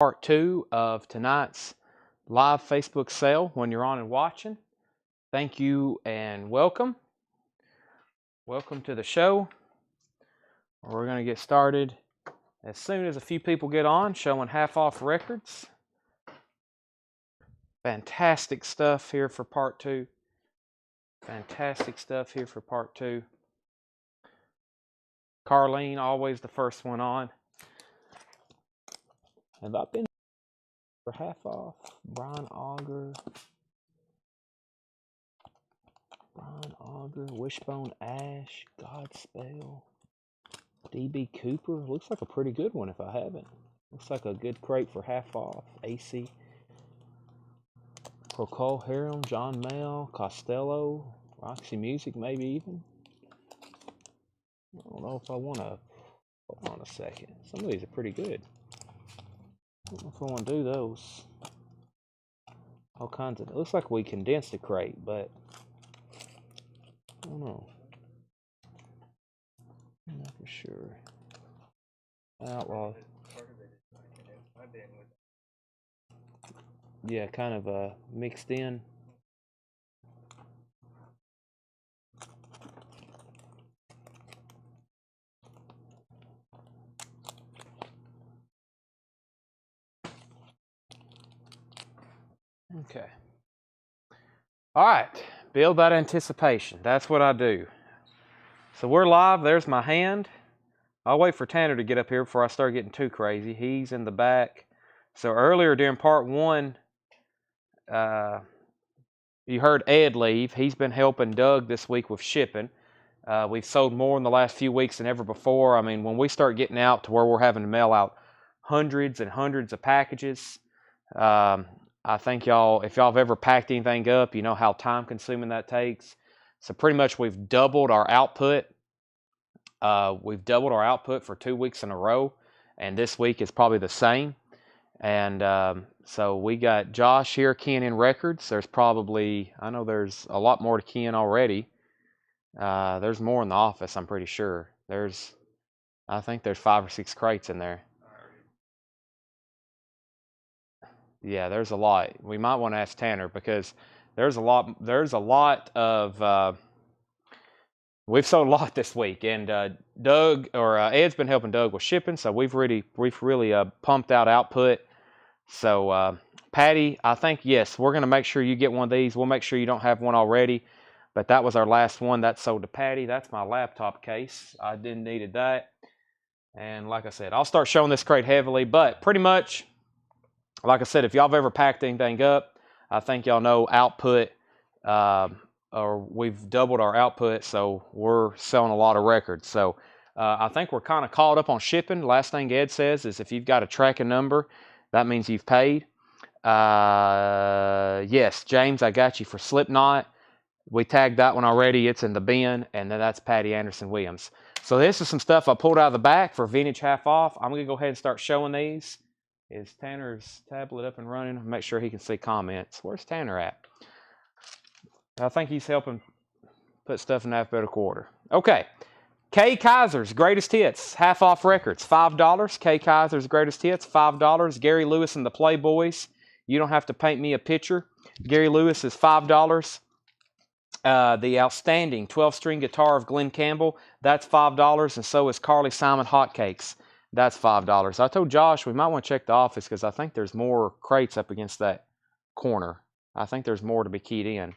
Part 2 of tonight's live Facebook sale when you're on and watching. Thank you and welcome. Welcome to the show. We're going to get started as soon as a few people get on, showing half-off records. Fantastic stuff here for Part 2. Fantastic stuff here for Part 2. Carlene, always the first one on. Have I been for half off? Brian Auger, Wishbone Ash, Godspell, DB Cooper. Looks like a pretty good one if I haven't. Looks like a good crate for half off. AC, Procol Harum, John Mayle, Costello, Roxy Music, maybe even. I don't know if I want to. Hold on a second. Some of these are pretty good. I don't know if I want to do those. All kinds of. It looks like we condensed a crate, but I don't know. I'm not for sure. Outlaw. Yeah, kind of mixed in. Okay. All right. Build that anticipation. That's what I do. So we're live. There's my hand. I'll wait for Tanner to get up here before I start getting too crazy. He's in the back. So earlier during part 1, you heard Ed leave. He's been helping Doug this week with shipping. We've sold more in the last few weeks than ever before. I mean, when we start getting out to where we're having to mail out hundreds and hundreds of packages, I think y'all, if y'all have ever packed anything up, you know how time consuming that takes. So pretty much we've doubled our output. We've doubled our output for 2 weeks in a row, and this week is probably the same. And so we got Josh here keying in records. There's probably, I know there's a lot more to key in already. There's more in the office, I'm pretty sure. I think there's 5 or 6 crates in there. Yeah, there's a lot. We might want to ask Tanner because there's a lot of, we've sold a lot this week, and Ed's been helping Doug with shipping, so we've really pumped out output. So Patty, I think yes, we're gonna make sure you get one of these. We'll make sure you don't have one already, but that was our last one that sold to Patty. That's my laptop case. I didn't needed that, and like I said, I'll start showing this crate heavily, but pretty much. Like I said, if y'all have ever packed anything up, I think y'all know output, or we've doubled our output, so we're selling a lot of records. So I think we're kind of caught up on shipping. Last thing Ed says is if you've got a tracking number, that means you've paid. Yes, James, I got you for Slipknot. We tagged that one already. It's in the bin, and then that's Patty Anderson Williams. So this is some stuff I pulled out of the back for vintage half off. I'm going to go ahead and start showing these. Is Tanner's tablet up and running? Make sure he can see comments. Where's Tanner at? I think he's helping put stuff in alphabetical order. Okay. K. Kaiser's Greatest Hits, half off records, $5. K. Kaiser's Greatest Hits, $5. Gary Lewis and the Playboys. You don't have to paint me a picture. Gary Lewis is $5. The outstanding 12-string guitar of Glenn Campbell, that's $5, and so is Carly Simon Hotcakes. That's $5. I told Josh we might want to check the office because I think there's more crates up against that corner. I think there's more to be keyed in.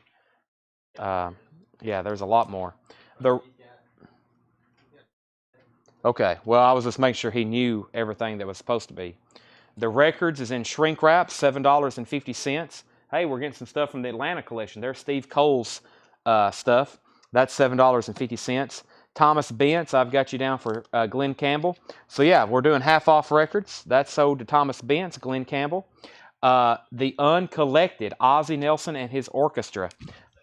Yeah, there's a lot more. Okay, well, I was just making sure he knew everything that was supposed to be. The records is in shrink wrap, $7.50. Hey, we're getting some stuff from the Atlanta collection. There's Steve Cole's stuff. That's $7.50. Thomas Bentz, I've got you down for Glenn Campbell. So yeah, we're doing half-off records. That's sold to Thomas Bentz, Glenn Campbell. The Uncollected, Ozzie Nelson and his orchestra.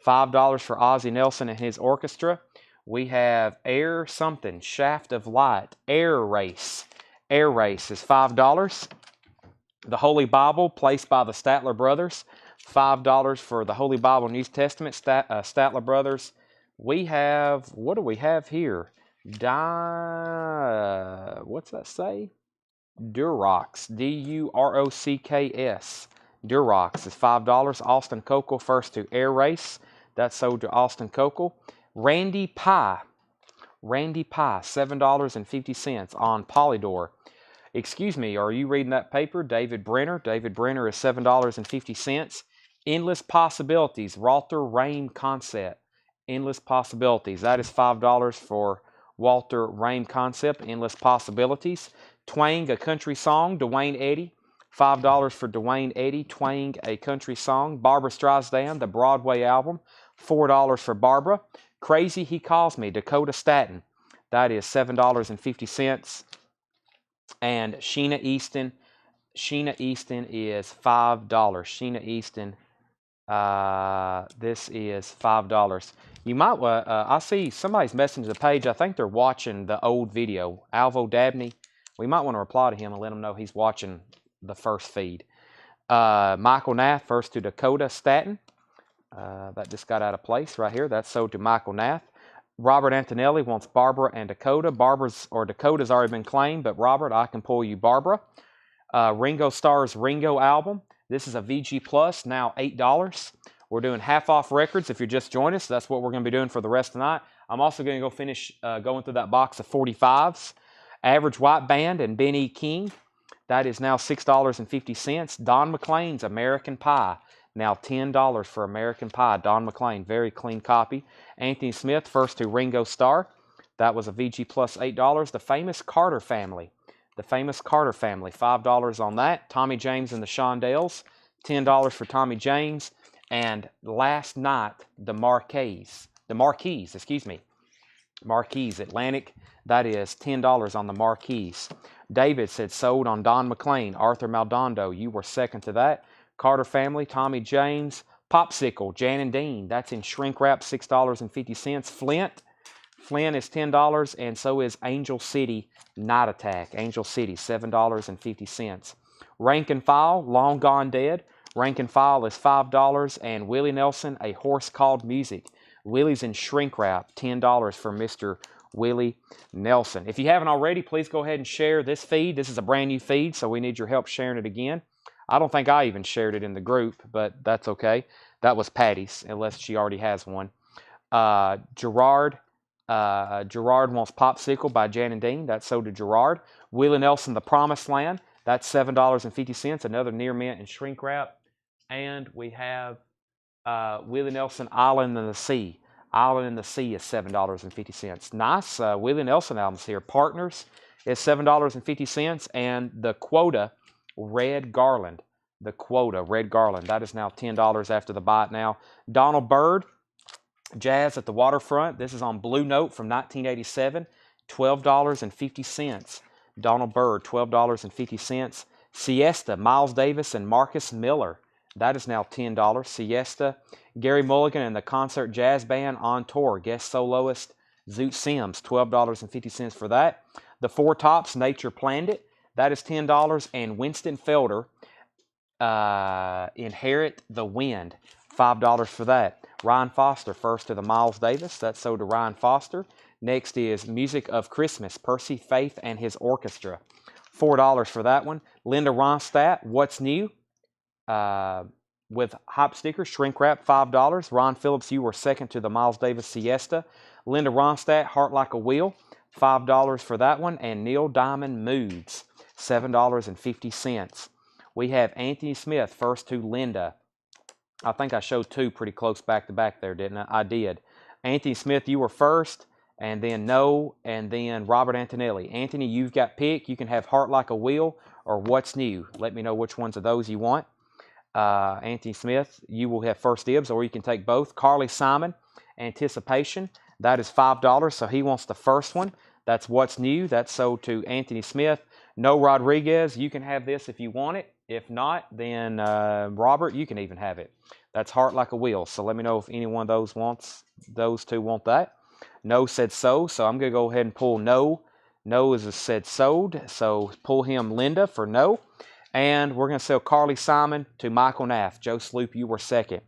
$5 for Ozzie Nelson and his orchestra. We have Air something, Shaft of Light, Air Race. Air Race is $5. The Holy Bible, placed by the Statler Brothers. $5 for the Holy Bible New Testament, Statler Brothers. We have, what do we have here? What's that say? Durocks, D-U-R-O-C-K-S. Durocks is $5. Austin Cocoa, first to Air Race. That's sold to Austin Cocoa. Randy Pie, $7.50 on Polydor. Excuse me, are you reading that paper? David Brenner. David Brenner is $7.50. Endless Possibilities, Walter Rame Concept. Endless Possibilities. That is $5 for Walter Rame Concept, Endless Possibilities. Twang, a country song, Dwayne Eddy. $5 for Dwayne Eddy, Twang, a country song. Barbra Streisand, the Broadway album. $4 for Barbara. Crazy He Calls Me, Dakota Staton. That is $7.50. And Sheena Easton is $5. Sheena Easton, this is $5. You might, I see somebody's messaging the page. I think they're watching the old video. Alvo Dabney. We might want to reply to him and let him know he's watching the first feed. Michael Nath, first to Dakota Staton. That just got out of place right here. That's sold to Michael Nath. Robert Antonelli wants Barbara and Dakota. Dakota's already been claimed, but Robert, I can pull you Barbara. Ringo Starr's Ringo album. This is a VG Plus, now $8. We're doing half off records if you're just joining us. That's what we're going to be doing for the rest of the night. I'm also going to go finish going through that box of 45s. Average White Band and Ben E. King. That is now $6.50. Don McLean's American Pie. Now $10 for American Pie. Don McLean, very clean copy. Anthony Smith, first to Ringo Starr. That was a VG Plus $8. The Famous Carter Family. $5 on that. Tommy James and the Shondells, $10 for Tommy James. And last night, the Marquise, Atlantic, that is $10 on the Marquise. David said sold on Don McLean. Arthur Maldondo, you were second to that. Carter Family, Tommy James. Popsicle, Jan and Dean, that's in shrink wrap, $6.50. Flint is $10, and so is Angel City Night Attack. Angel City, $7.50. Rank and File, Long Gone Dead. Rank and File is $5, and Willie Nelson, A Horse Called Music. Willie's in shrink wrap, $10 for Mr. Willie Nelson. If you haven't already, please go ahead and share this feed. This is a brand new feed, so we need your help sharing it again. I don't think I even shared it in the group, but that's okay. That was Patty's, unless she already has one. Gerard wants Popsicle by Jan and Dean. That's sold to Gerard. Willie Nelson, The Promised Land. That's $7.50. Another near mint and shrink wrap. And we have Willie Nelson, Island in the Sea. Island in the Sea is $7.50. Nice Willie Nelson albums here. Partners is $7.50. And The Quota, Red Garland. That is now $10 after the bite now. Donald Byrd, Jazz at the Waterfront. This is on Blue Note from 1987. $12.50. Donald Byrd, $12.50. Siesta, Miles Davis and Marcus Miller. That is now $10. Siesta. Gary Mulligan and the Concert Jazz Band on tour. Guest soloist Zoot Sims, $12.50 for that. The Four Tops, Nature Planned It. That is $10. And Winston Felder, Inherit the Wind, $5 for that. Ryan Foster, first to the Miles Davis. That's sold to Ryan Foster. Next is Music of Christmas, Percy Faith and His Orchestra. $4 for that one. Linda Ronstadt, What's New? With Hop Sticker, shrink wrap, $5. Ron Phillips, you were second to the Miles Davis Siesta. Linda Ronstadt, Heart Like a Wheel, $5 for that one. And Neil Diamond Moods, $7.50. We have Anthony Smith, first to Linda. I think I showed two pretty close back to back there, didn't I? I did. Anthony Smith, you were first, and then No, and then Robert Antonelli. Anthony, you've got pick. You can have Heart Like a Wheel or What's New. Let me know which ones of those you want. Anthony Smith, you will have first dibs, or you can take both. Carly Simon, Anticipation. That is $5, so he wants the first one. That's What's New. That's sold to Anthony Smith. No Rodriguez, you can have this if you want it. If not, then Robert, you can even have it. That's Heart Like a Wheel. So let me know if any one of those wants, those two want that. No said so I'm going to go ahead and pull No. No is a said sold, so pull him Linda for No. And we're going to sell Carly Simon to Michael Nath. Joe Sloop, you were second.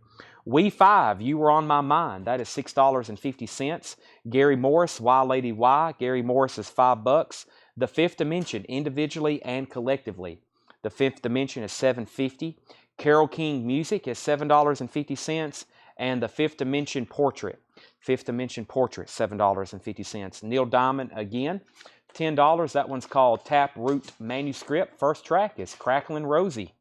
We 5, You Were on My Mind. That is $6.50. Gary Morris, Y Lady Y. Gary Morris is $5. The Fifth Dimension, individually and collectively. The Fifth Dimension is $7.50. Carole King Music is $7.50. And the Fifth Dimension Portrait. Fifth Dimension Portrait, $7.50. Neil Diamond, again, $10. That one's called Taproot Manuscript. First track is Cracklin' Rosie.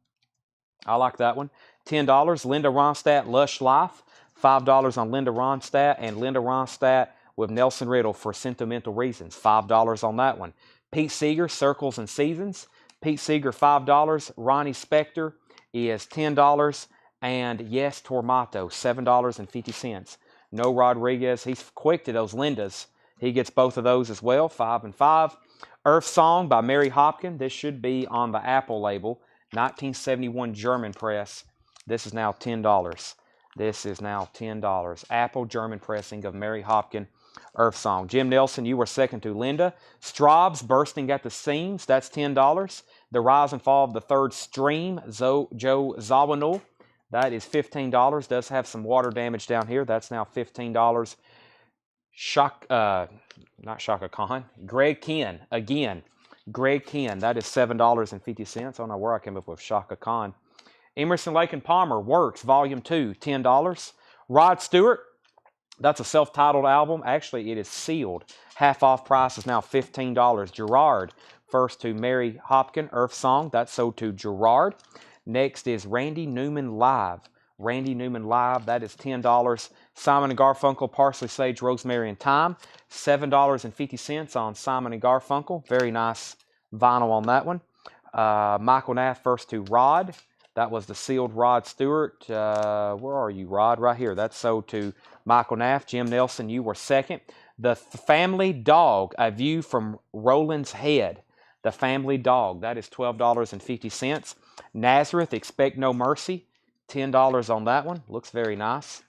I like that one. $10. Linda Ronstadt, Lush Life. $5 on Linda Ronstadt. And Linda Ronstadt with Nelson Riddle for Sentimental Reasons. $5 on that one. Pete Seeger, Circles and Seasons. Pete Seeger, $5. Ronnie Spector is $10. And Yes Tormato, $7.50. No Rodriguez, he's quick to those Lindas. He gets both of those as well, 5 and 5. Earth Song by Mary Hopkin. This should be on the Apple label. 1971 German press. This is now $10. This is now $10. Apple German pressing of Mary Hopkin, Earth Song. Jim Nelson, You Were Second to Linda. Straub's Bursting at the Seams. That's $10. The Rise and Fall of the Third Stream. Joe Zawinul. That is $15. Does have some water damage down here. That's now $15. Not Shaka Khan. Greg Ken, again. Greg Ken, that is $7.50. I don't know where I came up with Shaka Khan. Emerson, Lake and Palmer, Works, Volume 2, $10. Rod Stewart, that's a self-titled album. Actually, it is sealed. Half off price is now $15. Gerard, First to Mary Hopkin, Earth Song. That's sold to Gerard. Next is Randy Newman Live. Randy Newman Live, that is $10. Simon & Garfunkel, Parsley, Sage, Rosemary, and Thyme. $7.50 on Simon & Garfunkel. Very nice vinyl on that one. Michael Nath, First to Rod. That was the sealed Rod Stewart. Where are you, Rod? Right here. That's sold to Michael Nath. Jim Nelson, You Were Second. The Family Dog, A View from Roland's Head. The Family Dog, that is $12.50. Nazareth, Expect No Mercy, $10 on that one. Looks very nice.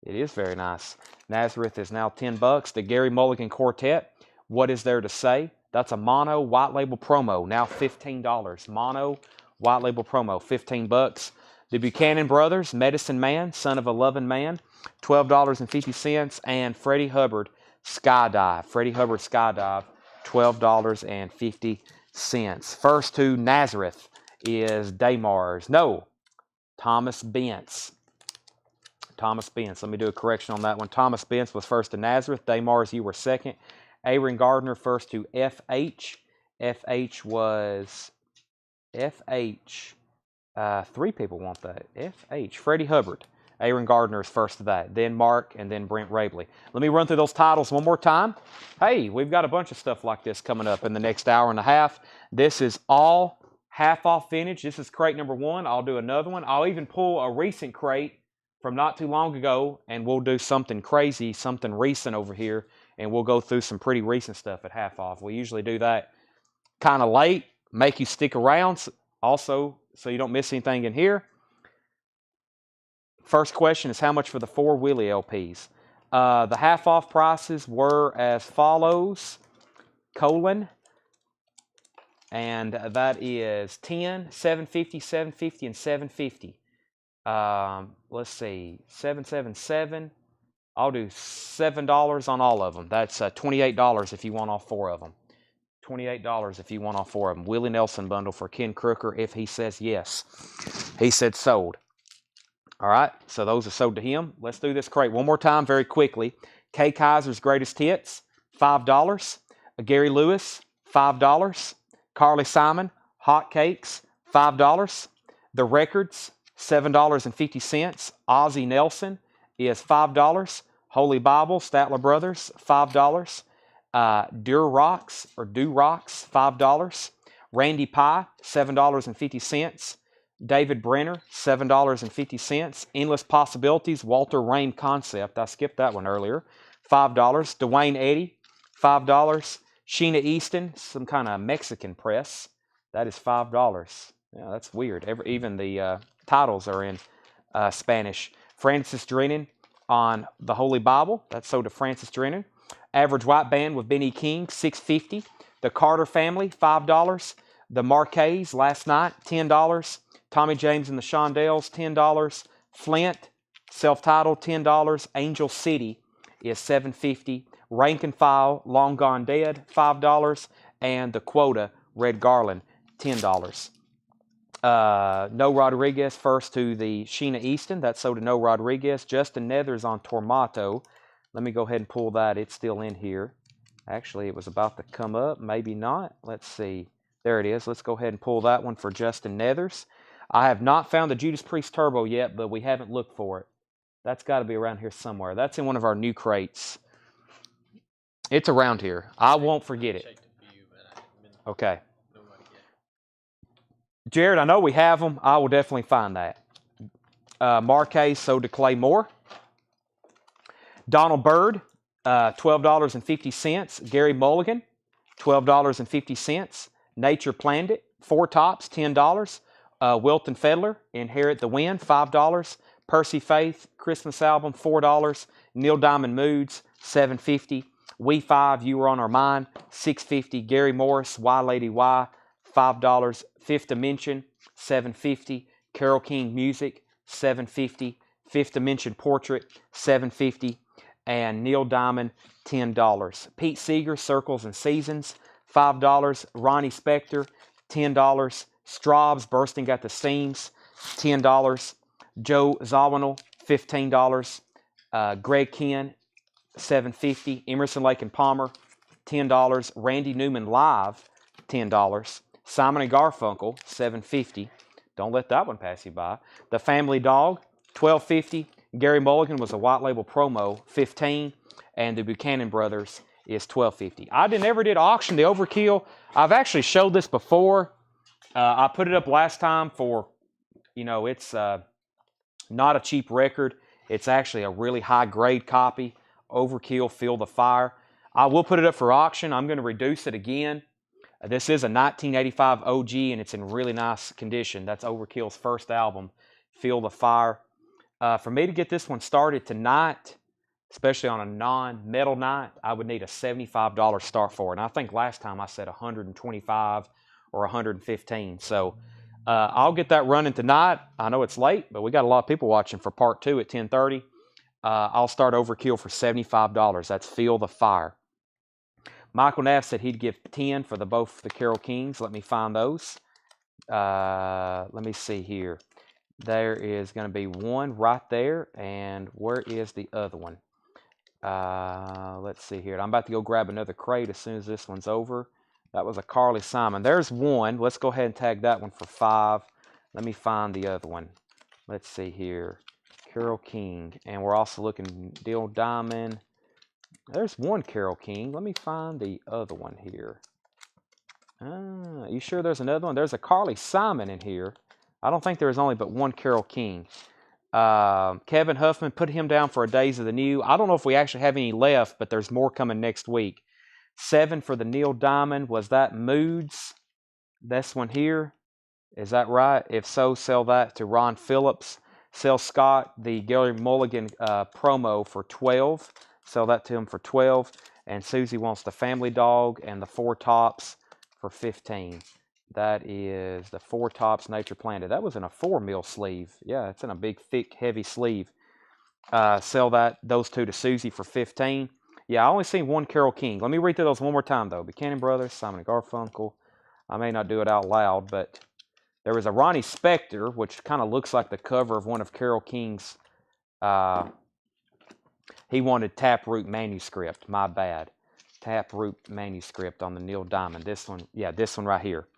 It is very nice. Nazareth is now $10. The Gary Mulligan Quartet, What Is There to Say? That's a mono white label promo, now $15. Mono white label promo, $15. The Buchanan Brothers, Medicine Man, Son of a Loving Man, $12.50. And Freddie Hubbard, Skydive. Freddie Hubbard, Skydive, $12.50. First to Nazareth is Damars. No, Thomas Bence. Thomas Bence. Let me do a correction on that one. Thomas Bence was first to Nazareth. Damars, You Were Second. Aaron Gardner first to FH. FH was... FH. Three people want that. FH. Freddie Hubbard. Aaron Gardner is first to that. Then Mark, and then Brent Rabley. Let me run through those titles one more time. Hey, we've got a bunch of stuff like this coming up in the next hour and a half. This is all half off vintage. This is crate number 1. I'll do another one. I'll even pull a recent crate from not too long ago, and we'll do something crazy, something recent over here, and we'll go through some pretty recent stuff at half off. We usually do that kind of late, make you stick around also so you don't miss anything in here. First question is how much for the 4 Willie LPs? The half off prices were as follows, and that is 10, 750, 750, and 750. Let's see, 777. I'll do $7 on all of them. That's $28 if you want all 4 of them. $28 if you want all 4 of them. Willie Nelson bundle for Ken Crooker if he says yes. He said sold. All right, so those are sold to him. Let's do this crate one more time very quickly. Kay Kaiser's Greatest Hits, $5. Gary Lewis, $5. Carly Simon, Hot Cakes, $5. The Records, $7.50. Ozzie Nelson is $5. Holy Bible, Statler Brothers, $5. Do Rocks, $5. Randy Pye, $7.50. David Brenner, $7.50. Endless Possibilities, Walter Rain Concept. I skipped that one earlier. $5. Dwayne Eddy, $5. Sheena Easton, some kind of Mexican press. That is $5. Yeah, that's weird. Even the titles are in Spanish. Francis Drennan on the Holy Bible. That's sold to Francis Drennan. Average White Band with Benny King, $6.50. The Carter Family, $5. The Marquez, Last Night, $10. Tommy James and the Shondells, $10. Flint, self-titled, $10. Angel City is $7.50. Rank and File, Long Gone Dead, $5. and the Quota Red Garland, $10. No Rodriguez first to the Sheena Easton. That's sold to No Rodriguez. Justin Nethers on Tormato. Let me go ahead and pull that. It's still in here. Actually, it was about to come up. Maybe not. Let's see. There it is. Let's go ahead and pull that one for Justin Nethers. I have not found the Judas Priest Turbo yet, but we haven't looked for it. That's got to be around here somewhere. That's in one of our new crates. It's around here. I won't forget it. Okay. Jared, I know we have them. I will definitely find that. Marquez sold to Clay Moore. Donald Byrd, $12.50. Gary Mulligan, $12.50. Nature Planned It, 4 tops, $10. Wilton Fedler, Inherit the Wind, $5. Percy Faith, Christmas Album, $4. Neil Diamond Moods, $7.50. We 5, You Were on Our Mind, $6.50. Gary Morris, Why Lady Why, $5. Fifth Dimension, $7.50. Carole King Music, $7.50. Fifth Dimension Portrait, $7.50. And Neil Diamond, $10. Pete Seeger, Circles and Seasons, $5. Ronnie Spector, $10. Straubs, Bursting at the Seams, $10. Joe Zawinul, $15. Greg Ken, $7.50. Emerson, Lake and Palmer, $10. Randy Newman Live, $10. Simon and Garfunkel, $7.50. Don't let that one pass you by. The Family Dog, $12.50. Gary Mulligan was a white label promo, $15. And the Buchanan Brothers is $12.50. I never did auction the Overkill. I've actually showed this before. I put it up last time for, it's not a cheap record. It's actually a really high grade copy. Overkill, Feel the Fire. I will put it up for auction. I'm going to reduce it again. This is a 1985 OG, and it's in really nice condition. That's Overkill's first album, Feel the Fire. For me to get this one started tonight, especially on a non-metal night, I would need a $75 start for it. And I think last time I said $125 or $115. So I'll get that running tonight. I know it's late, but we got a lot of people watching for part 2 at 10:30. I'll start Overkill for $75. That's Feel the Fire. Michael Naff said he'd give 10 for both the Carole Kings. Let me find those. Let me see here. There is going to be one right there. And where is the other one? Let's see here. I'm about to go grab another crate as soon as this one's over. That was a Carly Simon. There's one. Let's go ahead and tag that one for 5. Let me find the other one. Let's see here. Carole King. And we're also looking Neil Diamond. There's one Carole King. Let me find the other one here. You sure there's another one? There's a Carly Simon in here. I don't think there is only but one Carole King. Kevin Huffman, put him down for a Days of the New. I don't know if we actually have any left, but there's more coming next week. 7 for the Neil Diamond. Was that Moods? This one here. Is that right? If so, sell that to Ron Phillips. Sell Scott the Gary Mulligan promo for 12. Sell that to him for 12. And Susie wants the Family Dog and the 4 tops for 15. That is the 4 tops Nature Planted. That was in a 4mm sleeve. Yeah, it's in a big, thick, heavy sleeve. Sell those 2 to Susie for 15. Yeah, I only seen one Carole King. Let me read through those one more time, though. Buchanan Brothers, Simon and Garfunkel. I may not do it out loud, but there was a Ronnie Spector, which kind of looks like the cover of one of Carole King's. He wanted Taproot manuscript. My bad. Taproot manuscript on the Neil Diamond. This one, yeah, this one right here.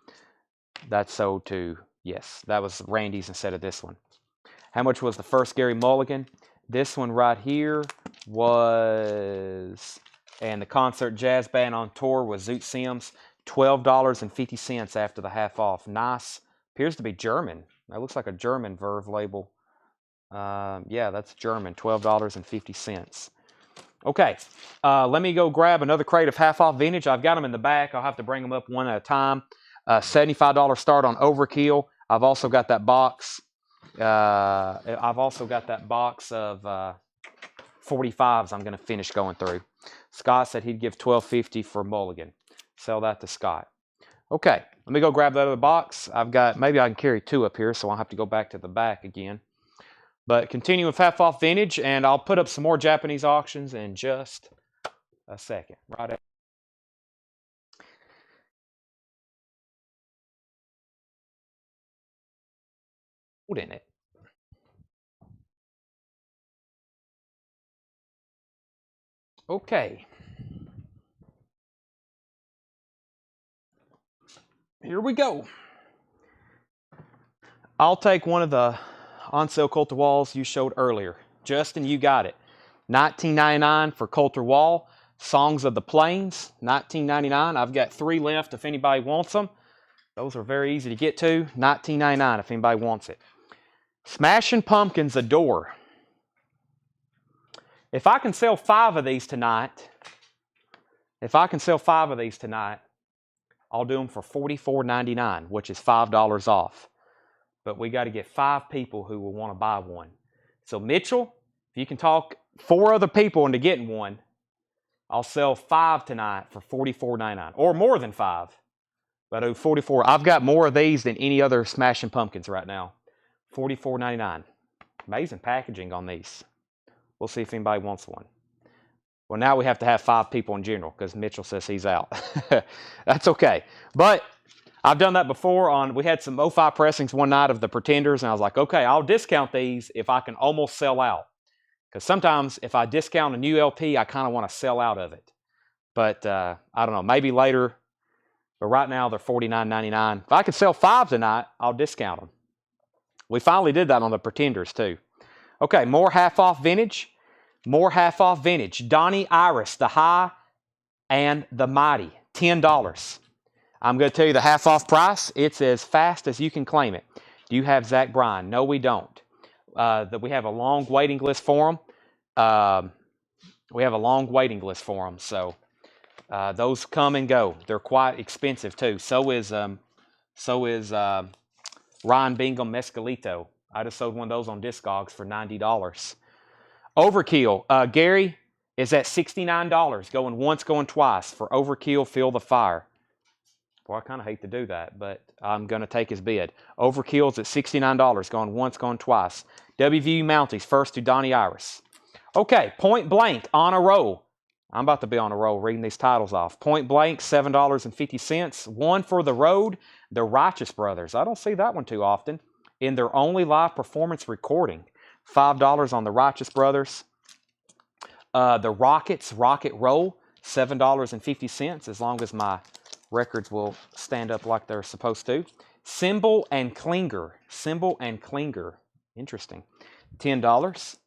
That's sold to, yes, that was Randy's instead of this one. How much was the first Gary Mulligan? This one right here was, and the Concert Jazz Band on Tour was Zoot Sims, $12.50 after the half off. Nice. Appears to be German. That looks like a German Verve label. Yeah, that's German, $12.50. Okay, let me go grab another crate of half off vintage. I've got them in the back. I'll have to bring them up one at a time. $75 start on Overkill. I've also got that box. I've also got that box of 45s I'm going to finish going through. Scott said he'd give $12.50 for Mulligan. Sell that to Scott. Okay, let me go grab that other box. I've got, maybe I can carry 2 up here, so I'll have to go back to the back again. But continue with half off vintage, and I'll put up some more Japanese auctions in just a second. Right. in it. Okay. Here we go. I'll take one of the on sale Coulter walls you showed earlier. Justin, you got it. $19.99 for Coulter wall. Songs of the Plains, $19.99. I've got 3 left if anybody wants them. Those are very easy to get to. $19.99 if anybody wants it. Smashing Pumpkins Adore. If I can sell 5 of these tonight, I'll do them for $44.99, which is $5 off. But we got to get 5 people who will want to buy one. So Mitchell, if you can talk 4 other people into getting one, I'll sell 5 tonight for $44.99, or more than 5. But I do 44. I've got more of these than any other Smashing Pumpkins right now. $44.99. Amazing packaging on these. We'll see if anybody wants one. Well, now we have to have 5 people in general because Mitchell says he's out. That's okay. But I've done that before. We had some 05 pressings one night of the Pretenders, and I was like, okay, I'll discount these if I can almost sell out. Because sometimes if I discount a new LP, I kind of want to sell out of it. But I don't know, maybe later. But right now they're $49.99. If I could sell 5 tonight, I'll discount them. We finally did that on the Pretenders too. Okay, more half-off vintage. More half-off vintage. Donnie Iris, the High and the Mighty, $10. I'm going to tell you the half-off price. It's as fast as you can claim it. Do you have Zach Bryan? No, we don't. We have a long waiting list for them. So those come and go. They're quite expensive too. So is Ryan Bingham Mescalito. I just sold one of those on Discogs for $90. Overkill. Gary is at $69. Going once, going twice for Overkill, Feel the Fire. Boy, I kind of hate to do that, but I'm going to take his bid. Overkill's at $69. Going once, going twice. WVU Mounties, first to Donnie Iris. Okay, Point Blank, on a roll. I'm about to be on a roll reading these titles off. Point Blank, $7.50. One for the road, the Righteous Brothers. I don't see that one too often. In their only live performance recording. $5 on the Righteous Brothers. The Rockets, Rocket Roll, $7.50, as long as my records will stand up like they're supposed to. Cymbal and Klinger. Interesting. $10.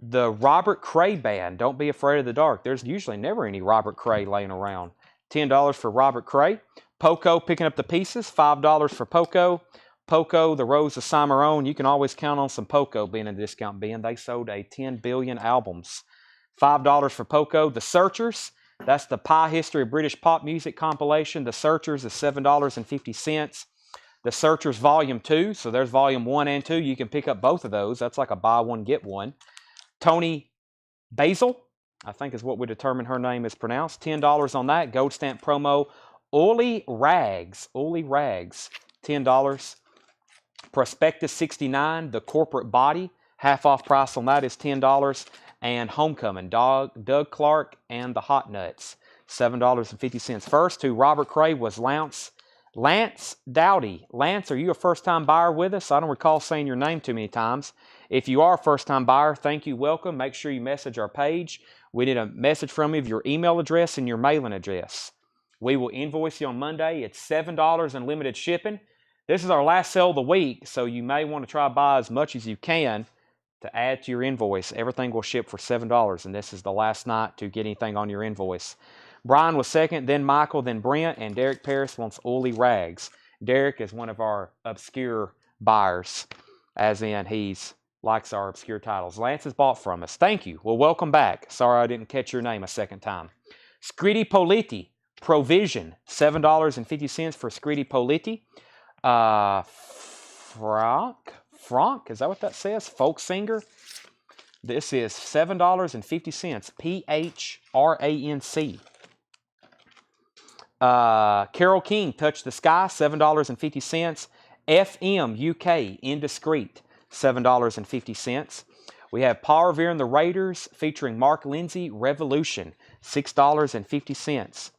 The Robert Cray Band, Don't Be Afraid of the Dark. There's usually never any Robert Cray laying around. $10 for Robert Cray. Poco, Picking Up the Pieces, $5 for Poco. Poco, The Rose of Cimarron. You can always count on some Poco being a discount bin. They sold 10 billion albums. $5 for Poco. The Searchers, that's the Pie History of British Pop Music compilation. The Searchers is $7.50. The Searchers Volume 2, so there's Volume 1 and 2. You can pick up both of those. That's like a buy one, get one. Tony Basil, I think is what we determine her name is pronounced. $10 on that. Gold stamp promo. Oily Rags, $10. Prospectus 69, The Corporate Body. Half off price on that is $10. And Homecoming, Doug Clark and the Hot Nuts, $7.50. First to Robert Cray was Lance Dowdy. Lance, are you a first-time buyer with us? I don't recall saying your name too many times. If you are a first-time buyer, thank you, welcome. Make sure you message our page. We need a message from you of your email address and your mailing address. We will invoice you on Monday. It's $7 in limited shipping. This is our last sale of the week, so you may want to try to buy as much as you can to add to your invoice. Everything will ship for $7, and this is the last night to get anything on your invoice. Brian was second, then Michael, then Brent, and Derek Paris wants Oily Rags. Derek is one of our obscure buyers, as in he's likes our obscure titles. Lance has bought from us. Thank you. Well, welcome back. Sorry I didn't catch your name a second time. Scritti Politti, Provision, $7.50 for Scritti Politti. Franck, is that what that says? Folk singer. This is $7.50. PHRANC. Carole King, Touch the Sky, $7.50. FM UK, Indiscreet, $7.50. We have Paul Revere and the Raiders featuring Mark Lindsay, Revolution, $6.50.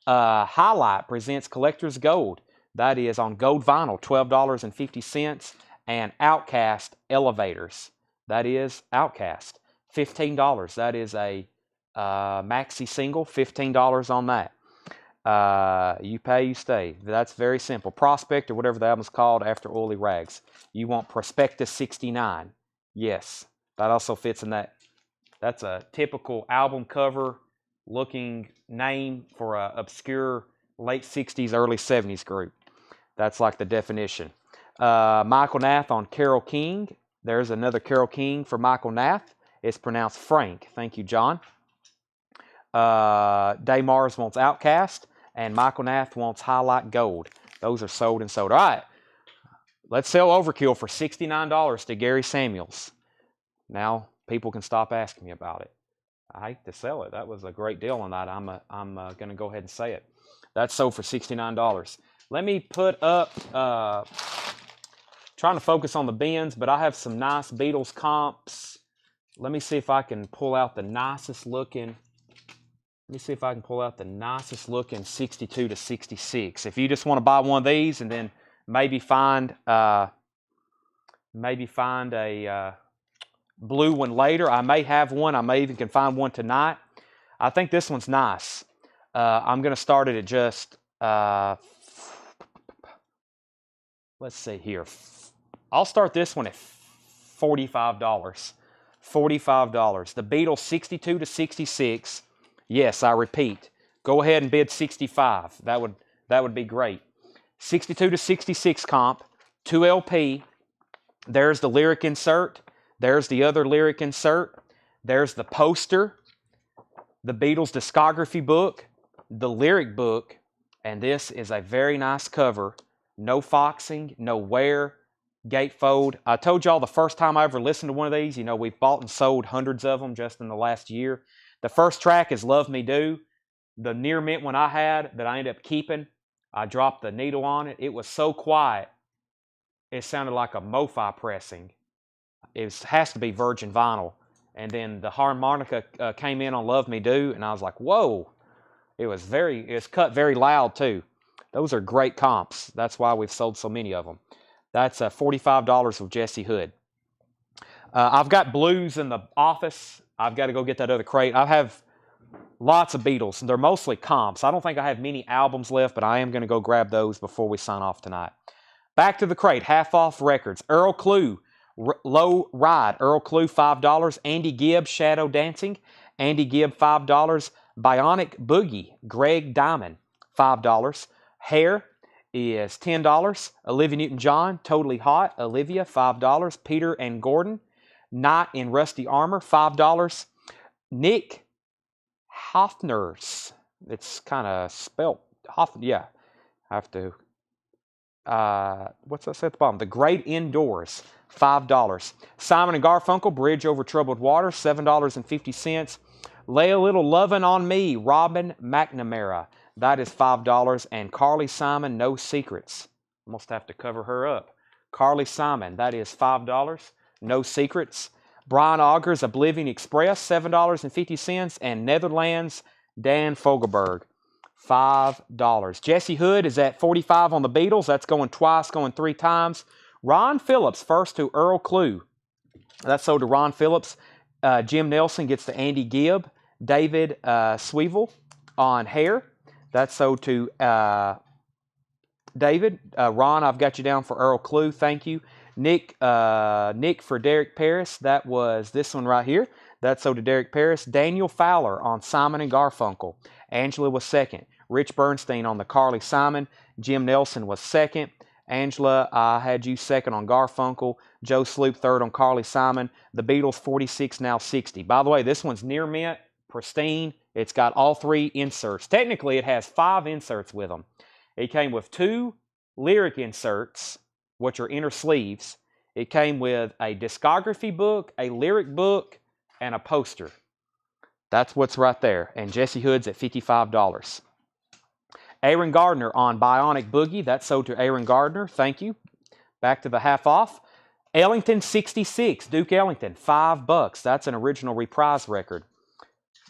Highlight presents Collector's Gold. That is on gold vinyl, $12.50. and Outcast Elevators. That is Outcast. $15. That is a maxi single. $15 on that. You pay, you stay. That's very simple. Prospect, or whatever the album's called after Oily Rags. You want Prospectus 69. Yes, that also fits in that. That's a typical album cover looking name for an obscure late 60s, early 70s group. That's like the definition. Michael Nath on Carole King. There's another Carole King for Michael Nath. It's pronounced Frank. Thank you, John. Day Mars wants Outcast, and Michael Nath wants Highlight Gold. Those are sold and sold. All right, let's sell Overkill for $69 to Gary Samuels. Now people can stop asking me about it. I hate to sell it. That was a great deal on that. I'm going to go ahead and say it. That's sold for $69. Let me put up, trying to focus on the bins, but I have some nice Beatles comps. Let me see if I can pull out the nicest looking. Let me see if I can pull out the nicest looking 62 to 66. If you just want to buy one of these and then maybe find a blue one later. I may have one. I may even can find one tonight. I think this one's nice. I'm going to start it at just, let's see here. I'll start this one at $45. $45. The Beatles 62 to 66. Yes, I repeat. Go ahead and bid 65. That would be great. 62 to 66 comp, 2 LP. There's the lyric insert. There's the other lyric insert. There's the poster, the Beatles discography book, the lyric book, and this is a very nice cover. No foxing, no wear, gatefold. I told y'all the first time I ever listened to one of these, you know, we've bought and sold hundreds of them just in the last year. The first track is Love Me Do. The near mint one I had that I ended up keeping, I dropped the needle on it. It was so quiet, it sounded like a mo-fi pressing. It has to be virgin vinyl. And then the harmonica came in on Love Me Do, and I was like, whoa. It was cut very loud too. Those are great comps. That's why we've sold so many of them. That's $45 with Jesse Hood. I've got blues in the office. I've got to go get that other crate. I have lots of Beatles. They're mostly comps. I don't think I have many albums left, but I am going to go grab those before we sign off tonight. Back to the crate. Half off records. Earl Klugh, Low Ride. Earl Klugh, $5. Andy Gibb, Shadow Dancing. Andy Gibb, $5. Bionic Boogie, Greg Diamond, $5. Hair is $10. Olivia Newton-John, Totally Hot. Olivia, $5. Peter and Gordon, Knight in Rusty Armor, $5. Nick Hoffners, it's kind of spelt, yeah, I have to, what's that say at the bottom? The Great Indoors, $5. Simon & Garfunkel, Bridge Over Troubled Water, $7.50. Lay a Little Lovin' on Me, Robin McNamara, that is $5. And Carly Simon, No Secrets. Almost have to cover her up. Carly Simon, that is $5. No Secrets. Brian Auger's Oblivion Express, $7.50. And Netherlands, Dan Fogelberg, $5. Jesse Hood is at $45 on the Beatles. That's going twice, going 3 times. Ron Phillips, first to Earl Klugh. That's sold to Ron Phillips. Jim Nelson gets to Andy Gibb. David Sweevil on Hair. That's sold to David. Ron, I've got you down for Earl Klugh. Thank you. Nick for Derek Paris. That was this one right here. That's sold to Derek Paris. Daniel Fowler on Simon & Garfunkel. Angela was second. Rich Bernstein on the Carly Simon. Jim Nelson was second. Angela, I had you second on Garfunkel. Joe Sloop third on Carly Simon. The Beatles 46, now 60. By the way, this one's near mint, pristine. It's got all 3 inserts. Technically, it has 5 inserts with them. It came with 2 lyric inserts, which are inner sleeves. It came with a discography book, a lyric book, and a poster. That's what's right there. And Jesse Hood's at $55. Aaron Gardner on Bionic Boogie. That's sold to Aaron Gardner. Thank you. Back to the half off. Ellington 66. Duke Ellington, $5. That's an original reprise record.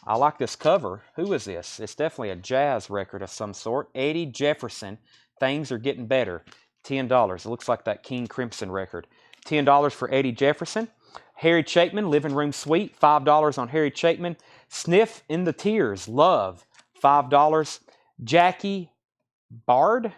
I like this cover. Who is this? It's definitely a jazz record of some sort. Eddie Jefferson. Things Are Getting Better. $10. It looks like that King Crimson record. $10 for Eddie Jefferson. Harry Chapman, Living Room Suite, $5 on Harry Chapman. Sniff in the Tears, Love, $5. Jackie Bard,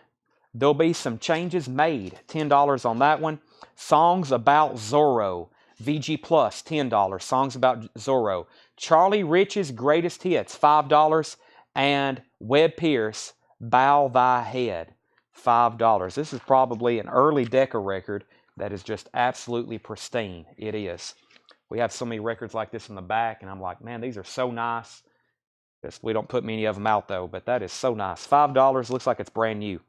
There'll Be Some Changes Made, $10 on that one. Songs About Zorro, VG Plus, $10. Songs About Zorro. Charlie Rich's Greatest Hits, $5. And Webb Pierce, Bow Thy Head, $5. This is probably an early Decca record that is just absolutely pristine. It is. We have so many records like this in the back, and I'm like, man, these are so nice. We don't put many of them out, though, but that is so nice. $5, looks like it's brand new.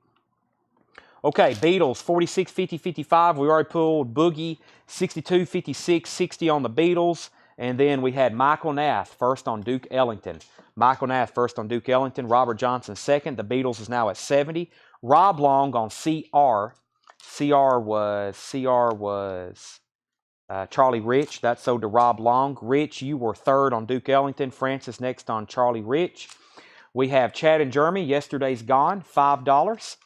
Okay, Beatles, 46, 50, 55. We already pulled Boogie, 62, 56, 60 on the Beatles. And then we had Michael Nath, first on Duke Ellington. Michael Nath, first on Duke Ellington. Robert Johnson, second. The Beatles is now at 70. Rob Long on CR. CR was Charlie Rich. That sold to Rob Long. Rich, you were third on Duke Ellington. Francis next on Charlie Rich. We have Chad and Jeremy, Yesterday's Gone, $5.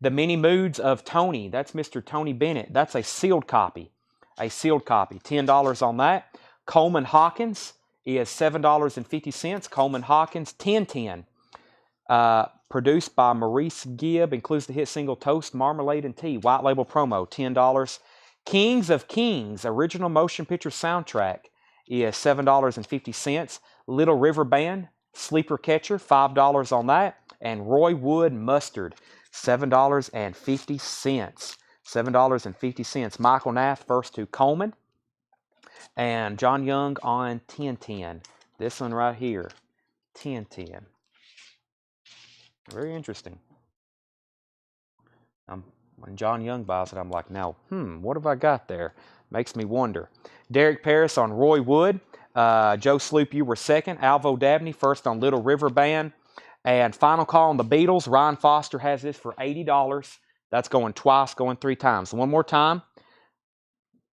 The Many Moods of Tony, that's Mr. Tony Bennett. That's a sealed copy. A sealed copy, $10 on that. Coleman Hawkins is $7.50. Coleman Hawkins, 1010. Produced by Maurice Gibb, includes the hit single Toast, Marmalade, and Tea. White label promo, $10. Kings of Kings, original motion picture soundtrack, is $7.50. Little River Band, Sleeper Catcher, $5 on that. And Roy Wood Mustard, $7.50. $7.50. Michael Nath, first to Coleman. And John Young on 1010. This one right here, 1010. Very interesting. When John Young buys it, I'm like, now, what have I got there? Makes me wonder. Derek Paris on Roy Wood. Joe Sloop, you were second. Alvo Dabney, first on Little River Band. And final call on the Beatles. Ryan Foster has this for $80. That's going twice, going 3 times. One more time.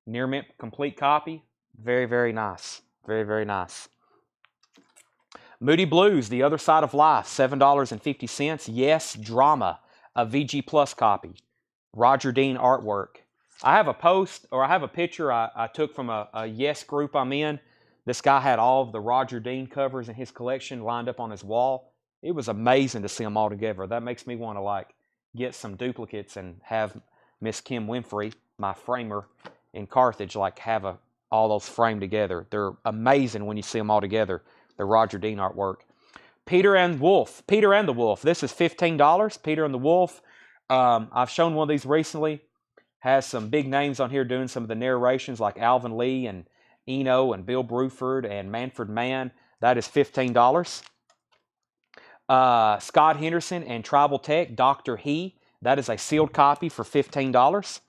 Near mint complete copy. Very, very nice. Very, very nice. Moody Blues, The Other Side of Life, $7.50. Yes, Drama, a VG Plus copy. Roger Dean artwork. I have a post, or I have a picture I took from a Yes group I'm in. This guy had all of the Roger Dean covers in his collection lined up on his wall. It was amazing to see them all together. That makes me want to get some duplicates and have Miss Kim Winfrey, my framer in Carthage, have all those framed together. They're amazing when you see them all together. The Roger Dean artwork. Peter and the Wolf. This is $15. Peter and the Wolf. I've shown one of these recently. Has some big names on here doing some of the narrations like Alvin Lee and Eno and Bill Bruford and Manfred Mann. That is $15. Scott Henderson and Tribal Tech, Dr. He. That is a sealed copy for $15.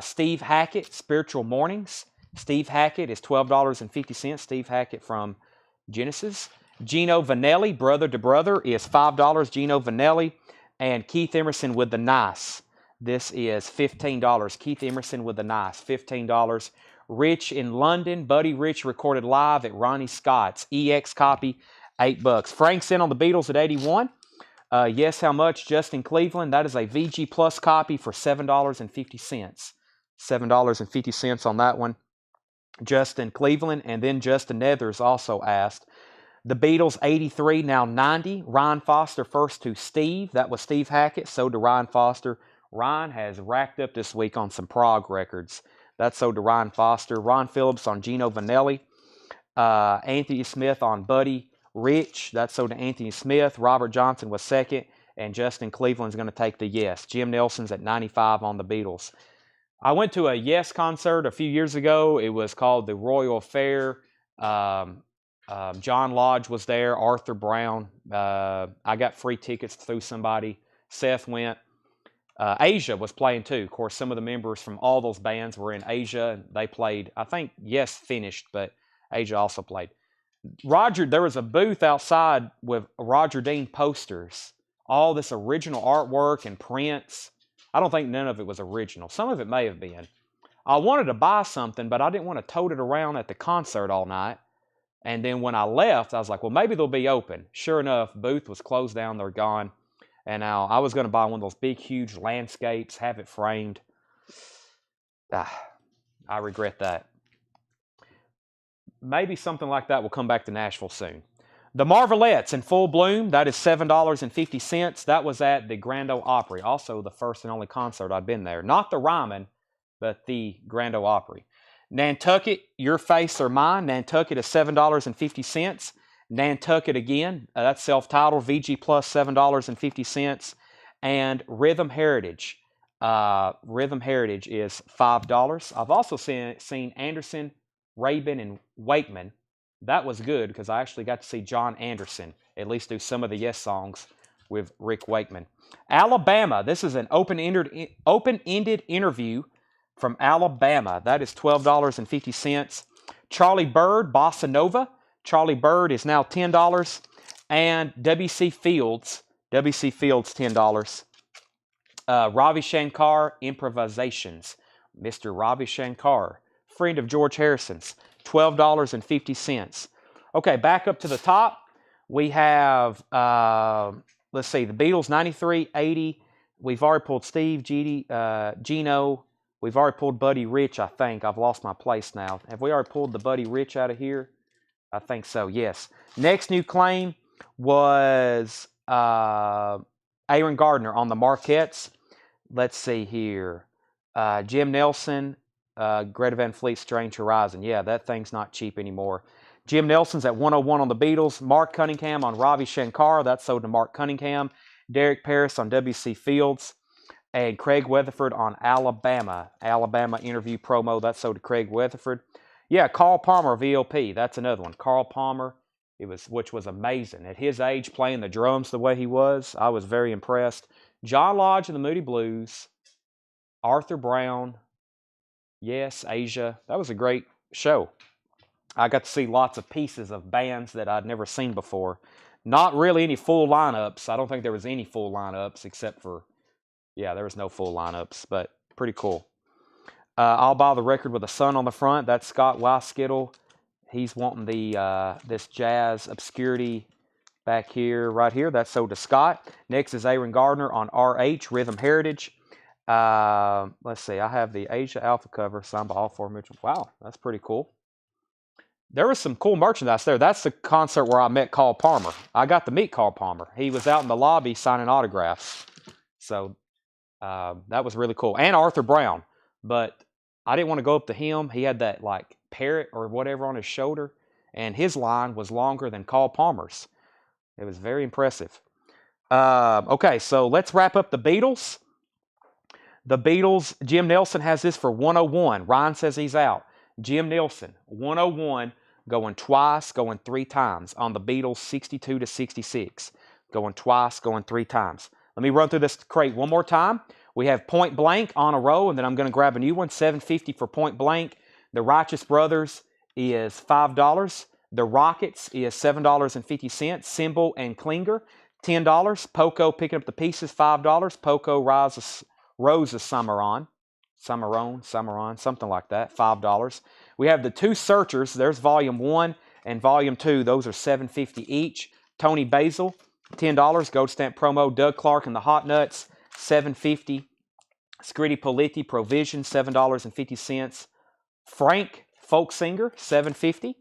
Steve Hackett, Spiritual Mornings. Steve Hackett is $12.50. Steve Hackett from Genesis. Gino Vanelli, Brother to Brother, is $5. Gino Vanelli. And Keith Emerson with the Nice. This is $15. Keith Emerson with the Nice, $15. Rich in London, Buddy Rich recorded live at Ronnie Scott's. EX copy, $8. Frank's in on the Beatles at 81. Yes, How Much? Justin Cleveland. That is a VG Plus copy for $7.50. $7.50 on that one. Justin Cleveland. And then Justin Nethers also asked. The Beatles, 83, now 90. Ryan Foster first to Steve. That was Steve Hackett. Sold to Ryan Foster. Ryan has racked up this week on some prog records. That's sold to Ryan Foster. Ron Phillips on Gino Vanelli. Anthony Smith on Buddy Rich. That's sold to Anthony Smith. Robert Johnson was second. And Justin Cleveland's going to take the Yes. Jim Nelson's at 95 on the Beatles. I went to a Yes concert a few years ago. It was called the Royal Affair. John Lodge was there, Arthur Brown. I got free tickets through somebody. Seth went. Asia was playing too. Of course, some of the members from all those bands were in Asia. They played, I think, Yes finished, but Asia also played. There was a booth outside with Roger Dean posters. All this original artwork and prints. I don't think none of it was original. Some of it may have been. I wanted to buy something, but I didn't want to tote it around at the concert all night. And then when I left, I was like, well, maybe they'll be open. Sure enough, booth was closed down. They're gone. And now I was going to buy one of those big, huge landscapes, have it framed. I regret that. Maybe something like that will come back to Nashville soon. The Marvelettes in full bloom, that is $7.50. That was at the Grand Ole Opry. Also the first and only concert I've been there. Not the Ryman, but the Grand Ole Opry. Nantucket, Your Face or Mine. Nantucket is $7.50. Nantucket again, that's self-titled. VG Plus, $7.50. And Rhythm Heritage. Rhythm Heritage is $5. I've also seen Anderson, Rabin, and Wakeman. That was good because I actually got to see John Anderson at least do some of the Yes songs with Rick Wakeman. Alabama, this is an open-ended interview from Alabama. That is $12.50. Charlie Bird, Bossa Nova. Charlie Bird is now $10. And W.C. Fields, $10. Ravi Shankar, Improvisations. Mr. Ravi Shankar, friend of George Harrison's, $12.50. Okay, back up to the top. We have, let's see, the Beatles, 93, 80. We've already pulled Steve, Gino. We've already pulled Buddy Rich, I think. I've lost my place now. Have we already pulled the Buddy Rich out of here? I think so, yes. Next new claim was Aaron Gardner on the Marquettes. Let's see here. Jim Nelson, Greta Van Fleet, Strange Horizon. Yeah, that thing's not cheap anymore. Jim Nelson's at 101 on the Beatles. Mark Cunningham on Ravi Shankar. That's sold to Mark Cunningham. Derek Paris on W.C. Fields. And Craig Weatherford on Alabama. Alabama interview promo. That's sold to Craig Weatherford. Yeah, Carl Palmer, VLP. That's another one. Carl Palmer, which was amazing. At his age, playing the drums the way he was, I was very impressed. John Lodge and the Moody Blues. Arthur Brown. Yes, Asia. That was a great show. I got to see lots of pieces of bands that I'd never seen before. Not really any full lineups. I don't think there was any full lineups except for, yeah, there was no full lineups, but pretty cool. I'll Buy the Record with the Sun on the front. That's Scott Weiskittle. He's wanting the this jazz obscurity back here, right here. That's sold to Scott. Next is Aaron Gardner on RH, Rhythm Heritage. Let's see. I have the Asia Alpha cover signed by all four Mitchell. Wow, that's pretty cool. There was some cool merchandise there. That's the concert where I met Carl Palmer. I got to meet Carl Palmer. He was out in the lobby signing autographs. So that was really cool. And Arthur Brown. But I didn't want to go up to him. He had that like parrot or whatever on his shoulder. And his line was longer than Carl Palmer's. It was very impressive. Okay, so let's wrap up the Beatles. The Beatles, Jim Nelson has this for 101. Ryan says he's out. Jim Nelson, 101, going twice, going three times on the Beatles 62 to 66. Going twice, going three times. Let me run through this crate one more time. We have Point Blank on a row, and then I'm going to grab a new one, $7.50 for Point Blank. The Righteous Brothers is $5. The Rockets is $7.50. Symbol and Klinger, $10. Poco picking up the pieces, $5. Poco Roses Summer On, something like that, $5. We have the Two Searchers. There's Volume 1 and Volume 2. Those are $7.50 each. Tony Basil, $10. Gold stamp promo. Doug Clark and the Hot Nuts, $7.50. Scritti Politti Provision, $7.50. Frank, folk singer, $7.50.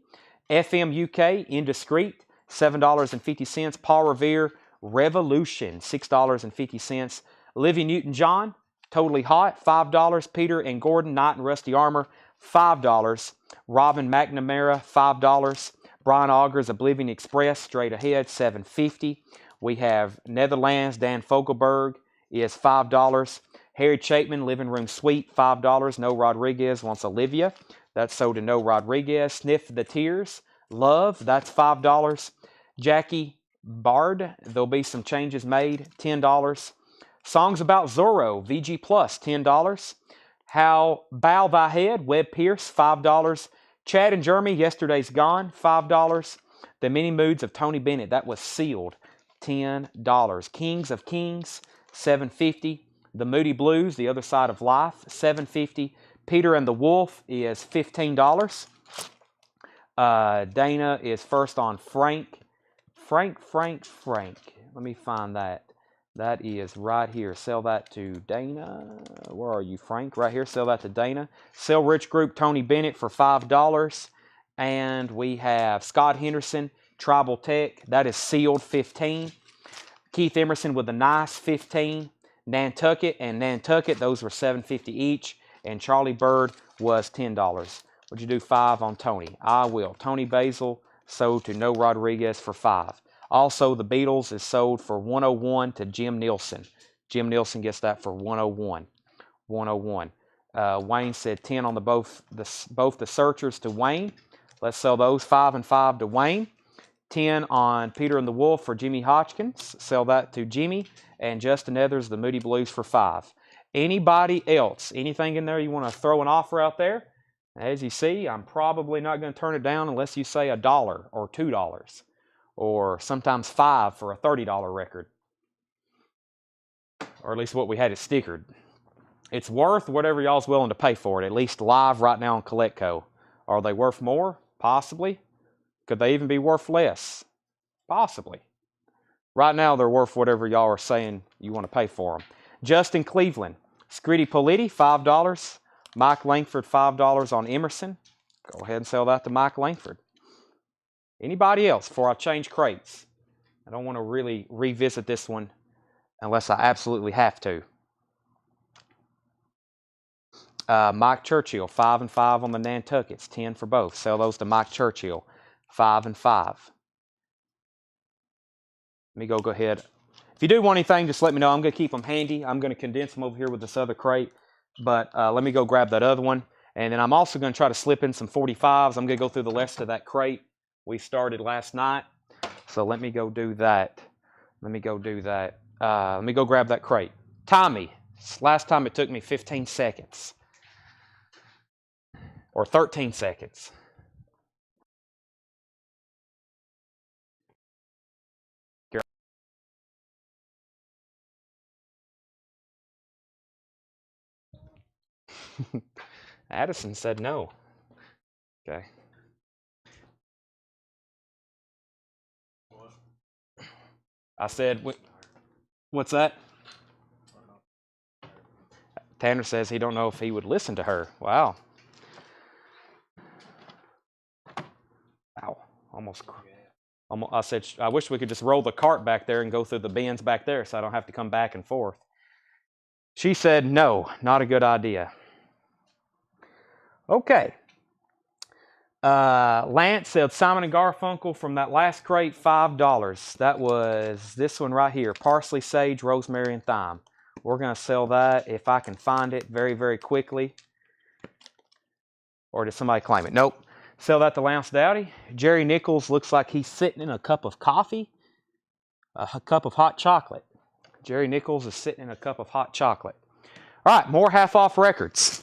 FM UK, Indiscreet, $7.50. Paul Revere, Revolution, $6.50. Olivia Newton-John, Totally Hot, $5. Peter and Gordon, Knight and Rusty Armor, $5. Robin McNamara, $5. Brian Auger's Oblivion Express, straight ahead, $7.50. We have Netherlands, Dan Fogelberg is $5. Harry Chapman, Living Room Suite, $5. No Rodriguez wants Olivia. That's sold to No Rodriguez. Sniff the Tears, Love, that's $5. Jackie Bard, there'll be some changes made, $10. Songs About Zorro, VG Plus, $10. How Bow Thy Head, Webb Pierce, $5. Chad and Jeremy, Yesterday's Gone, $5. The Many Moods of Tony Bennett, that was sealed, $10. Kings of Kings, $7.50. The Moody Blues, The Other Side of Life, $7.50. Peter and the Wolf is $15. Dana is first on Frank. Frank. Let me find that. That is right here. Sell that to Dana. Where are you, Frank? Right here. Sell that to Dana. Sell Rich Group Tony Bennett for $5. And we have Scott Henderson, Tribal Tech. That is sealed, 15. Keith Emerson with a nice 15. Nantucket and Nantucket, those were $7.50 each. And Charlie Bird was $10. Would you do 5 on Tony? I will. Tony Basil sold to No Rodriguez for 5. Also, the Beatles is sold for 101 to Jim Nielsen. Jim Nielsen gets that for 101. 101. Wayne said 10 on both the searchers to Wayne. Let's sell those 5 and 5 to Wayne. 10 on Peter and the Wolf for Jimmy Hodgkins. Sell that to Jimmy. And Justin Ethers, the Moody Blues for 5. Anybody else? Anything in there you want to throw an offer out there? As you see, I'm probably not going to turn it down unless you say $1 or $2 or sometimes 5 for a $30 record, or at least what we had it stickered. It's worth whatever y'all's willing to pay for it, at least live right now on Collectco. Are they worth more? Possibly. Could they even be worth less? Possibly. Right now, they're worth whatever y'all are saying you want to pay for them. Justin Cleveland, Scritty Politi, $5. Mike Langford, $5 on Emerson. Go ahead and sell that to Mike Langford. Anybody else before I change crates? I don't want to really revisit this one unless I absolutely have to. Mike Churchill, 5 and 5 on the Nantuckets, 10 for both. Sell those to Mike Churchill, 5 and 5. Let me go ahead. If you do want anything, just let me know. I'm going to keep them handy. I'm going to condense them over here with this other crate. But let me go grab that other one. And then I'm also going to try to slip in some 45s. I'm going to go through the rest of that crate we started last night. So let me go do that. Let me go grab that crate. Tommy, last time it took me 15 seconds. Or 13 seconds. Addison said no. Okay. I said, what's that? Tanner says he don't know if he would listen to her. Wow. Ow. Almost. I said, I wish we could just roll the cart back there and go through the bins back there so I don't have to come back and forth. She said, no, not a good idea. Okay. Lance said Simon & Garfunkel from that last crate, $5. That was this one right here, parsley, sage, rosemary, and thyme. We're going to sell that if I can find it very, very quickly. Or did somebody claim it? Nope. Sell that to Lance Dowdy. Jerry Nichols looks like he's sitting in a cup of coffee, a cup of hot chocolate. Jerry Nichols is sitting in a cup of hot chocolate. All right, more half-off records.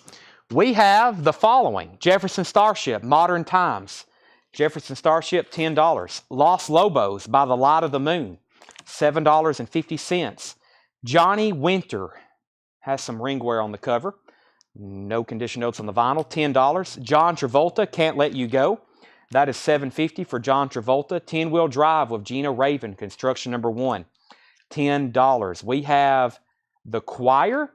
We have the following. Jefferson Starship, Modern Times. Jefferson Starship, $10. Los Lobos, By the Light of the Moon, $7.50. Johnny Winter has some ring wear on the cover. No condition notes on the vinyl, $10. John Travolta, Can't Let You Go. That is $7.50 for John Travolta. 10-Wheel Drive with Gina Raven, construction number 1, $10. We have The Choir,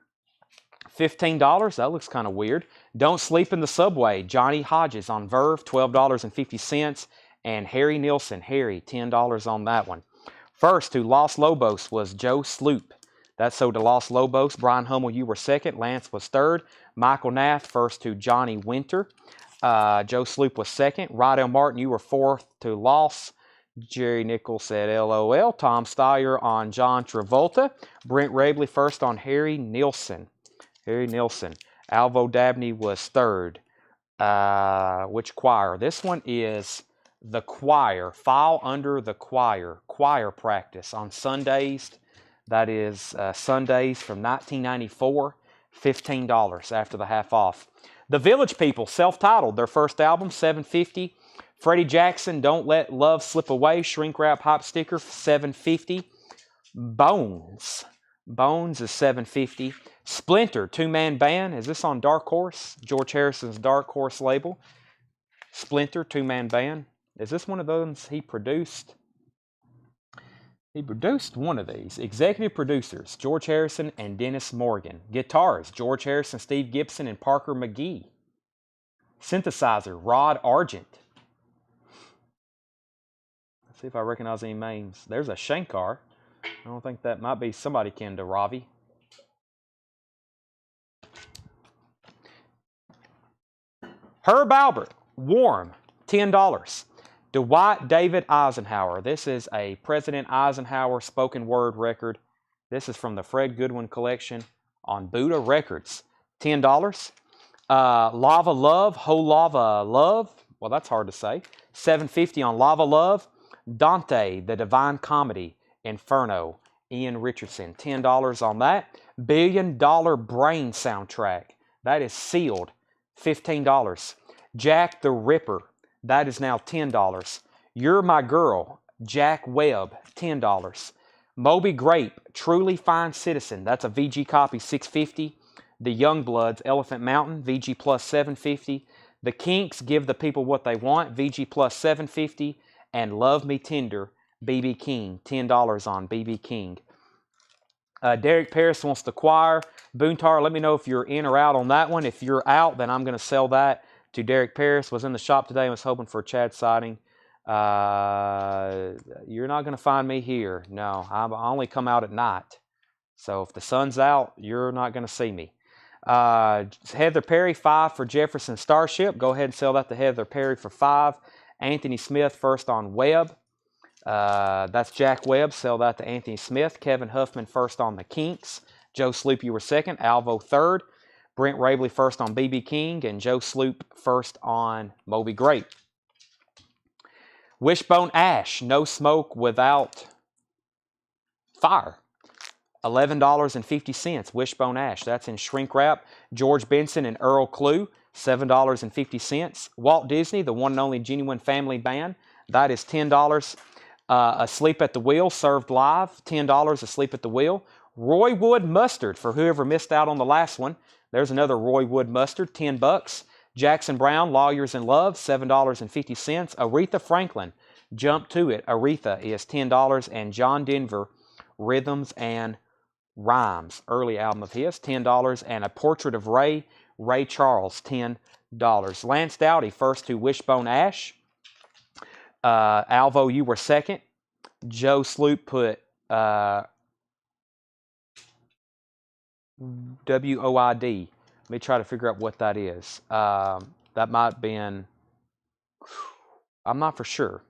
$15. That looks kind of weird. Don't Sleep in the Subway, Johnny Hodges on Verve, $12.50. And Harry Nilsson, Harry, $10 on that one. First to Los Lobos was Joe Sloop. That sold to Los Lobos. Brian Hummel, you were second. Lance was third. Michael Nath, first to Johnny Winter. Joe Sloop was second. Rydell Martin, you were fourth to Los. Jerry Nichols said LOL. Tom Steyer on John Travolta. Brent Rabley first on Harry Nilsson. Harry Nilsson. Alvo Dabney was third. Which choir? This one is The Choir. File Under the Choir. Choir practice on Sundays. That is Sundays from 1994. $15 after the half off. The Village People, self-titled, their first album, $7.50. Freddie Jackson, Don't Let Love Slip Away, shrink wrap hype sticker, $7.50. Bones is $7.50. Splinter, two-man band. Is this on Dark Horse? George Harrison's Dark Horse label. Splinter, two-man band. Is this one of those he produced? He produced one of these. Executive producers, George Harrison and Dennis Morgan. Guitars, George Harrison, Steve Gibson, and Parker McGee. Synthesizer, Rod Argent. Let's see if I recognize any names. There's a Shankar. I don't think that might be somebody kin to Ravi. Herb Albert, Warm, $10. Dwight David Eisenhower. This is a President Eisenhower spoken word record. This is from the Fred Goodwin collection on Buddha Records. $10. Lava Love, Ho Lava Love. Well, that's hard to say. $7.50 on Lava Love. Dante, The Divine Comedy, Inferno, Ian Richardson. $10 on that. $1 Billion Brain soundtrack. That is sealed. $15. Jack the Ripper. That is now $10. You're My Girl, Jack Webb, $10. Moby Grape, Truly Fine Citizen. That's a VG copy, $6.50. The Youngbloods, Elephant Mountain, VG plus $7.50. The Kinks, Give the People What They Want, VG plus $7.50. And Love Me Tender, B.B. King, $10 on B.B. King. Derek Paris wants the choir. Boontar, let me know if you're in or out on that one. If you're out, then I'm going to sell that to Derek Paris. Was in the shop today and was hoping for a Chad sighting. You're not going to find me here. No, I only come out at night. So if the sun's out, you're not going to see me. Heather Perry, 5 for Jefferson Starship. Go ahead and sell that to Heather Perry for 5. Anthony Smith, first on Webb. That's Jack Webb. Sell that to Anthony Smith. Kevin Huffman, first on the Kinks. Joe Sloop, you were second. Alvo, third. Brent Rabley, first on B.B. King. And Joe Sloop, first on Moby Grape. Wishbone Ash, No Smoke Without Fire. $11.50. Wishbone Ash. That's in shrink wrap. George Benson and Earl Klugh. $7.50. Walt Disney, the one and only genuine family band. That is $10. Asleep at the Wheel, served live. $10, Asleep at the Wheel. Roy Wood Mustard, for whoever missed out on the last one. There's another Roy Wood Mustard, $10. Jackson Brown, Lawyers in Love, $7.50. Aretha Franklin, Jump to It. Aretha is $10. And John Denver, Rhythms and Rhymes, early album of his, $10. And A Portrait of Ray, Ray Charles, $10. Lance Dowdy, first to Wishbone Ash. Alvo, you were second. Joe Sloop put WOID. Let me try to figure out what that is. That might have been, I'm not for sure.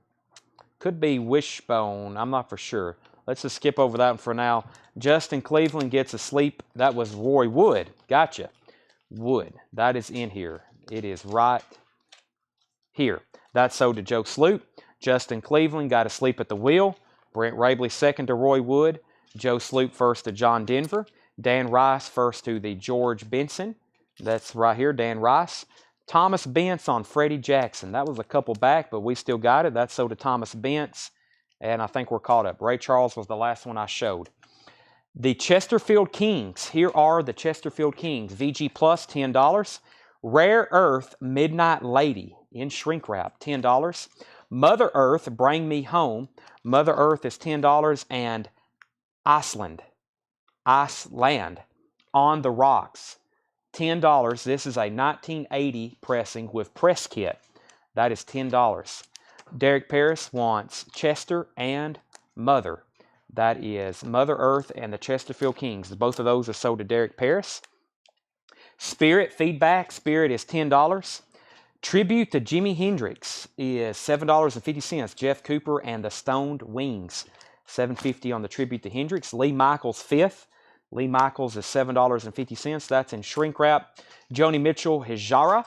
Could be Wishbone, I'm not for sure. Let's just skip over that one for now. Justin Cleveland gets Asleep. That was Roy Wood. Gotcha. Wood. That is in here. It is right here. That's sold to Joe Sloop. Justin Cleveland got Asleep at the Wheel. Brent Rabley second to Roy Wood. Joe Sloop first to John Denver. Dan Rice first to the George Benson. That's right here, Dan Rice. Thomas Bentz on Freddie Jackson. That was a couple back, but we still got it. That's sold to Thomas Bentz. And I think we're caught up. Ray Charles was the last one I showed. The Chesterfield Kings. Here are the Chesterfield Kings. VG Plus, $10. Rare Earth, Midnight Lady, in shrink wrap, $10. Mother Earth, Bring Me Home. Mother Earth is $10. And Iceland, On the Rocks, $10. This is a 1980 pressing with press kit. That is $10. Derek Paris wants Chester and Mother. That is Mother Earth and the Chesterfield Kings. Both of those are sold to Derek Paris. Spirit Feedback. Spirit is $10. Tribute to Jimi Hendrix is $7.50. Jeff Cooper and the Stoned Wings. $7.50 on the Tribute to Hendrix. Lee Michaels, 5th. Lee Michaels is $7.50. That's in shrink wrap. Joni Mitchell, Hijara.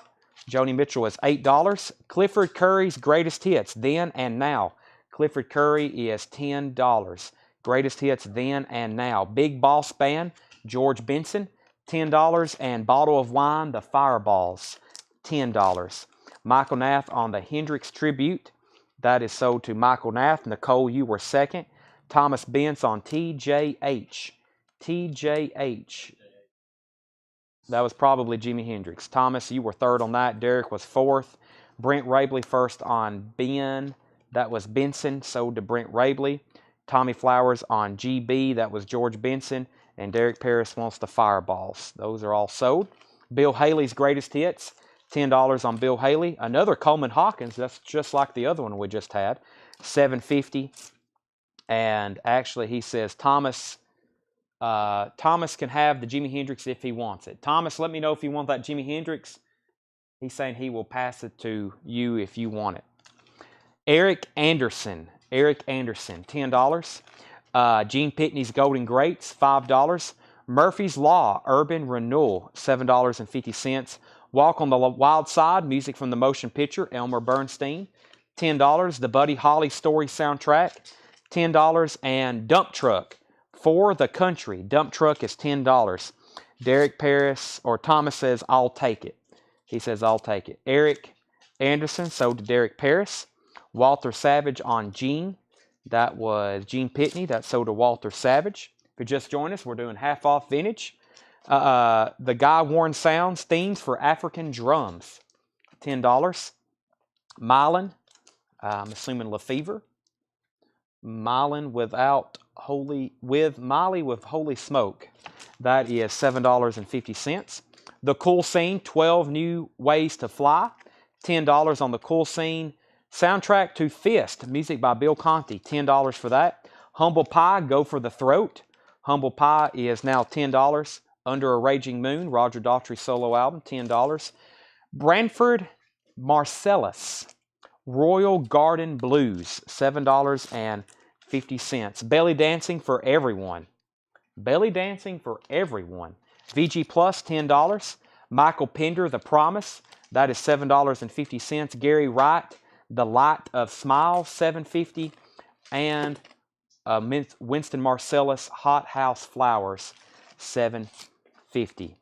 Joni Mitchell is $8. Clifford Curry's Greatest Hits, Then and Now. Clifford Curry is $10. Greatest Hits, Then and Now. Big Boss Band, George Benson, $10. And Bottle of Wine, The Fireballs, $10. Michael Nath on the Hendrix Tribute. That is sold to Michael Nath. Nicole, you were second. Thomas Bentz on TJH. TJH. That was probably Jimi Hendrix. Thomas, you were third on that. Derek was fourth. Brent Rabley first on Ben. That was Benson, sold to Brent Rabley. Tommy Flowers on GB, that was George Benson. And Derek Paris wants the Fireballs. Those are all sold. Bill Haley's Greatest Hits, $10 on Bill Haley. Another Coleman Hawkins, that's just like the other one we just had, $7.50. And actually he says Thomas can have the Jimi Hendrix if he wants it. Thomas, let me know if you want that Jimi Hendrix. He's saying he will pass it to you if you want it. Eric Anderson, $10. Gene Pitney's Golden Greats, $5. Murphy's Law, Urban Renewal, $7.50. Walk on the Wild Side, music from the motion picture, Elmer Bernstein, $10. The Buddy Holly Story soundtrack, $10. And Dump Truck, For the Country. Dump Truck is $10. Derek Paris, or Thomas says, I'll take it. He says, I'll take it. Eric Anderson sold to Derek Paris. Walter Savage on Gene. That was Gene Pitney. That sold to Walter Savage. If you just joined us, we're doing half off vintage. The Guy Warren Sounds themes for African drums, $10. Mylan, I'm assuming Lefevre. Mylan with Molly with Holy Smoke. That is $7.50. The Cool Scene, 12 New Ways to Fly, $10 on the Cool Scene. Soundtrack to Fist, music by Bill Conti, $10 for that. Humble Pie, Go for the Throat. Humble Pie is now $10. Under a Raging Moon, Roger Daughtry solo album, $10. Branford Marcellus, Royal Garden Blues, $7.50. Belly Dancing for Everyone. Belly Dancing for Everyone. VG Plus, $10. Michael Pender, The Promise, that is $7.50. Gary Wright, The Light of Smiles, $7.50. And Winston Marcellus, Hot House Flowers, $7.50.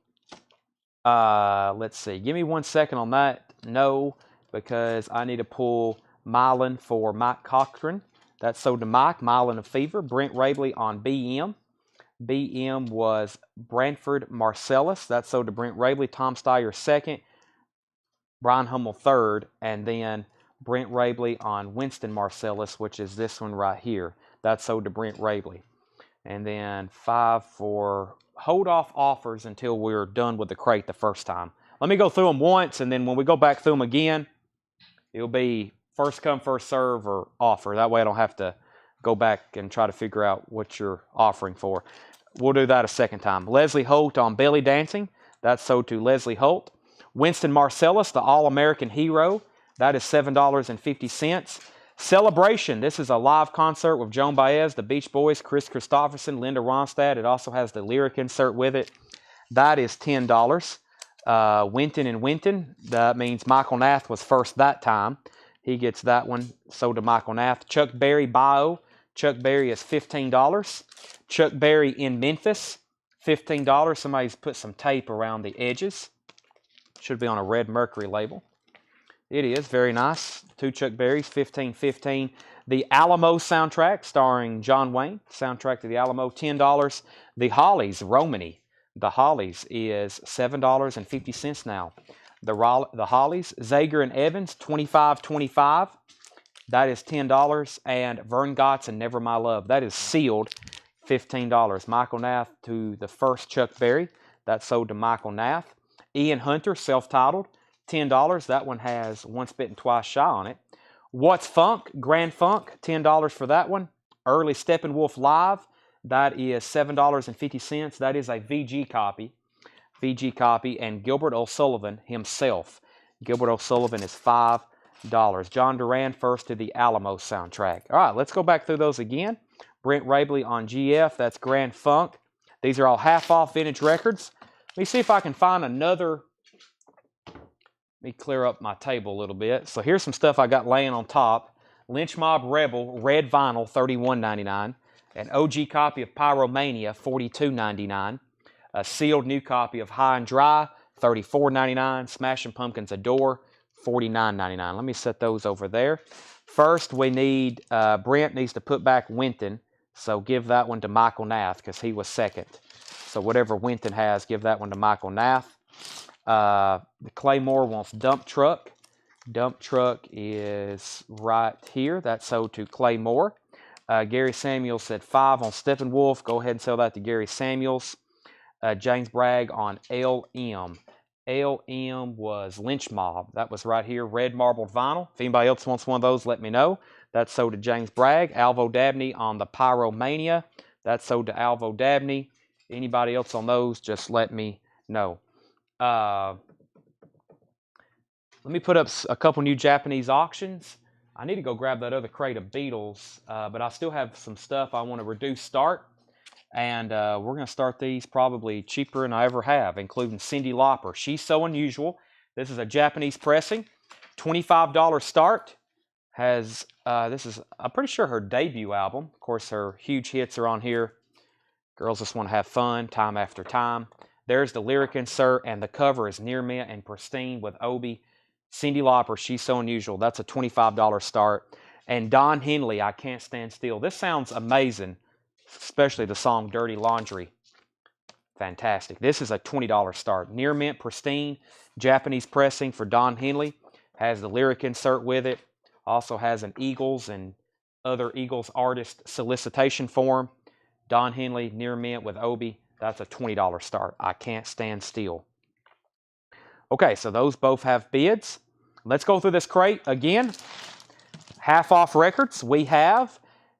Let's see. Give me 1 second on that. No, because I need to pull Mylan for Mike Cochran. That's sold to Mike. Mylan of Fever. Brent Rabley on BM. BM was Branford Marcellus. That's sold to Brent Rabley. Tom Steyer second. Brian Hummel third. And then Brent Rabley on Winston Marcellus, which is this one right here. That's sold to Brent Rabley. And then 5 for hold off offers until we're done with the crate the first time. Let me go through them once, and then when we go back through them again, it'll be first come, first serve or offer. That way I don't have to go back and try to figure out what you're offering for. We'll do that a second time. Leslie Holt on Belly Dancing. That's sold to Leslie Holt. Winston Marcellus, the All-American Hero. That is $7.50. Celebration. This is a live concert with Joan Baez, the Beach Boys, Chris Christopherson, Linda Ronstadt. It also has the lyric insert with it. That is $10. Winton and Winton. That means Michael Nath was first that time. He gets that one sold to Michael Nath. Chuck Berry Bio. Chuck Berry is $15. Chuck Berry in Memphis, $15. Somebody's put some tape around the edges. Should be on a Red Mercury label. It is very nice. 2 Chuck Berrys, $15.15. The Alamo soundtrack starring John Wayne. Soundtrack to the Alamo, $10. The Hollies, Romany. The Hollies is $7.50 now. The Hollies, Zager and Evans, $25.25. That is $10. And Vern Gotts and Never My Love. That is sealed, $15. Michael Nath to the first Chuck Berry. That's sold to Michael Nath. Ian Hunter, self-titled, $10. That one has Once Bitten, Twice Shy on it. What's Funk, Grand Funk, $10 for that one. Early Steppenwolf Live, that is $7.50. That is a VG copy. VG copy. And Gilbert O'Sullivan himself. Gilbert O'Sullivan is $5. John Duran first to the Alamo soundtrack. All right, let's go back through those again. Brent Rabley on GF, that's Grand Funk. These are all half-off vintage records. Let me see if I can find another. Let me clear up my table a little bit. So here's some stuff I got laying on top. Lynch Mob Rebel, red vinyl, $31.99. An OG copy of Pyromania, $42.99. A sealed new copy of High and Dry, $34.99. Smashing Pumpkins Adore, $49.99. Let me set those over there. First, we need, Brent needs to put back Winton. So give that one to Michael Nath because he was second. So whatever Winton has, give that one to Michael Nath. The Claymore wants Dump Truck. Dump Truck is right here. That's sold to Claymore. Gary Samuels said 5 on Steppenwolf. Go ahead and sell that to Gary Samuels. James Bragg on LM. LM was Lynch Mob. That was right here, red marbled vinyl. If anybody else wants one of those, let me know. That's sold to James Bragg. Alvo Dabney on the Pyromania. That's sold to Alvo Dabney. Anybody else on those, just let me know. Let me put up a couple new Japanese auctions. I need to go grab that other crate of Beatles, but I still have some stuff I want to reduce start. And we're going to start these probably cheaper than I ever have, including Cyndi Lauper. She's So Unusual. This is a Japanese pressing. $25 start. This is, I'm pretty sure, her debut album. Of course, her huge hits are on here. Girls Just Want to Have Fun, Time After Time. There's the lyric insert, and the cover is near mint and pristine with Obi. Cyndi Lauper, She's So Unusual. That's a $25 start. And Don Henley, I Can't Stand Still. This sounds amazing, especially the song Dirty Laundry. Fantastic. This is a $20 start. Near mint, pristine, Japanese pressing for Don Henley. Has the lyric insert with it. Also has an Eagles and other Eagles artist solicitation form. Don Henley, near mint with Obi. That's a $20 start. I Can't Stand Still. Okay, so those both have bids. Let's go through this crate again. Half off records. We have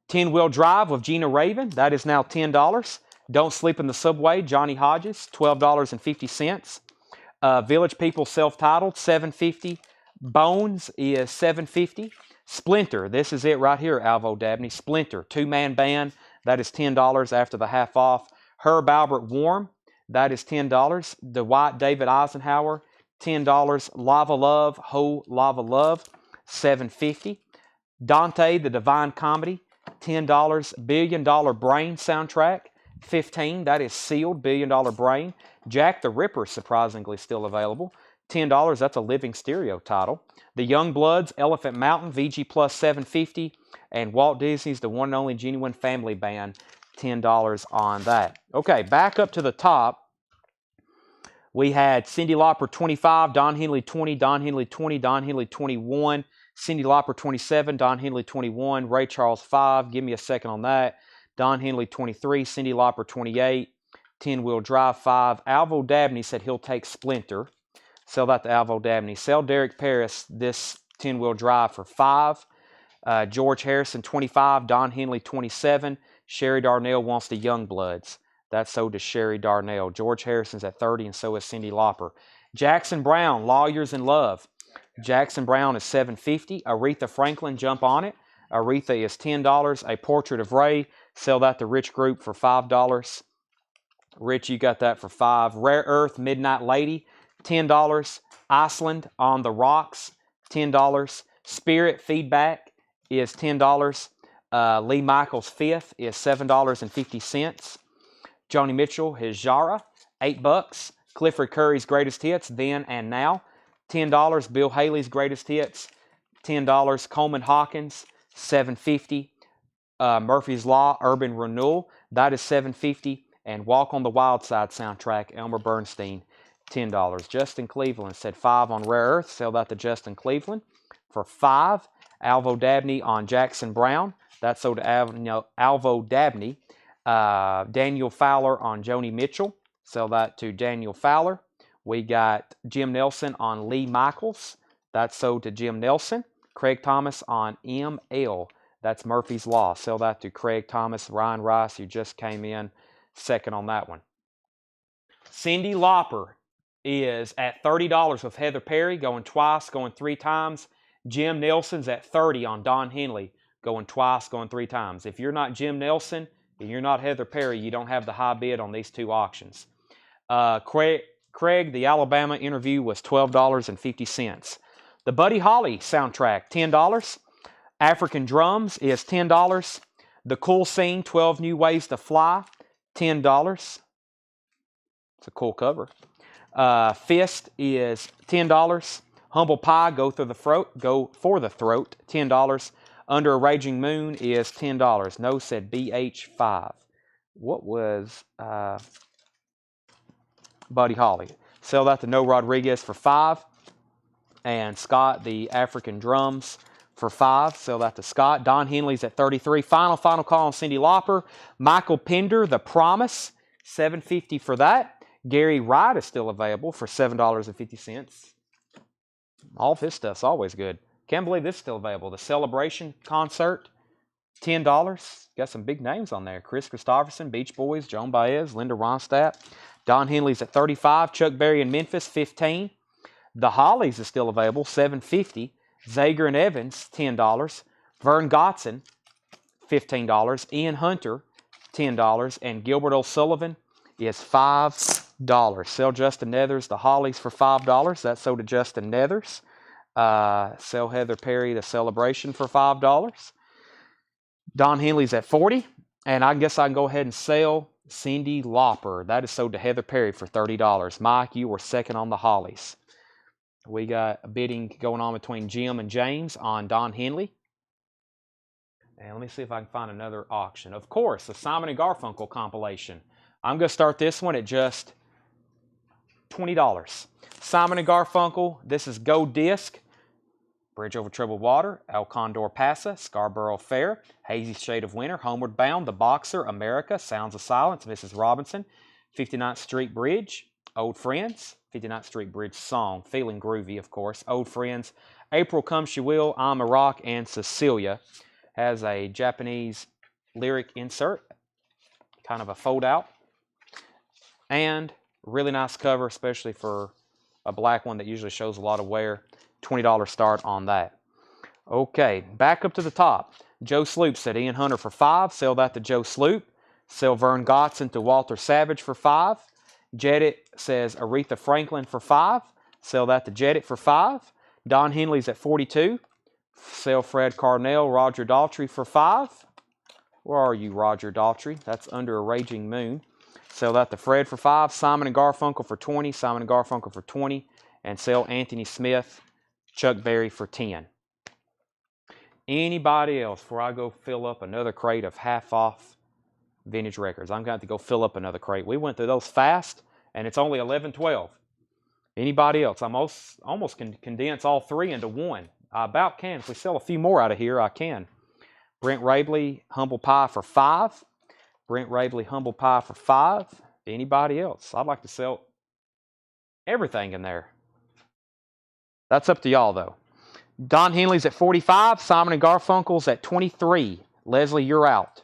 10 Wheel Drive with Gina Raven. That is now $10. Don't Sleep in the Subway, Johnny Hodges, $12.50. Village People self-titled, $7.50. Bones is $7.50. Splinter, this is it right here, Alvo Dabney. Splinter, two-man band. That is $10 after the half off. Herb Albert Warm, that is $10. Dwight David Eisenhower, $10. Lava Love, Ho Lava Love, $7.50. Dante, The Divine Comedy, $10. Billion Dollar Brain soundtrack, $15. That is sealed, Billion Dollar Brain. Jack the Ripper, surprisingly still available, $10. That's a living stereo title. The Youngbloods, Elephant Mountain, VG Plus, $7.50. And Walt Disney's The One and Only Genuine Family Band, $10 on that. Okay, back up to the top. We had Cyndi Lauper 25, Don Henley 20, Don Henley 20, Don Henley 21, Cyndi Lauper 27, Don Henley 21, Ray Charles 5, give me a second on that, Don Henley 23, Cyndi Lauper 28, 10 Wheel Drive 5. Alvo Dabney said he'll take Splinter. Sell that to Alvo Dabney. Sell Derek Paris this 10 Wheel Drive for 5. George Harrison 25, Don Henley 27, Sherry Darnell wants the Youngbloods. That's sold to Sherry Darnell. George Harrison's at 30, and so is Cyndi Lauper. Jackson Brown, Lawyers in Love. Jackson Brown is $7.50. Aretha Franklin, jump on it. Aretha is $10. A Portrait of Ray, sell that to Rich Group for $5. Rich, you got that for $5. Rare Earth, Midnight Lady, $10. Iceland, On the Rocks, $10. Spirit, Feedback is $10. Lee Michaels' Fifth is $7.50. Joni Mitchell, his Jara, $8. Clifford Curry's Greatest Hits, Then and Now, $10. Bill Haley's Greatest Hits, $10. Coleman Hawkins, $7.50. Murphy's Law, Urban Renewal, that is $7.50. And Walk on the Wild Side soundtrack, Elmer Bernstein, $10. Justin Cleveland said 5 on Rare Earth. Sell that to Justin Cleveland for 5. Alvo Dabney on Jackson Brown. That's sold to Alvo Dabney. Daniel Fowler on Joni Mitchell. Sell that to Daniel Fowler. We got Jim Nelson on Lee Michaels. That's sold to Jim Nelson. Craig Thomas on ML. That's Murphy's Law. Sell that to Craig Thomas. Ryan Rice, who just came in second on that one. Cyndi Lauper is at $30 with Heather Perry, going twice, going 3 times. Jim Nelson's at 30 on Don Henley, going twice, going 3 times. If you're not Jim Nelson and you're not Heather Perry, you don't have the high bid on these 2 auctions. Craig, the Alabama interview was $12.50. The Buddy Holly soundtrack, $10. African Drums is $10. The Cool Scene, 12 New Ways to Fly, $10. It's a cool cover. Fist is $10. Humble Pie, Go for the Throat, $10. Under a Raging Moon is $10. No said BH5. What was Buddy Holly? Sell that to No Rodriguez for $5. And Scott, the African Drums, for $5. Sell that to Scott. Don Henley's at $33. Final call on Cyndi Lauper. Michael Pender, The Promise, $7.50 for that. Gary Wright is still available for $7.50. All of his stuff's always good. Can't believe this is still available. The Celebration Concert, $10. Got some big names on there. Chris Christopherson, Beach Boys, Joan Baez, Linda Ronstadt. Don Henley's at $35. Chuck Berry in Memphis, $15. The Hollies is still available, $7.50. Zager and Evans, $10. Vern Gotson, $15. Ian Hunter, $10. And Gilbert O'Sullivan is $5. Sell Justin Nethers, The Hollies, for $5. That's sold to Justin Nethers. Sell Heather Perry, The Celebration, for $5. Don Henley's at $40. And I guess I can go ahead and sell Cyndi Lauper. That is sold to Heather Perry for $30. Mike, you were second on The Hollies. We got a bidding going on between Jim and James on Don Henley. And let me see if I can find another auction. Of course, the Simon & Garfunkel compilation. I'm going to start this one at just $20. Simon & Garfunkel, this is Go Disc. Bridge Over Troubled Water, El Condor Pasa, Scarborough Fair, Hazy Shade of Winter, Homeward Bound, The Boxer, America, Sounds of Silence, Mrs. Robinson, 59th Street Bridge, Old Friends, 59th Street Bridge song, Feeling Groovy, of course, Old Friends, April Come She Will, I'm a Rock, and Cecilia. Has a Japanese lyric insert, kind of a fold out, and really nice cover, especially for a black one that usually shows a lot of wear. $20 start on that. Okay, back up to the top. Joe Sloop said Ian Hunter for $5. Sell that to Joe Sloop. Sell Vern Gotson to Walter Savage for $5. Jedit says Aretha Franklin for $5. Sell that to Jedit for $5. Don Henley's at $42. Sell Fred Carnell, Roger Daltrey for $5. Where are you, Roger Daltrey? That's Under a Raging Moon. Sell that to Fred for $5. Simon & Garfunkel for $20. Simon & Garfunkel for $20. And sell Anthony Smith, Chuck Berry for $10. Anybody else before I go fill up another crate of half-off vintage records? I'm going to have to go fill up another crate. We went through those fast, and it's only 11:12. Anybody else? I almost can condense all three into one. I about can. If we sell a few more out of here, I can. Brent Rabley, Humble Pie for $5. Brent Rabley, Humble Pie for $5. Anybody else? I'd like to sell everything in there. That's up to y'all, though. Don Henley's at $45. Simon & Garfunkel's at $23. Leslie, you're out.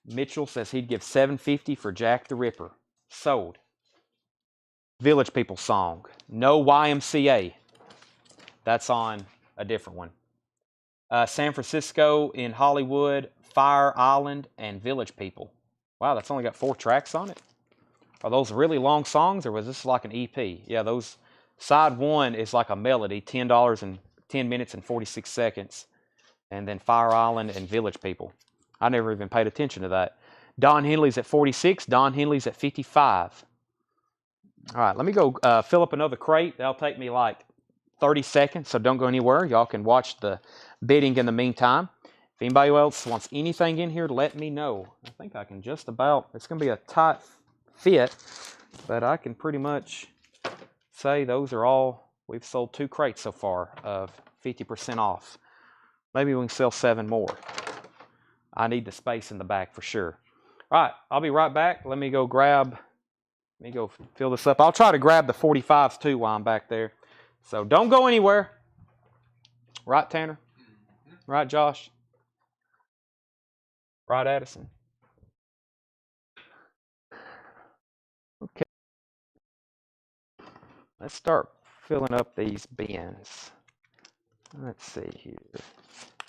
Mitchell says he'd give $7.50 for Jack the Ripper. Sold. Village People song. No YMCA. That's on a different one. San Francisco in Hollywood, Fire Island, and Village People. Wow, that's only got 4 tracks on it. Are those really long songs, or was this like an EP? Yeah, those... Side 1 is like a melody, $10 and 10 minutes and 46 seconds. And then Fire Island and Village People. I never even paid attention to that. Don Henley's at 46. Don Henley's at 55. All right, let me go fill up another crate. That'll take me like 30 seconds, so don't go anywhere. Y'all can watch the bidding in the meantime. If anybody else wants anything in here, let me know. I think I can just about, it's going to be a tight fit, but I can pretty much say those are all, we've sold 2 crates so far of 50% off. Maybe we can sell 7 more. I need the space in the back for sure. All right, I'll be right back. Let me go fill this up. I'll try to grab the 45s too while I'm back there. So don't go anywhere. Right, Tanner? Right, Josh? Right, Addison? Okay. Let's start filling up these bins. Let's see here.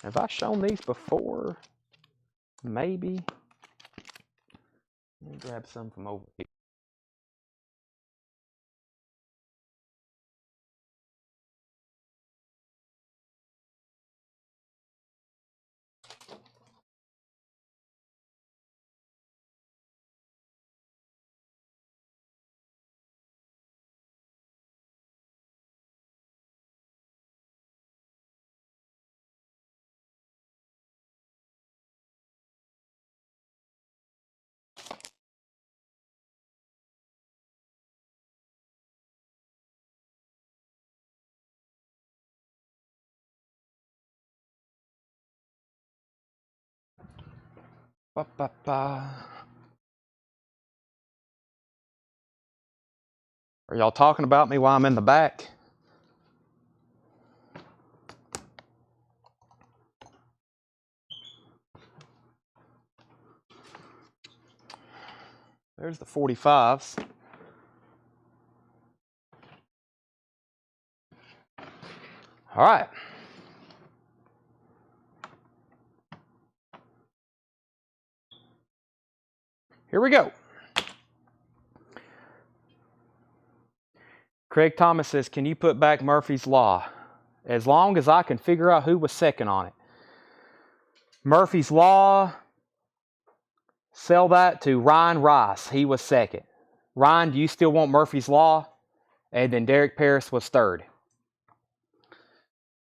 Have I shown these before? Maybe. Let me grab some from over here. Ba, ba, ba. Are y'all talking about me while I'm in the back? There's the 45s. All right. Here we go. Craig Thomas says, can you put back Murphy's Law? As long as I can figure out who was second on it. Murphy's Law, sell that to Ryan Rice. He was second. Ryan, do you still want Murphy's Law? And then Derek Paris was third.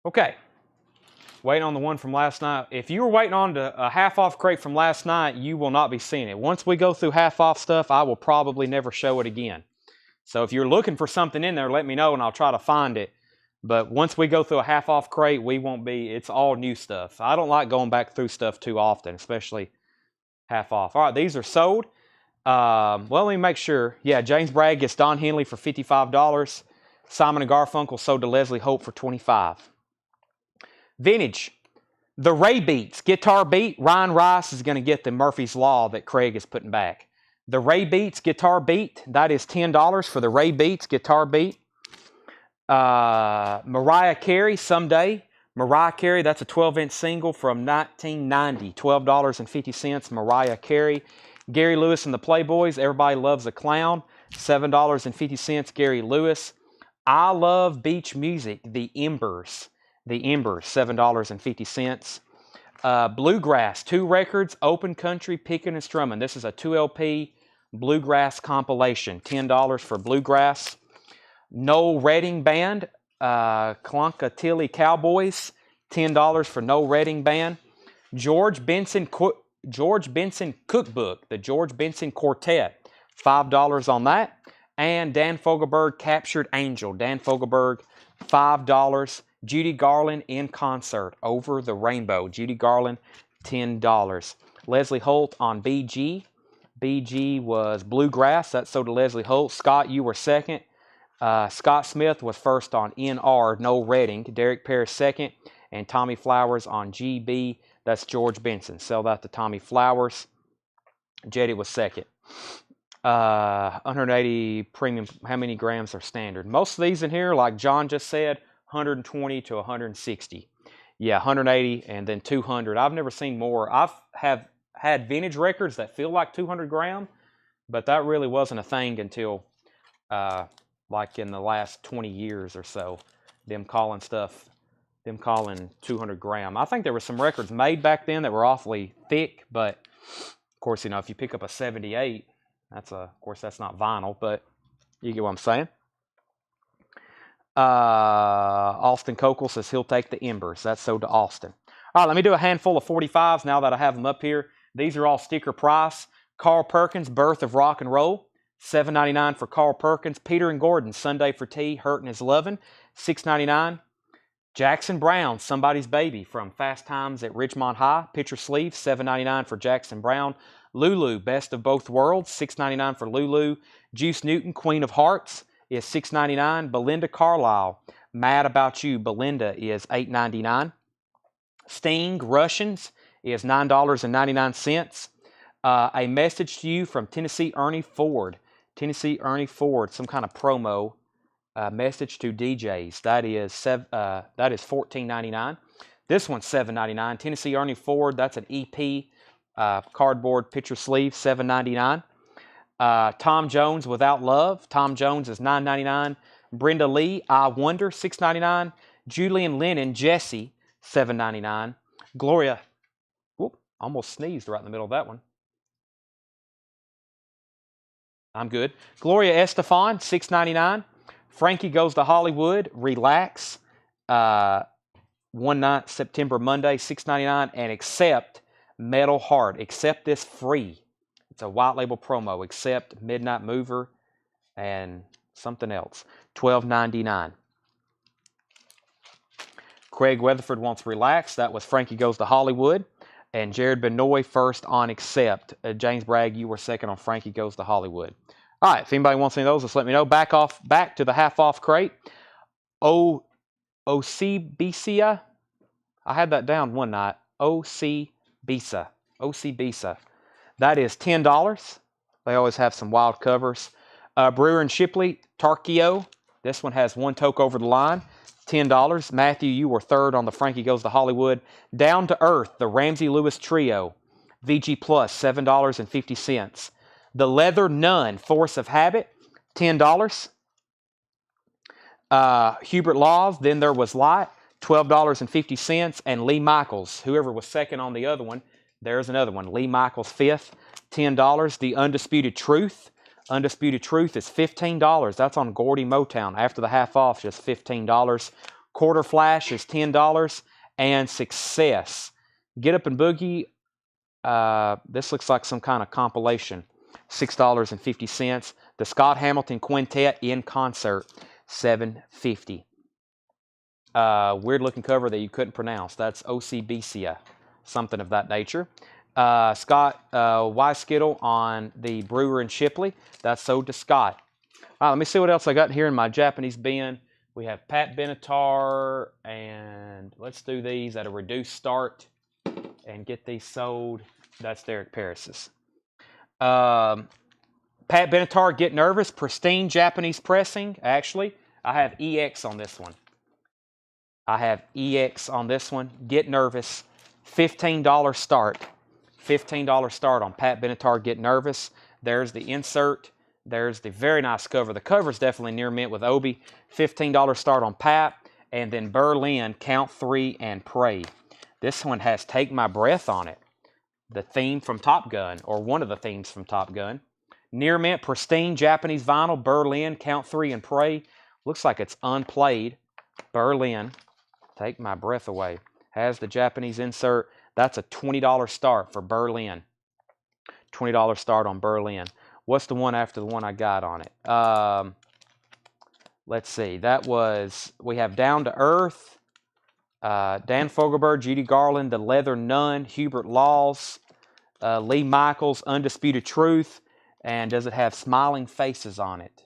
Okay. Waiting on the one from last night. If you were waiting on a half-off crate from last night, you will not be seeing it. Once we go through half-off stuff, I will probably never show it again. So if you're looking for something in there, let me know and I'll try to find it. But once we go through a half-off crate, we won't be, it's all new stuff. I don't like going back through stuff too often, especially half-off. All right, these are sold. Well, let me make sure. Yeah, James Bragg gets Don Henley for $55. Simon & Garfunkel sold to Leslie Hope for $25. Vintage. The Ray Beats, Guitar Beat. Ryan Rice is going to get the Murphy's Law that Craig is putting back. The Ray Beats Guitar Beat, that is $10 for the Ray Beats Guitar Beat. Mariah Carey, Someday. Mariah Carey, that's a 12-inch single from 1990. $12.50, Mariah Carey. Gary Lewis and the Playboys, Everybody Loves a Clown. $7.50, Gary Lewis. I Love Beach Music, The Embers. The Embers, $7.50. Bluegrass, 2 records, Open Country, Pickin' and Strummin'. This is a 2 LP Bluegrass compilation. $10 for Bluegrass. Noel Redding Band, Clunkatilly Cowboys. $10 for Noel Redding Band. George Benson Cookbook, the George Benson Quartet. $5 on that. And Dan Fogelberg, Captured Angel. Dan Fogelberg, $5. Judy Garland in concert, Over the Rainbow. Judy Garland, $10. Leslie Holt on BG. BG was Bluegrass. That sold to Leslie Holt. Scott, you were second. Scott Smith was first on NR, Noel Redding. Derek Paris second. And Tommy Flowers on GB. That's George Benson. Sell that to Tommy Flowers. Jetty was second. 180 premium. How many grams are standard? Most of these in here, like John just said, 120 to 160. Yeah, 180 and then 200. I've never seen more. I've had vintage records that feel like 200 gram, but that really wasn't a thing until like in the last 20 years or so. Them calling 200 gram. I think there were some records made back then that were awfully thick, but of course, you know, if you pick up a 78, of course, that's not vinyl, but you get what I'm saying. Austin Cokel says he'll take the Embers. That's sold to Austin. All right, let me do a handful of 45s now that I have them up here. These are all sticker price. Carl Perkins, Birth of Rock and Roll. $7.99 for Carl Perkins. Peter and Gordon, Sunday for Tea, Hurtin' is Lovin'. $6.99. Jackson Brown, Somebody's Baby from Fast Times at Ridgemont High. Picture sleeve, $7.99 for Jackson Brown. Lulu, Best of Both Worlds, $6.99 for Lulu. Juice Newton, Queen of Hearts, is $6.99. Belinda Carlisle, Mad About You, Belinda, is $8.99. Sting, Russians, is $9.99. A Message to You from Tennessee Ernie Ford. Tennessee Ernie Ford, some kind of promo. Message to DJs. That is $14.99. This one's $7.99. Tennessee Ernie Ford, that's an EP. Cardboard picture sleeve, $7.99. Tom Jones, Without Love. Tom Jones is $9.99. Brenda Lee, I Wonder, $6.99. Julian Lennon, Jesse, $7.99. Gloria, whoop, almost sneezed right in the middle of that one. I'm good. Gloria Estefan, $6.99. Frankie Goes to Hollywood, Relax. One Night, September Monday, $6.99. And Accept, Metal Heart. Accept this free. It's a white label promo. Accept, Midnight Mover, and something else. $12.99. Craig Weatherford wants Relax. That was Frankie Goes to Hollywood. And Jared Benoit first on Accept. James Bragg, you were second on Frankie Goes to Hollywood. All right, if anybody wants any of those, just let me know. Back to the half-off crate. OC I had that down one night. OC Bisa. That is $10. They always have some wild covers. Brewer and Shipley, Tarkio. This one has one toke over the line. $10. Matthew, you were third on the Frankie Goes to Hollywood. Down to Earth, the Ramsey Lewis Trio. VG Plus, $7.50. The Leather Nun, Force of Habit, $10. Hubert Laws, Then There Was Light, $12.50. And Lee Michaels, whoever was second on the other one, there's another one. Lee Michaels, fifth, $10. The Undisputed Truth. Undisputed Truth is $15. That's on Gordy Motown. After the half off, just $15. Quarter Flash is $10. And Success. Get Up and Boogie. This looks like some kind of compilation. $6.50. The Scott Hamilton Quintet in Concert. $7.50. Weird looking cover that you couldn't pronounce. That's OCBCA. Something of that nature. Scott Weiskittle on the Brewer and Shipley. That's sold to Scott. All right, let me see what else I got here in my Japanese bin. We have Pat Benatar, and let's do these at a reduced start and get these sold. That's Derek Paris's. Pat Benatar, Get Nervous, pristine Japanese pressing. Actually, I have EX on this one. Get Nervous, $15 start. $15 start on Pat Benatar, Get Nervous. There's the insert. There's the very nice cover. The cover is definitely near mint with Obi. $15 start on Pat. And then Berlin, Count 3 and Pray. This one has Take My Breath on it. The theme from Top Gun, or one of the themes from Top Gun. Near mint, pristine Japanese vinyl, Berlin, Count 3 and Pray. Looks like it's unplayed. Berlin, Take My Breath Away. Has the Japanese insert. That's a $20 start for Berlin. $20 start on Berlin. What's the one after the one I got on it? Let's see. We have Down to Earth. Dan Fogelberg, Judy Garland, The Leather Nun, Hubert Laws, Lee Michaels, Undisputed Truth. And does it have Smiling Faces on it?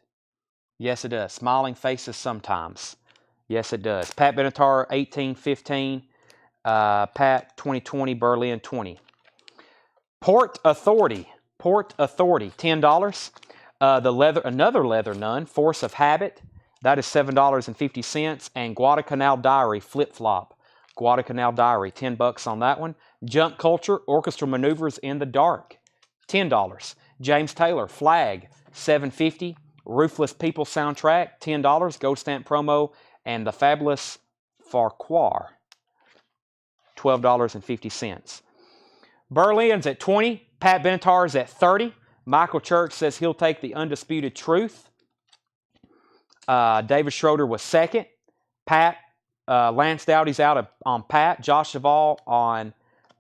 Yes, it does. Smiling Faces sometimes. Yes, it does. Pat Benatar, 1815. Pat, 2020. Berlin, 20. Port Authority, $10. Another Leather Nun, Force of Habit. That is $7.50. And Guadalcanal Diary, Flip Flop. Guadalcanal Diary, $10 on that one. Junk Culture, Orchestral Maneuvers in the Dark, $10. James Taylor, Flag, $7.50. Ruthless People soundtrack, $10. Gold stamp promo. And The Fabulous Farquhar, $12.50. Berlin's at $20. Pat Benatar's at $30. Michael Church says he'll take The Undisputed Truth. David Schroeder was second. Pat, Lance Dowdy's out on Pat. Josh Duvall on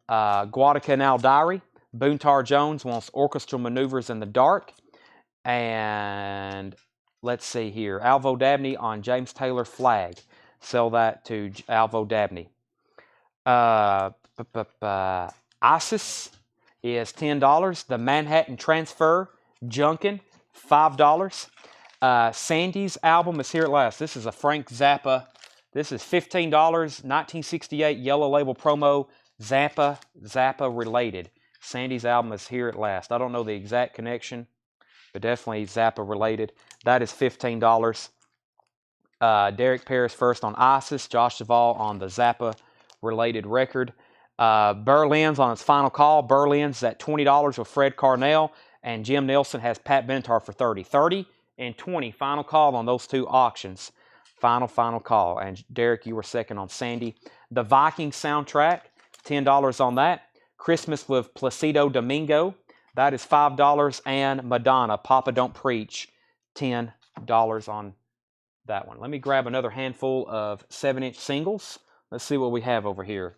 Guadalcanal Diary. Boontar Jones wants Orchestral Maneuvers in the Dark. And let's see here. Alvo Dabney on James Taylor, Flag. Sell that to Alvo Dabney. ISIS is $10. The Manhattan Transfer, Junkin, $5. Sandy's album is here at last. This is a Frank Zappa. This is $15. 1968 Yellow Label promo. Zappa related. Sandy's album is here at last. I don't know the exact connection, but definitely Zappa related. That is $15. Derek Paris first on ISIS. Josh Duvall on the Zappa related record. Berlin's on its final call. Berlin's at $20 with Fred Carnell. And Jim Nelson has Pat Benatar for $30. $30 and $20. Final call on those two auctions. Final call. And Derek, you were second on Sandy. The Viking soundtrack, $10 on that. Christmas with Placido Domingo. That is $5. And Madonna, Papa Don't Preach, $10 on that one. Let me grab another handful of 7-inch singles. Let's see what we have over here.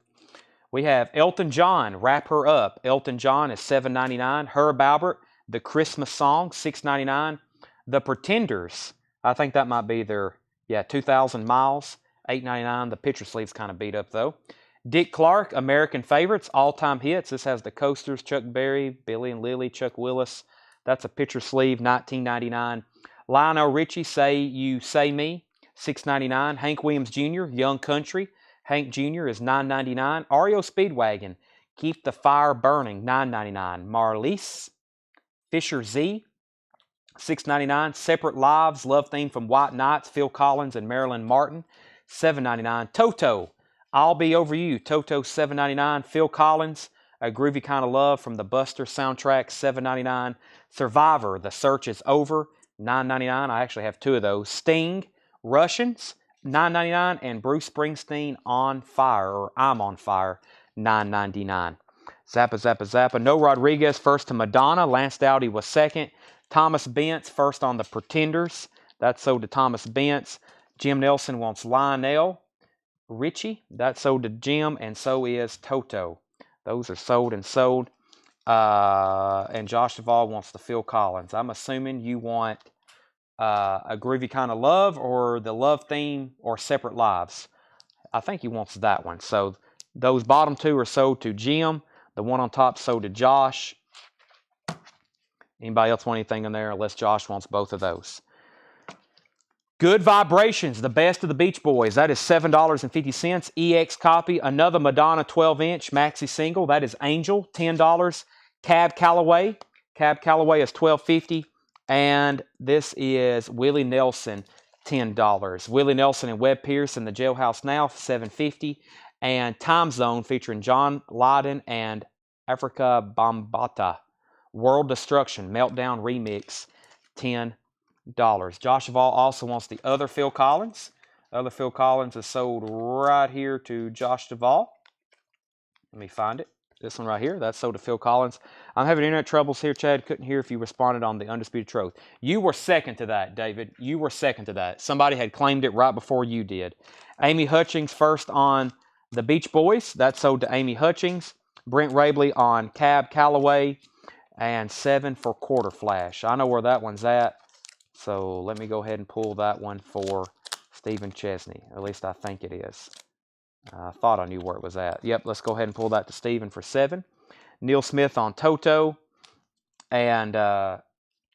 We have Elton John, Wrap Her Up. Elton John is $7.99. Herb Albert, The Christmas Song, $6.99. The Pretenders, I think that might be their, 2,000 Miles, $8.99. The picture sleeve's kind of beat up though. Dick Clark, American Favorites, all-time hits. This has the Coasters, Chuck Berry, Billy and Lily, Chuck Willis. That's a picture sleeve, 1999. Lionel Richie, Say You, Say Me, $6.99. Hank Williams Jr., Young Country. Hank Jr. is $9.99. REO Speedwagon, Keep the Fire Burning, $9.99. Marlise, Fisher Z, $6.99. Separate Lives, Love Theme from White Nights, Phil Collins and Marilyn Martin, $7.99. Toto, I'll Be Over You, Toto, $7.99. Phil Collins, A Groovy Kind of Love from the Buster soundtrack, $7.99. Survivor, The Search Is Over, $9.99. I actually have two of those. Sting, Russians, $9.99. And Bruce Springsteen, On Fire, or I'm On Fire, $9.99. Zappa, Zappa, Zappa. No Rodriguez, first to Madonna. Lance Dowdy was second. Thomas Bentz, first on the Pretenders. That's sold to Thomas Bentz. Jim Nelson wants Lionel Richie. That's sold to Jim, and so is Toto. Those are sold and sold. And Josh Duvall wants the Phil Collins. I'm assuming you want A Groovy Kind of Love or the Love Theme or Separate Lives. I think he wants that one. So those bottom two are sold to Jim. The one on top sold to Josh. Anybody else want anything in there? Unless Josh wants both of those. Good Vibrations, the best of the Beach Boys. That is $7.50. EX copy. Another Madonna 12-inch maxi single. That is Angel, $10. Cab Calloway. Cab Calloway is $12.50. And this is Willie Nelson, $10. Willie Nelson and Webb Pierce in the Jailhouse Now, $7.50. And Time Zone featuring John Lydon and Africa Bambaataa. World Destruction Meltdown Remix, $10. Josh Duvall also wants the other Phil Collins. Other Phil Collins is sold right here to Josh Duvall. Let me find it. This one right here, that's sold to Phil Collins. I'm having internet troubles here, Chad. Couldn't hear if you responded on the Undisputed Truth. You were second to that, David. You were second to that. Somebody had claimed it right before you did. Amy Hutchings first on the Beach Boys. That's sold to Amy Hutchings. Brent Rabley on Cab Calloway. And 7 for Quarter Flash. I know where that one's at. So let me go ahead and pull that one for Stephen Chesney. At least I think it is. I thought I knew where it was at. Yep, let's go ahead and pull that to Stephen for 7. Neil Smith on Toto. And that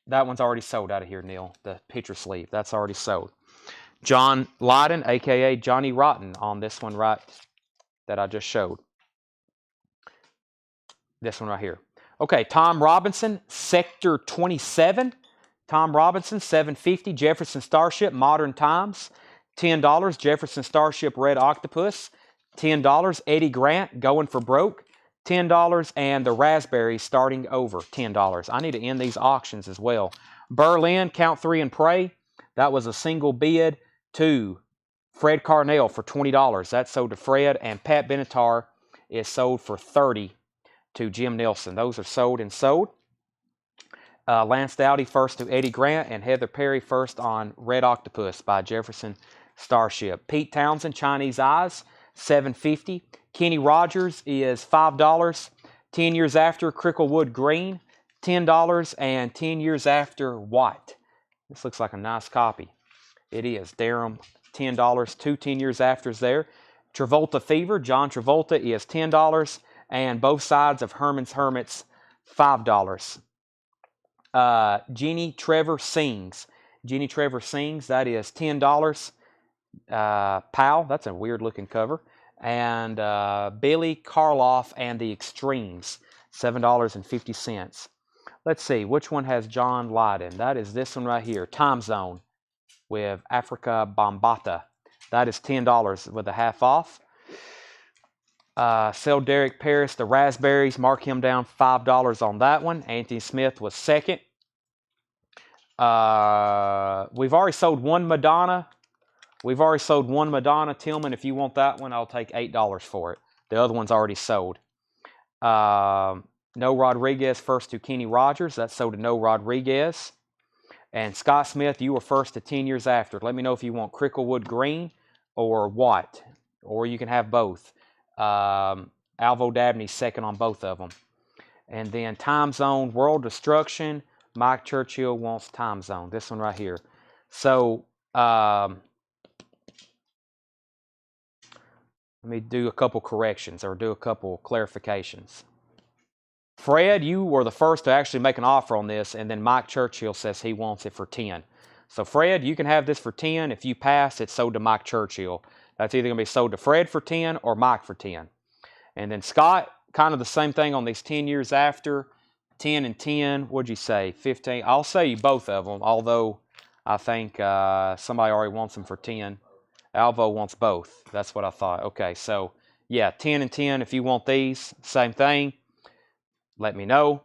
one's already sold out of here, Neil. The picture sleeve. That's already sold. John Lydon, a.k.a. Johnny Rotten, on this one right that I just showed. This one right here. Okay, Tom Robinson, Sector 27. Tom Robinson, $7.50. Jefferson Starship, Modern Times, $10. Jefferson Starship, Red Octopus, $10. Eddie Grant, Going for Broke, $10. And the Raspberry, Starting Over, $10. I need to end these auctions as well. Berlin, Count 3 and Pray. That was a single bid to Fred Carnell for $20. That's sold to Fred. And Pat Benatar is sold for $30 to Jim Nelson. Those are sold and sold. Lance Dowdy first to Eddie Grant, and Heather Perry first on Red Octopus by Jefferson Starship. Pete Townsend, Chinese Eyes, $7.50. Kenny Rogers is $5. 10 Years After, Cricklewood Green, $10. And 10 Years After, White. This looks like a nice copy. It is. Durham, $10. 2 10 Years Afters there. Travolta Fever, John Travolta is $10. And Both Sides of Herman's Hermits, $5. Jeannie Trevor Sings. Jeannie Trevor Sings, that is $10. Pal, that's a weird looking cover. And Billy Karloff and the Extremes, $7.50. Let's see, which one has John Lydon? That is this one right here, Time Zone with Africa Bambaataa. That is $10 with a half off. Sell Derek Paris the Raspberries. Mark him down $5 on that one. Anthony Smith was second. We've already sold one Madonna. Tillman, if you want that one, I'll take $8 for it. The other one's already sold. No Rodriguez first to Kenny Rogers. That's sold to No Rodriguez. And Scott Smith, you were first to 10 Years After. Let me know if you want Cricklewood Green or what. Or you can have both. Alvo Dabney's second on both of them. And then Time Zone, World Destruction. Mike Churchill wants Time Zone. This one right here. So, Let me do a couple corrections or do a couple clarifications. Fred, you were the first to actually make an offer on this, and then Mike Churchill says he wants it for 10. So Fred, you can have this for 10. If you pass, it's sold to Mike Churchill. That's either going to be sold to Fred for 10 or Mike for 10. And then Scott, kind of the same thing on these 10 years after. 10 and 10, what'd you say? 15. I'll sell you both of them, although I think somebody already wants them for 10. Alvo wants both. That's what I thought. Okay, so yeah, 10 and 10. If you want these, same thing. Let me know.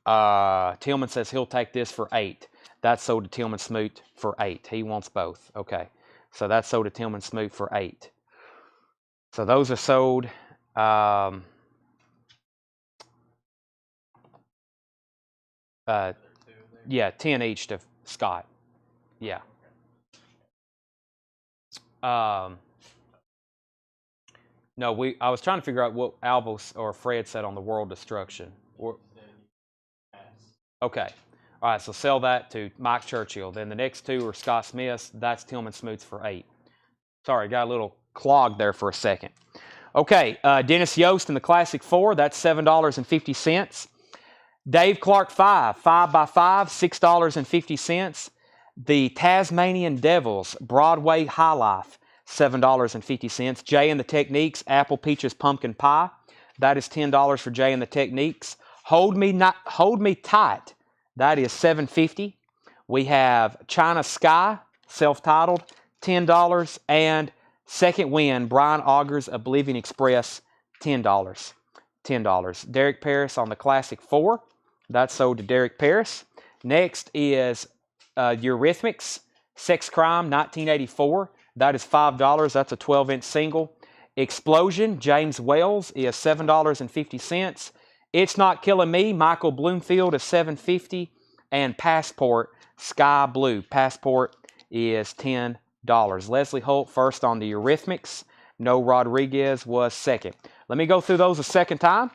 Tillman says he'll take this for 8. That's sold to Tillman Smoot for 8. He wants both. Okay, so that's sold to Tillman Smoot for 8. So those are sold. Yeah, 10 each to Scott. Yeah. No, I was trying to figure out what Alvos or Fred said on the world destruction. Okay. All right, so sell that to Mike Churchill. Then the next two are Scott Smith's. That's Tillman Smoots for 8. Sorry, got a little clogged there for a second. Okay, Dennis Yost in the Classic 4. That's $7.50. Dave Clark 5 5x5, $6.50. The Tasmanian Devils Broadway High Life, $7.50. Jay and the Techniques Apple Peaches Pumpkin Pie. That is $10 for Jay and the Techniques. Hold Me Tight. That is $7.50. We have China Sky, self-titled, $10. And Second Wind, Brian Augers, Oblivion Express, $10. $10. Derek Paris on the Classic 4. That's sold to Derek Paris. Next is Eurythmics, Sex Crime, 1984. That is $5. That's a 12-inch single. Explosion, James Wells, is $7.50. It's Not Killing Me, Michael Bloomfield, is $7.50. And Passport, Sky Blue. Passport is $10. Leslie Holt first on the Eurythmics. No Rodriguez was second. Let me go through those a second time.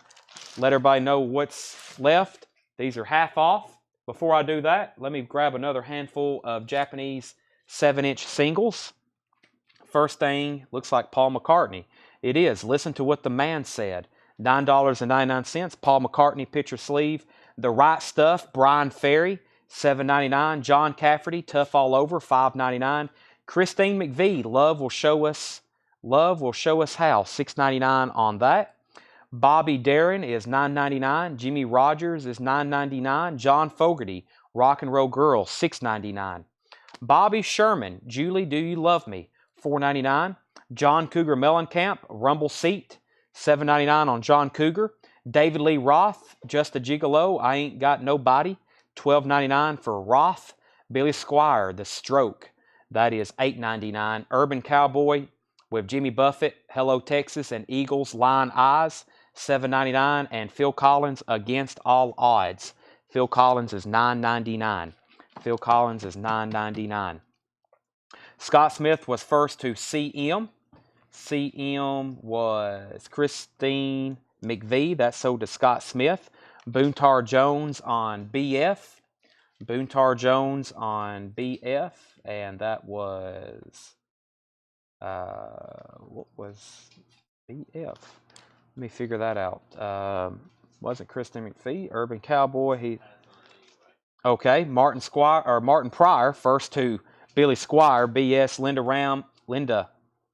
Let everybody know what's left. These are half off. Before I do that, let me grab another handful of Japanese 7-inch singles. First thing looks like Paul McCartney. It is Listen to What the Man Said. $9.99. Paul McCartney picture sleeve. The Right Stuff, Brian Ferry, $7.99. John Cafferty, Tough All Over, $5.99. Christine McVie, Love Will Show Us How, $6.99 on that. Bobby Darin is $9.99. Jimmy Rogers is $9.99. John Fogerty, Rock and Roll Girl, $6.99. Bobby Sherman, Julie, Do You Love Me, $4.99. John Cougar Mellencamp, Rumble Seat, $7.99 on John Cougar. David Lee Roth, Just a Gigolo, I Ain't Got Nobody, $12.99 for Roth. Billy Squire, The Stroke, that is $8.99. Urban Cowboy with Jimmy Buffett, Hello Texas, and Eagles, Lion Eyes, $7.99. And Phil Collins, Against All Odds. Phil Collins is $9.99. Phil Collins is $9.99. Scott Smith was first to CM. CM was Christine McVie. That's sold to Scott Smith. Boontar Jones on BF. Boontar Jones on BF. And that was... what was BF? Let me figure that out. Wasn't Kristen McPhee? Urban Cowboy. Okay. Martin Pryor, first to Billy Squire, BS.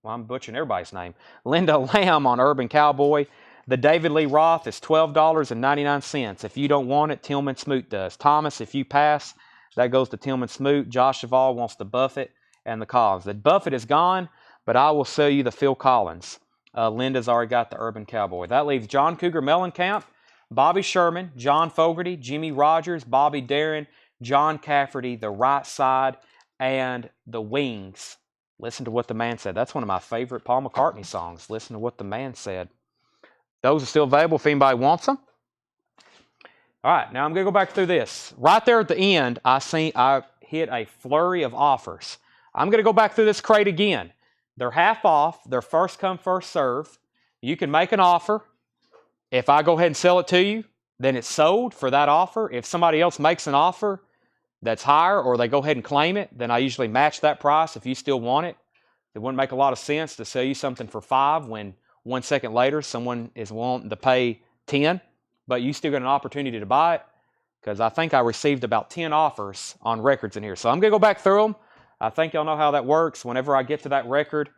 Well, I'm butchering everybody's name. Linda Lamb on Urban Cowboy. The David Lee Roth is $12.99. If you don't want it, Tillman Smoot does. Thomas, if you pass, that goes to Tillman Smoot. Josh Duvall wants the Buffett and the Collins. The Buffett is gone, but I will sell you the Phil Collins. Linda's already got the Urban Cowboy. That leaves John Cougar Mellencamp, Bobby Sherman, John Fogerty, Jimmy Rogers, Bobby Darin, John Cafferty, The Right Side, and The Wings. Listen to What the Man Said. That's one of my favorite Paul McCartney songs. Listen to What the Man Said. Those are still available if anybody wants them. All right, now I'm going to go back through this. Right there at the end, I hit a flurry of offers. I'm going to go back through this crate again. They're half off. They're first come, first serve. You can make an offer. If I go ahead and sell it to you, then it's sold for that offer. If somebody else makes an offer that's higher or they go ahead and claim it, then I usually match that price. If you still want it, It wouldn't make a lot of sense to sell you something for $5 when 1 second later someone is wanting to pay $10, but you still get an opportunity to buy it, because I think I received about 10 offers on records in here. So I'm going to go back through them. I think y'all know how that works. Whenever I get to that record,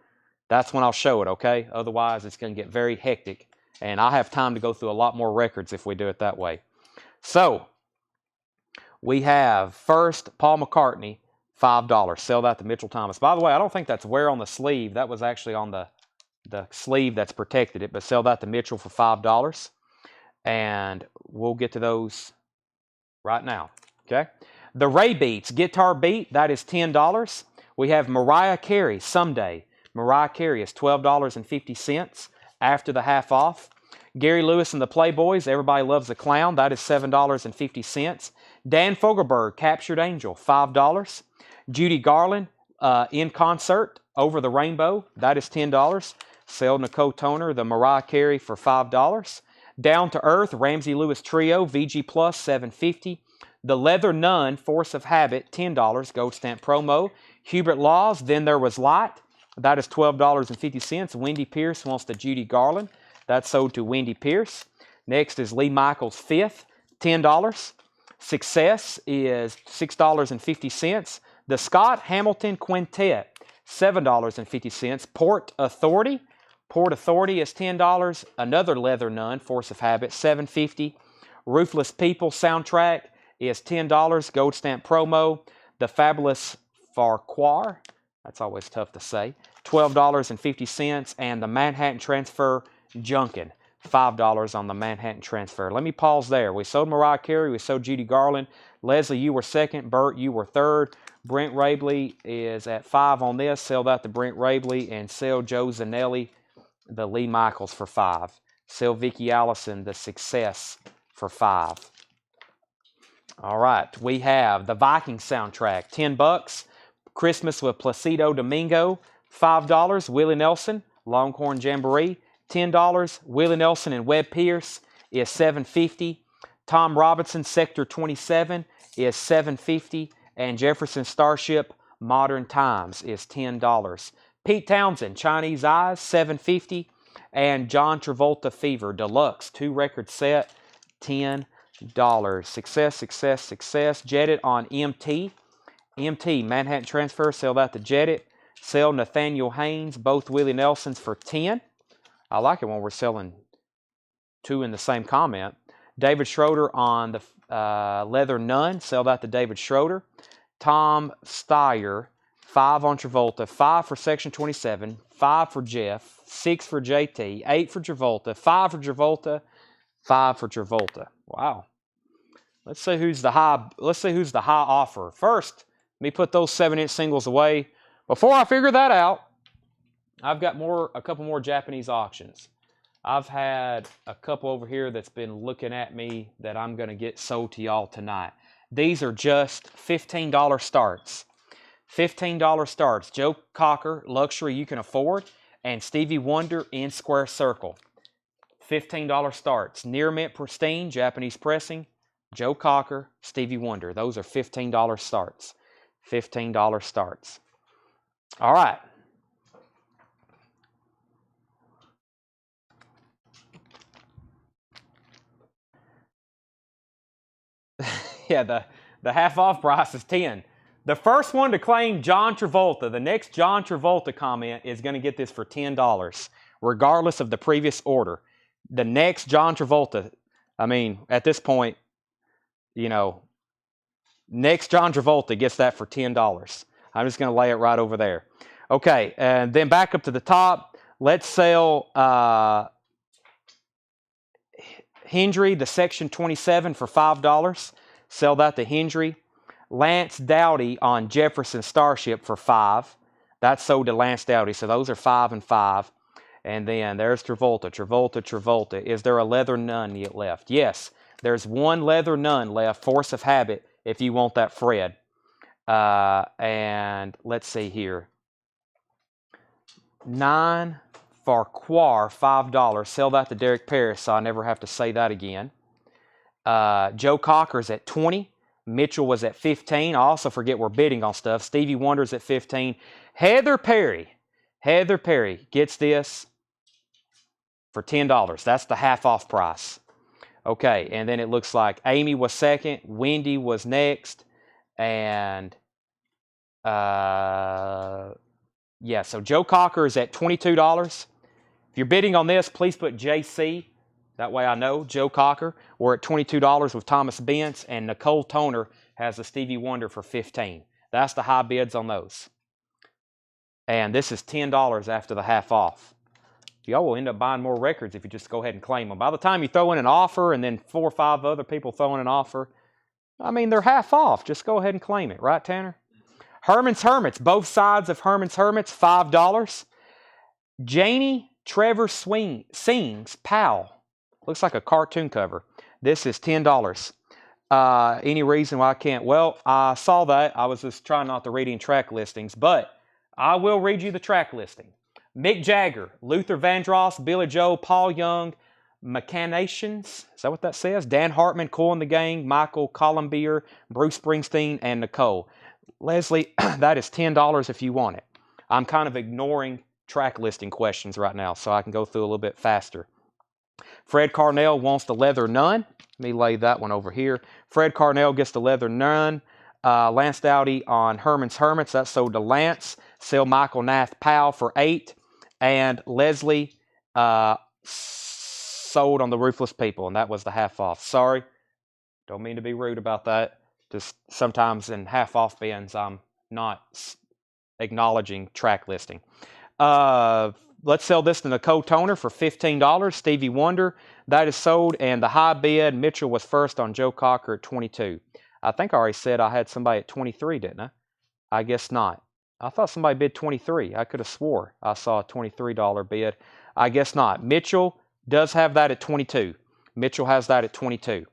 that's when I'll show it, okay? Otherwise, it's going to get very hectic, and I have time to go through a lot more records if we do it that way. So we have first Paul McCartney, $5. Sell that to Mitchell Thomas. By the way, I don't think that's wear on the sleeve. That was actually on the sleeve that's protected it, but sell that to Mitchell for $5. And we'll get to those right now, okay? The Ray Beats Guitar Beat, that is $10. We have Mariah Carey, Someday. Mariah Carey is $12.50 after the half off. Gary Lewis and the Playboys, Everybody Loves a Clown, that is $7.50. Dan Fogelberg, Captured Angel, $5. Judy Garland, In Concert, Over the Rainbow, that is $10. Sell Nicole Toner, the Mariah Carey, for $5. Down to Earth, Ramsey Lewis Trio, VG Plus, $7.50. The Leather Nun, Force of Habit, $10, gold stamp promo. Hubert Laws, Then There Was Light, that is $12.50. Wendy Pierce wants the Judy Garland. That's sold to Wendy Pierce. Next is Lee Michaels Fifth, $10. Success is $6.50. The Scott Hamilton Quintet, $7.50. Port Authority. Port Authority is $10. Another Leather Nun, Force of Habit, $7.50. Ruthless People soundtrack is $10. Gold stamp promo. The Fabulous Farquhar, that's always tough to say, $12.50. And the Manhattan Transfer Junkin, $5 on the Manhattan Transfer. Let me pause there. We sold Mariah Carey. We sold Judy Garland. Leslie, you were second. Bert, you were third. Brent Rabley is at $5 on this. Sell that to Brent Rabley, and sell Joe Zanelli the Lee Michaels for $5. Sell Vicki Allison the Success for $5. All right, we have the Viking soundtrack, $10. Christmas with Placido Domingo, $5. Willie Nelson, Longhorn Jamboree, $10. Willie Nelson and Webb Pierce is $7.50. Tom Robinson, Sector 27 is $7.50. And Jefferson Starship, Modern Times, is $10. Pete Townsend, Chinese Eyes, $7.50. And John Travolta Fever Deluxe, 2-record set, $10. Success, Success, Success. Jetted on MT. MT, Manhattan Transfer, sell that to Jetted. Sell Nathaniel Haynes, both Willie Nelsons, for $10. I like it when we're selling two in the same comment. David Schroeder on the Leather Nun, sell that to David Schroeder. Tom Steyer, $5 on Travolta, $5 for Section 27, $5 for Jeff, $6 for JT, $8 for Travolta, $5 for Travolta, $5 for Travolta. Wow. Let's see who's the high offer. First, let me put those 7-inch singles away. Before I figure that out, I've got a couple more Japanese auctions. I've had a couple over here that's been looking at me that I'm going to get sold to y'all tonight. These are just $15 starts. $15 starts. Joe Cocker, Luxury You Can Afford, and Stevie Wonder in Square Circle. $15 starts. Near Mint Pristine, Japanese pressing, Joe Cocker, Stevie Wonder. Those are $15 starts. $15 starts. All right. Yeah, the half off price is $10. The first one to claim John Travolta, the next John Travolta comment, is going to get this for $10, regardless of the previous order. The next John Travolta, I mean, at this point, you know, next John Travolta gets that for $10. I'm just going to lay it right over there. Okay, and then back up to the top. Let's sell Hendry, the Section 27, for $5. Sell that to Hendry. Lance Dowdy on Jefferson Starship for $5. That's sold to Lance Dowdy. So those are $5 and $5. And then there's Travolta, Travolta, Travolta. Is there a Leather Nun yet left? Yes, there's one Leather Nun left, Force of Habit, if you want that Fred. And let's see here. 9 Farquhar, $5. Sell that to Derek Paris so I never have to say that again. Joe Cocker's at $20. Mitchell was at $15. I also forget we're bidding on stuff. Stevie Wonder's at $15. Heather Perry. Heather Perry gets this for $10. That's the half off price. Okay, and then it looks like Amy was second, Wendy was next, and yeah, so Joe Cocker is at $22. If you're bidding on this, please put JC. That way I know. Joe Cocker. We're at $22 with Thomas Bentz, and Nicole Toner has the Stevie Wonder for $15. That's the high bids on those. And this is $10 after the half off. Y'all will end up buying more records if you just go ahead and claim them. By the time you throw in an offer and then 4 or 5 other people throw in an offer, I mean, they're half off. Just go ahead and claim it. Right, Tanner? Herman's Hermits. Both sides of Herman's Hermits, $5. Janie Trevor Sings Pal. Looks like a cartoon cover. This is $10. Any reason why I can't? Well, I saw that. I was just trying not to read any track listings, but I will read you the track listing. Mick Jagger, Luther Vandross, Billy Joel, Paul Young, Machinations. Is that what that says? Dan Hartman, Cool and the Gang, Michael Colombier, Bruce Springsteen, and Nicole. Leslie, that is $10 if you want it. I'm kind of ignoring track listing questions right now, so I can go through a little bit faster. Fred Carnell wants the Leather Nun. Let me lay that one over here. Fred Carnell gets the Leather Nun. Lance Dowdy on Herman's Hermits. That's sold to Lance. Sell Michael Nath Powell for $8. And Leslie sold on the Ruthless People, and that was the half off. Sorry. Don't mean to be rude about that. Just sometimes in half off bins, I'm not acknowledging track listing. Let's sell this to Nicole Toner for $15. Stevie Wonder, that is sold. And the high bid, Mitchell was first on Joe Cocker at $22. I think I already said I had somebody at $23, didn't I? I guess not. I thought somebody bid $23. I could have swore I saw a $23 bid. I guess not. Mitchell does have that at $22. Mitchell has that at $22.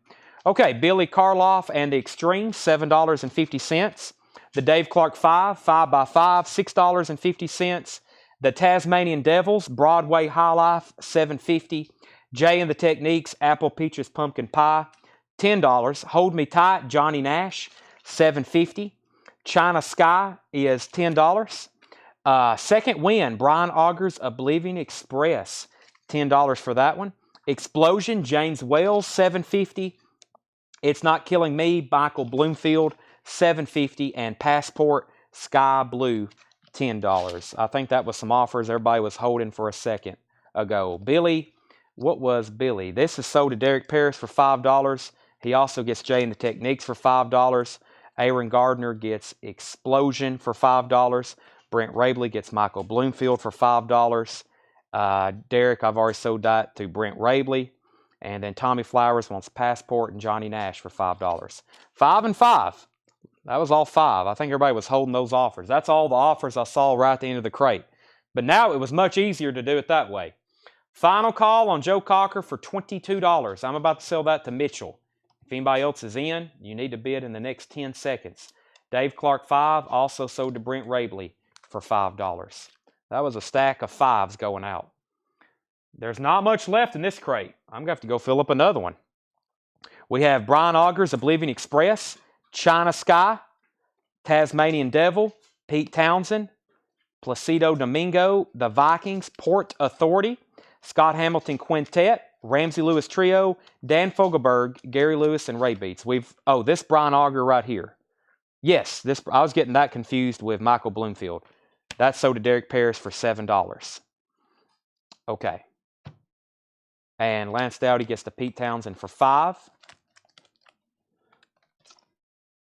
Okay, Billy Karloff and the Extreme, $7.50. The Dave Clark 5, 5x5, $6.50. The Tasmanian Devils, Broadway High Life, $7.50. Jay and the Techniques, Apple Peaches Pumpkin Pie, $10. Hold Me Tight, Johnny Nash, $7.50. China Sky is $10. Second Wind, Brian Augers, Oblivion Express, $10 for that one. Explosion, James Wells, $7.50. It's Not Killing Me, Michael Bloomfield, $7.50. And Passport, Sky Blue, $10. I think that was some offers everybody was holding for a second ago. Billy, what was Billy? This is sold to Derek Paris for $5. He also gets Jay and the Techniques for $5. Aaron Gardner gets Explosion for $5. Brent Rabley gets Michael Bloomfield for $5. Derek, I've already sold that to Brent Rabley. And then Tommy Flowers wants Passport and Johnny Nash for $5. 5 and 5. That was all 5. I think everybody was holding those offers. That's all the offers I saw right at the end of the crate. But now it was much easier to do it that way. Final call on Joe Cocker for $22. I'm about to sell that to Mitchell. If anybody else is in, you need to bid in the next 10 seconds. Dave Clark 5 also sold to Brent Rabley for $5. That was a stack of 5s going out. There's not much left in this crate. I'm going to have to go fill up another one. We have Brian Augers, Oblivion Express, China Sky, Tasmanian Devil, Pete Townsend, Placido Domingo, The Vikings, Port Authority, Scott Hamilton Quintet, Ramsey Lewis Trio, Dan Fogelberg, Gary Lewis, and Ray Beats. This Brian Auger right here. Yes, I was getting that confused with Michael Bloomfield. That's sold to Derek Paris for $7. Okay. And Lance Dowdy gets the Pete Townsend for $5.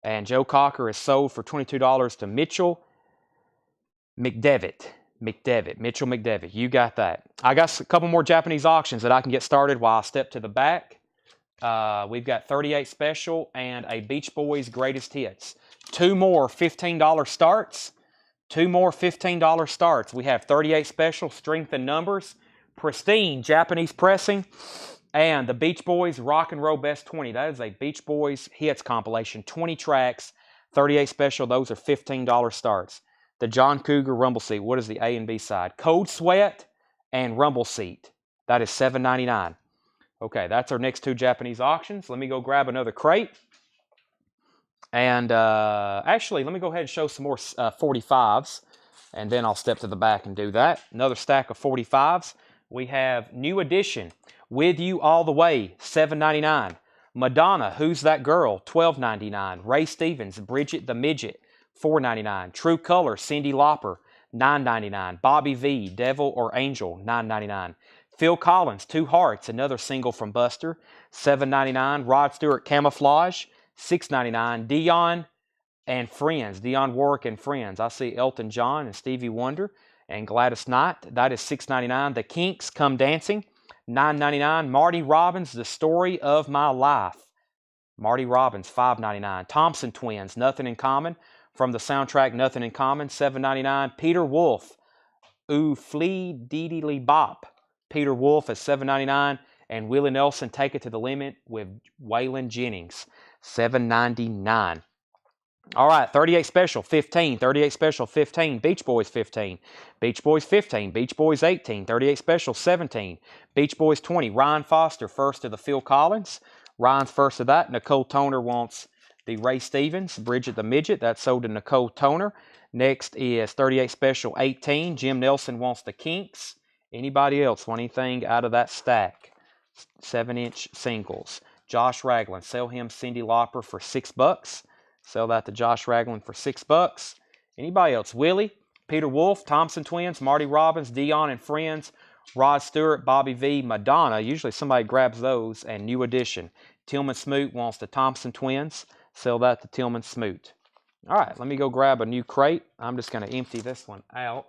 And Joe Cocker is sold for $22 to Mitchell McDevitt. Mitchell McDevitt. You got that. I got a couple more Japanese auctions that I can get started while I step to the back. We've got 38 Special and a Beach Boys Greatest Hits. 2 more $15 starts. 2 more $15 starts. We have 38 Special, Strength and Numbers, Pristine Japanese Pressing, and the Beach Boys Rock and Roll Best 20. That is a Beach Boys Hits compilation. 20 tracks, 38 Special. Those are $15 starts. The John Cougar Rumble Seat. What is the A and B side? Cold Sweat and Rumble Seat. That is $7.99. Okay, that's our next 2 Japanese auctions. Let me go grab another crate. And actually, let me go ahead and show some more 45s. and then I'll step to the back and do that. Another stack of 45s. We have New Edition, With You All the Way, $7.99. Madonna, Who's That Girl, $12.99. Ray Stevens, Bridget the Midget, $4.99. True Color, Cyndi Lauper, $9.99. Bobby V, Devil or Angel, $9.99. Phil Collins, Two Hearts, another single from Buster, $7.99. Rod Stewart, Camouflage, $6.99. Dionne and Friends, Dionne Warwick and Friends. I see Elton John and Stevie Wonder and Gladys Knight. That is $6.99. The Kinks, Come Dancing, $9.99. Marty Robbins, The Story of My Life. Marty Robbins, $5.99. Thompson Twins, Nothing in Common. From the soundtrack Nothing in Common, $7.99. Peter Wolf, Ooh Flea Dee Bop. Peter Wolf at $7.99. And Willie Nelson, Take It to the Limit with Waylon Jennings, $7.99. All right, 38 Special, 15. 38 Special, 15. Beach Boys, 15. Beach Boys, 15. Beach Boys, 18. 38 Special, 17. Beach Boys, 20. Ryan Foster, first of the Phil Collins. Ryan's first of that. Nicole Toner wants the Ray Stevens, Bridget the Midget. That's sold to Nicole Toner. Next is 38 Special, 18. Jim Nelson wants the Kinks. Anybody else want anything out of that stack? 7-inch singles. Josh Ragland, sell him Cyndi Lauper for $6. Sell that to Josh Ragland for $6. Anybody else? Willie, Peter Wolf, Thompson Twins, Marty Robbins, Dionne and Friends, Rod Stewart, Bobby V, Madonna. Usually somebody grabs those. And New Edition. Tillman Smoot wants the Thompson Twins. Sell that to Tillman Smoot. All right, let me go grab a new crate. I'm just going to empty this one out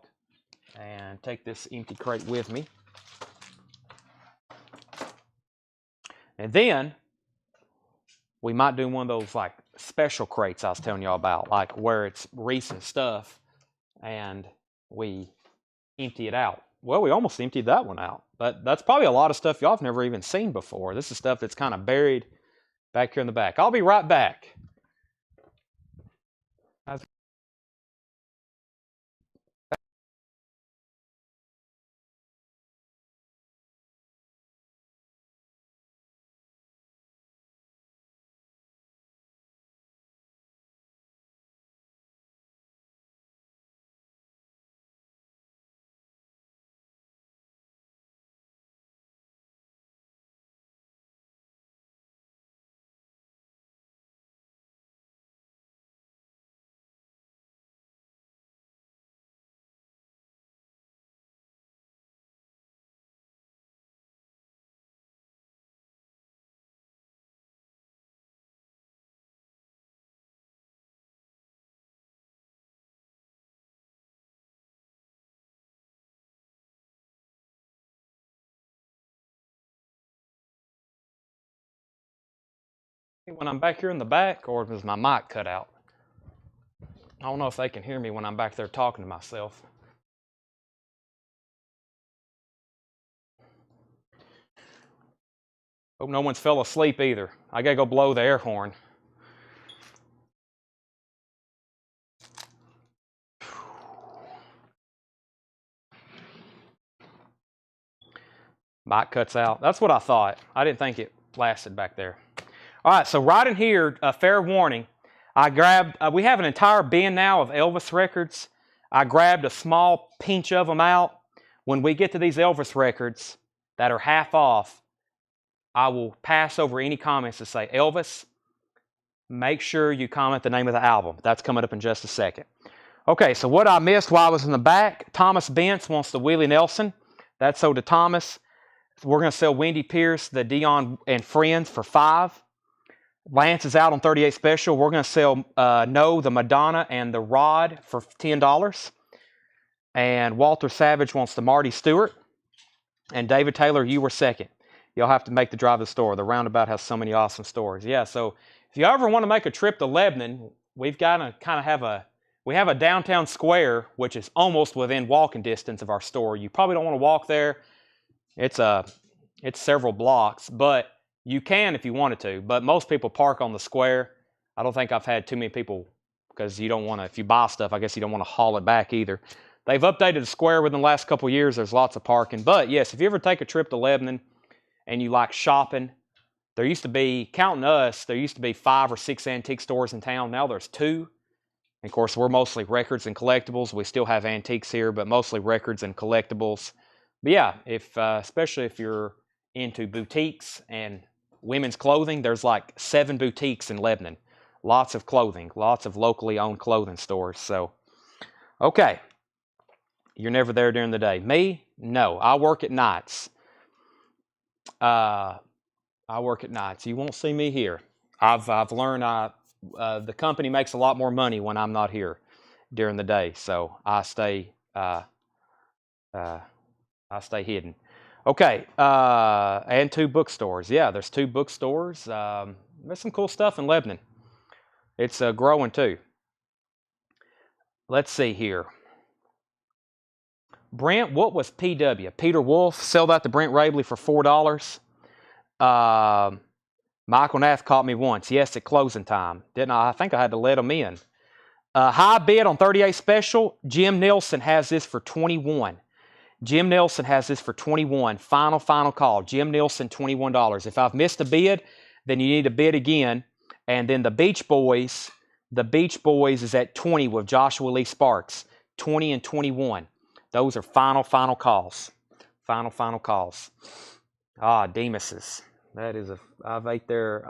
and take this empty crate with me. And then we might do one of those like special crates I was telling y'all about, like where it's recent stuff and we empty it out. Well, we almost emptied that one out, but that's probably a lot of stuff y'all have never even seen before. This is stuff that's kind of buried back here in the back. I'll be right back. When I'm back here in the back, or is my mic cut out? I don't know if they can hear me when I'm back there talking to myself. Hope no one's fell asleep either. I gotta go blow the air horn. Mic cuts out. That's what I thought. I didn't think it lasted back there. All right, so right in here, a fair warning. I grabbed, we have an entire bin now of Elvis records. I grabbed a small pinch of them out. When we get to these Elvis records that are half off, I will pass over any comments to say, Elvis, make sure you comment the name of the album. That's coming up in just a second. Okay, so what I missed while I was in the back, Thomas Bentz wants the Willie Nelson. That's sold to Thomas. We're going to sell Wendy Pierce, the Dionne and Friends for $5. Lance is out on 38 Special. We're going to sell No, the Madonna and the Rod for $10. And Walter Savage wants the Marty Stewart. And David Taylor, you were second. You'll have to make the drive to the store. The roundabout has so many awesome stores. Yeah, so if you ever want to make a trip to Lebanon, we've got to kind of have a downtown square, which is almost within walking distance of our store. You probably don't want to walk there. It's several blocks, but you can if you wanted to. But most people park on the square. I don't think I've had too many people, because you don't want to, if you buy stuff, I guess you don't want to haul it back either. They've updated the square within the last couple of years. There's lots of parking. But yes, if you ever take a trip to Lebanon and you like shopping, there used to be, counting us, there used to be 5 or 6 antique stores in town. Now there's 2. And of course, we're mostly records and collectibles. We still have antiques here, but mostly records and collectibles. But yeah, especially if you're into boutiques and women's clothing, there's like 7 boutiques in Lebanon. Lots of clothing, lots of locally owned clothing stores. So, okay. You're never there during the day. Me? No. I work at nights. I work at nights. You won't see me here. I've learned the company makes a lot more money when I'm not here during the day, so I stay hidden. Okay, and 2 bookstores. Yeah, there's 2 bookstores. There's some cool stuff in Lebanon. It's growing too. Let's see here. Brent, what was PW? Peter Wolf, sell that to Brent Rabley for $4. Michael Nath caught me once. Yes, at closing time. Didn't I? I think I had to let him in. High bid on 38 special. Jim Nelson has this for 21. Jim Nelson has this for 21. Final call. Jim Nelson, $21. If I've missed a bid, then you need to bid again. And then the Beach Boys is at 20 with Joshua Lee Sparks. 20 and 21. Those are final calls. Final calls. Demas's. That is I ate there.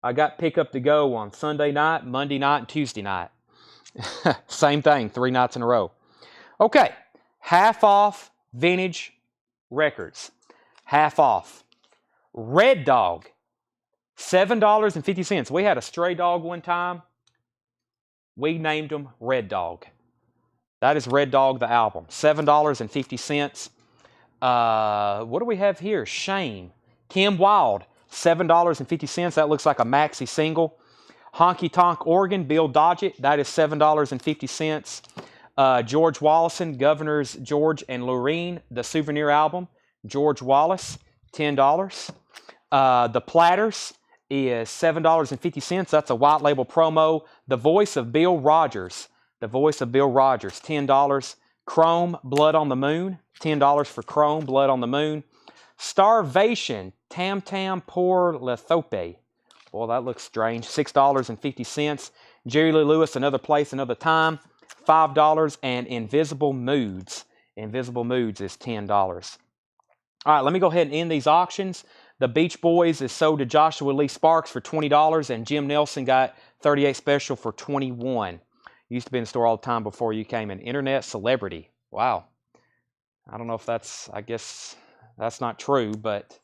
I got pickup to go on Sunday night, Monday night, and Tuesday night. Same thing, 3 nights in a row. Okay, half off vintage records. Half off. Red Dog, $7.50. We had a stray dog one time. We named him Red Dog. That is Red Dog, the album. $7.50. What do we have here? Shame. Kim Wilde, $7.50. That looks like a maxi single. Honky Tonk Organ, Bill Dodgett. That is $7.50. George Wallison, Governors George and Lorene, the souvenir album. George Wallace, $10. The Platters is $7.50. That's a white label promo. The Voice of Bill Rogers. $10. Chrome, Blood on the Moon, $10 for Chrome, Blood on the Moon. Starvation, Tam Tam Pour Lethope. Well, that looks strange. $6.50. Jerry Lee Lewis, Another Place, Another Time, $5. And Invisible Moods. Invisible Moods is $10. All right, let me go ahead and end these auctions. The Beach Boys is sold to Joshua Lee Sparks for $20, and Jim Nelson got 38 special for $21. Used to be in the store all the time before you came. An internet celebrity. Wow. I don't know if I guess that's not true, but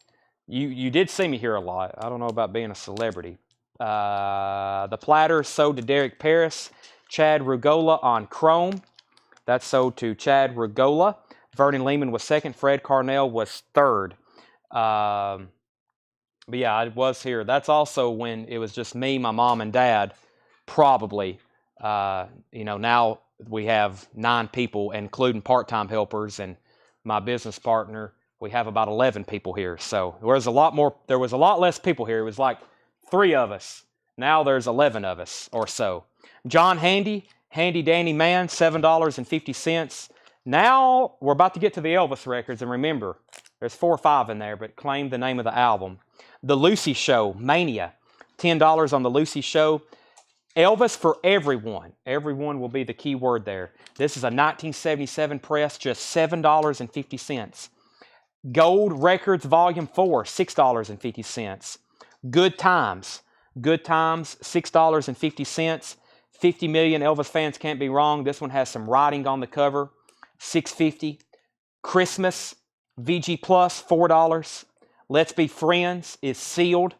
you did see me here a lot. I don't know about being a celebrity. The Platter sold to Derek Paris. Chad Rugola on Chrome. That's sold to Chad Rugola. Vernon Lehman was second. Fred Carnell was third. But yeah, I was here. That's also when it was just me, my mom, and dad, probably. Now we have 9 people, including part-time helpers and my business partner. We have about 11 people here. So there was a lot less people here. It was like 3 of us. Now there's 11 of us or so. John Handy Danny Man, $7.50. Now we're about to get to the Elvis records. And remember, there's 4 or 5 in there, but claim the name of the album. The Lucy Show, Mania, $10 on the Lucy Show. Elvis for Everyone. Everyone will be the key word there. This is a 1977 press, just $7.50. Gold Records Volume 4, $6.50. Good Times, $6.50. 50 million Elvis fans can't be wrong. This one has some writing on the cover, $6.50. Christmas, VG Plus, $4. Let's Be Friends is sealed,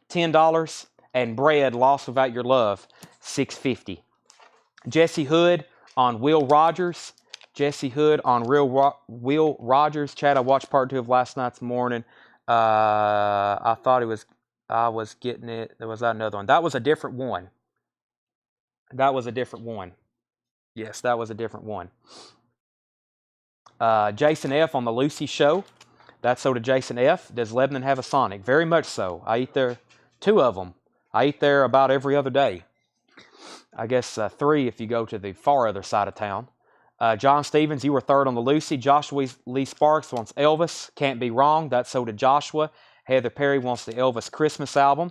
$10. And Bread, Lost Without Your Love, $6.50. Jesse Hood on Will Rogers. Will Rogers. Chad, I watched part 2 of last night's morning. I was getting it. There was another one. That was a different one. Yes, that was a different one. Jason F. on the Lucy Show. That's sold to Jason F. Does Lebanon have a Sonic? Very much so. I eat there, 2 of them. I eat there about every other day. I guess 3 if you go to the far other side of town. John Stevens, you were 3rd on the Lucy. Joshua Lee Sparks wants Elvis. Can't be wrong. That's sold to Joshua. Heather Perry wants the Elvis Christmas album.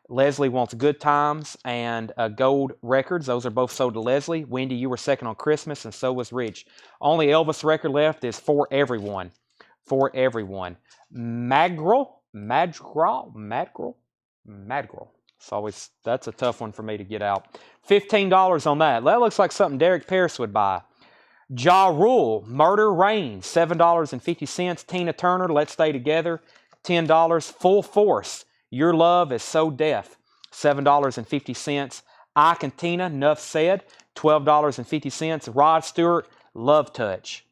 Leslie wants Good Times and Gold Records. Those are both sold to Leslie. Wendy, you were second on Christmas, and so was Rich. Only Elvis record left is For Everyone. For Everyone. Madrigal. That's a tough one for me to get out. $15 on that. That looks like something Derek Pierce would buy. Ja Rule, Murder Reigns, $7.50. Tina Turner, Let's Stay Together, $10. Full Force, Your Love Is So Deaf, $7.50. Ike and Tina, Nuff Said, $12.50. Rod Stewart, Love Touch,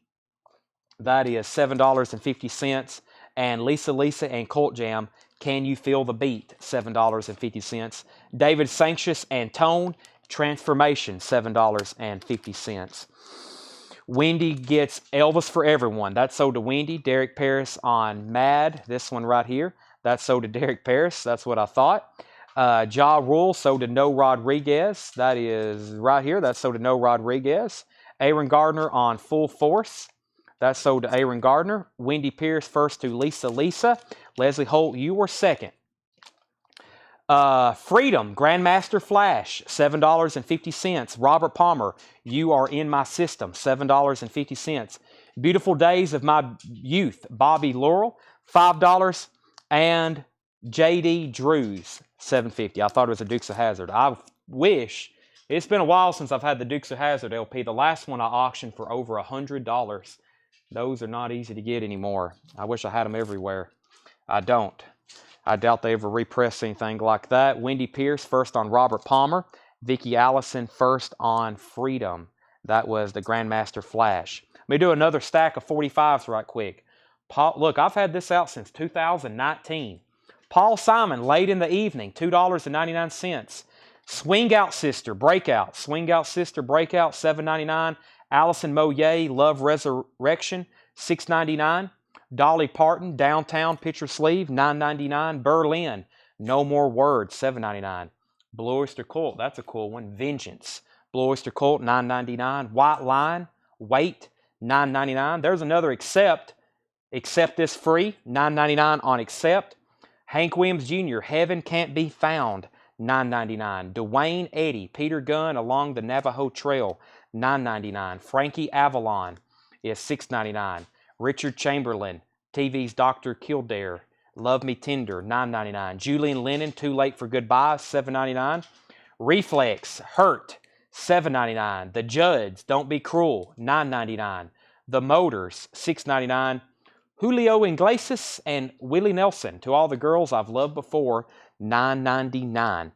that is $7.50. And Lisa and Cult Jam, Can You Feel the Beat, $7.50. David Sancious and Tone, Transformation, $7.50. Wendy gets Elvis For Everyone. That's sold to Wendy. Derek Paris on Mad. This one right here. That's sold to Derek Paris. That's what I thought. Ja Rule sold to No Rodriguez. That is right here. That's sold to No Rodriguez. Aaron Gardner on Full Force. That's sold to Aaron Gardner. Wendy Pierce first to Lisa. Leslie Holt, you were second. Freedom, Grandmaster Flash, $7.50. Robert Palmer, You Are In My System, $7.50. Beautiful Days of My Youth, Bobby Laurel, $5. And J.D. Drews, $7.50. I thought it was a Dukes of Hazzard. I wish, it's been a while since I've had the Dukes of Hazzard LP. The last one I auctioned for over $100. Those are not easy to get anymore. I wish I had them everywhere. I don't. I doubt they ever repress anything like that. Wendy Pierce first on Robert Palmer. Vicki Allison first on Freedom. That was the Grandmaster Flash. Let me do another stack of 45s right quick. Look, I've had this out since 2019. Paul Simon, Late in the Evening, $2.99. Swing Out Sister, Breakout. Swing Out Sister, Breakout, $7.99. Allison Moyet, Love Resurrection, $6.99. Dolly Parton, Downtown, Picture Sleeve, $9.99. Berlin, No More Words, $7.99. Blue Oyster Cult, that's a cool one. Vengeance, Blue Oyster Cult, $9.99. White Line, Wait, $9.99. There's another Accept This Free, $9.99 on Accept. Hank Williams Jr., Heaven Can't Be Found, $9.99. Dwayne Eddy, Peter Gunn, Along the Navajo Trail, $9.99. Frankie Avalon is $6.99. Richard Chamberlain, TV's Dr. Kildare, Love Me Tender, $9.99. Julian Lennon, Too Late for Goodbye, $7.99. Reflex, Hurt, $7.99. The Judds, Don't Be Cruel, $9.99. The Motors, $6.99. Julio Iglesias and Willie Nelson, To All the Girls I've Loved Before, $9.99.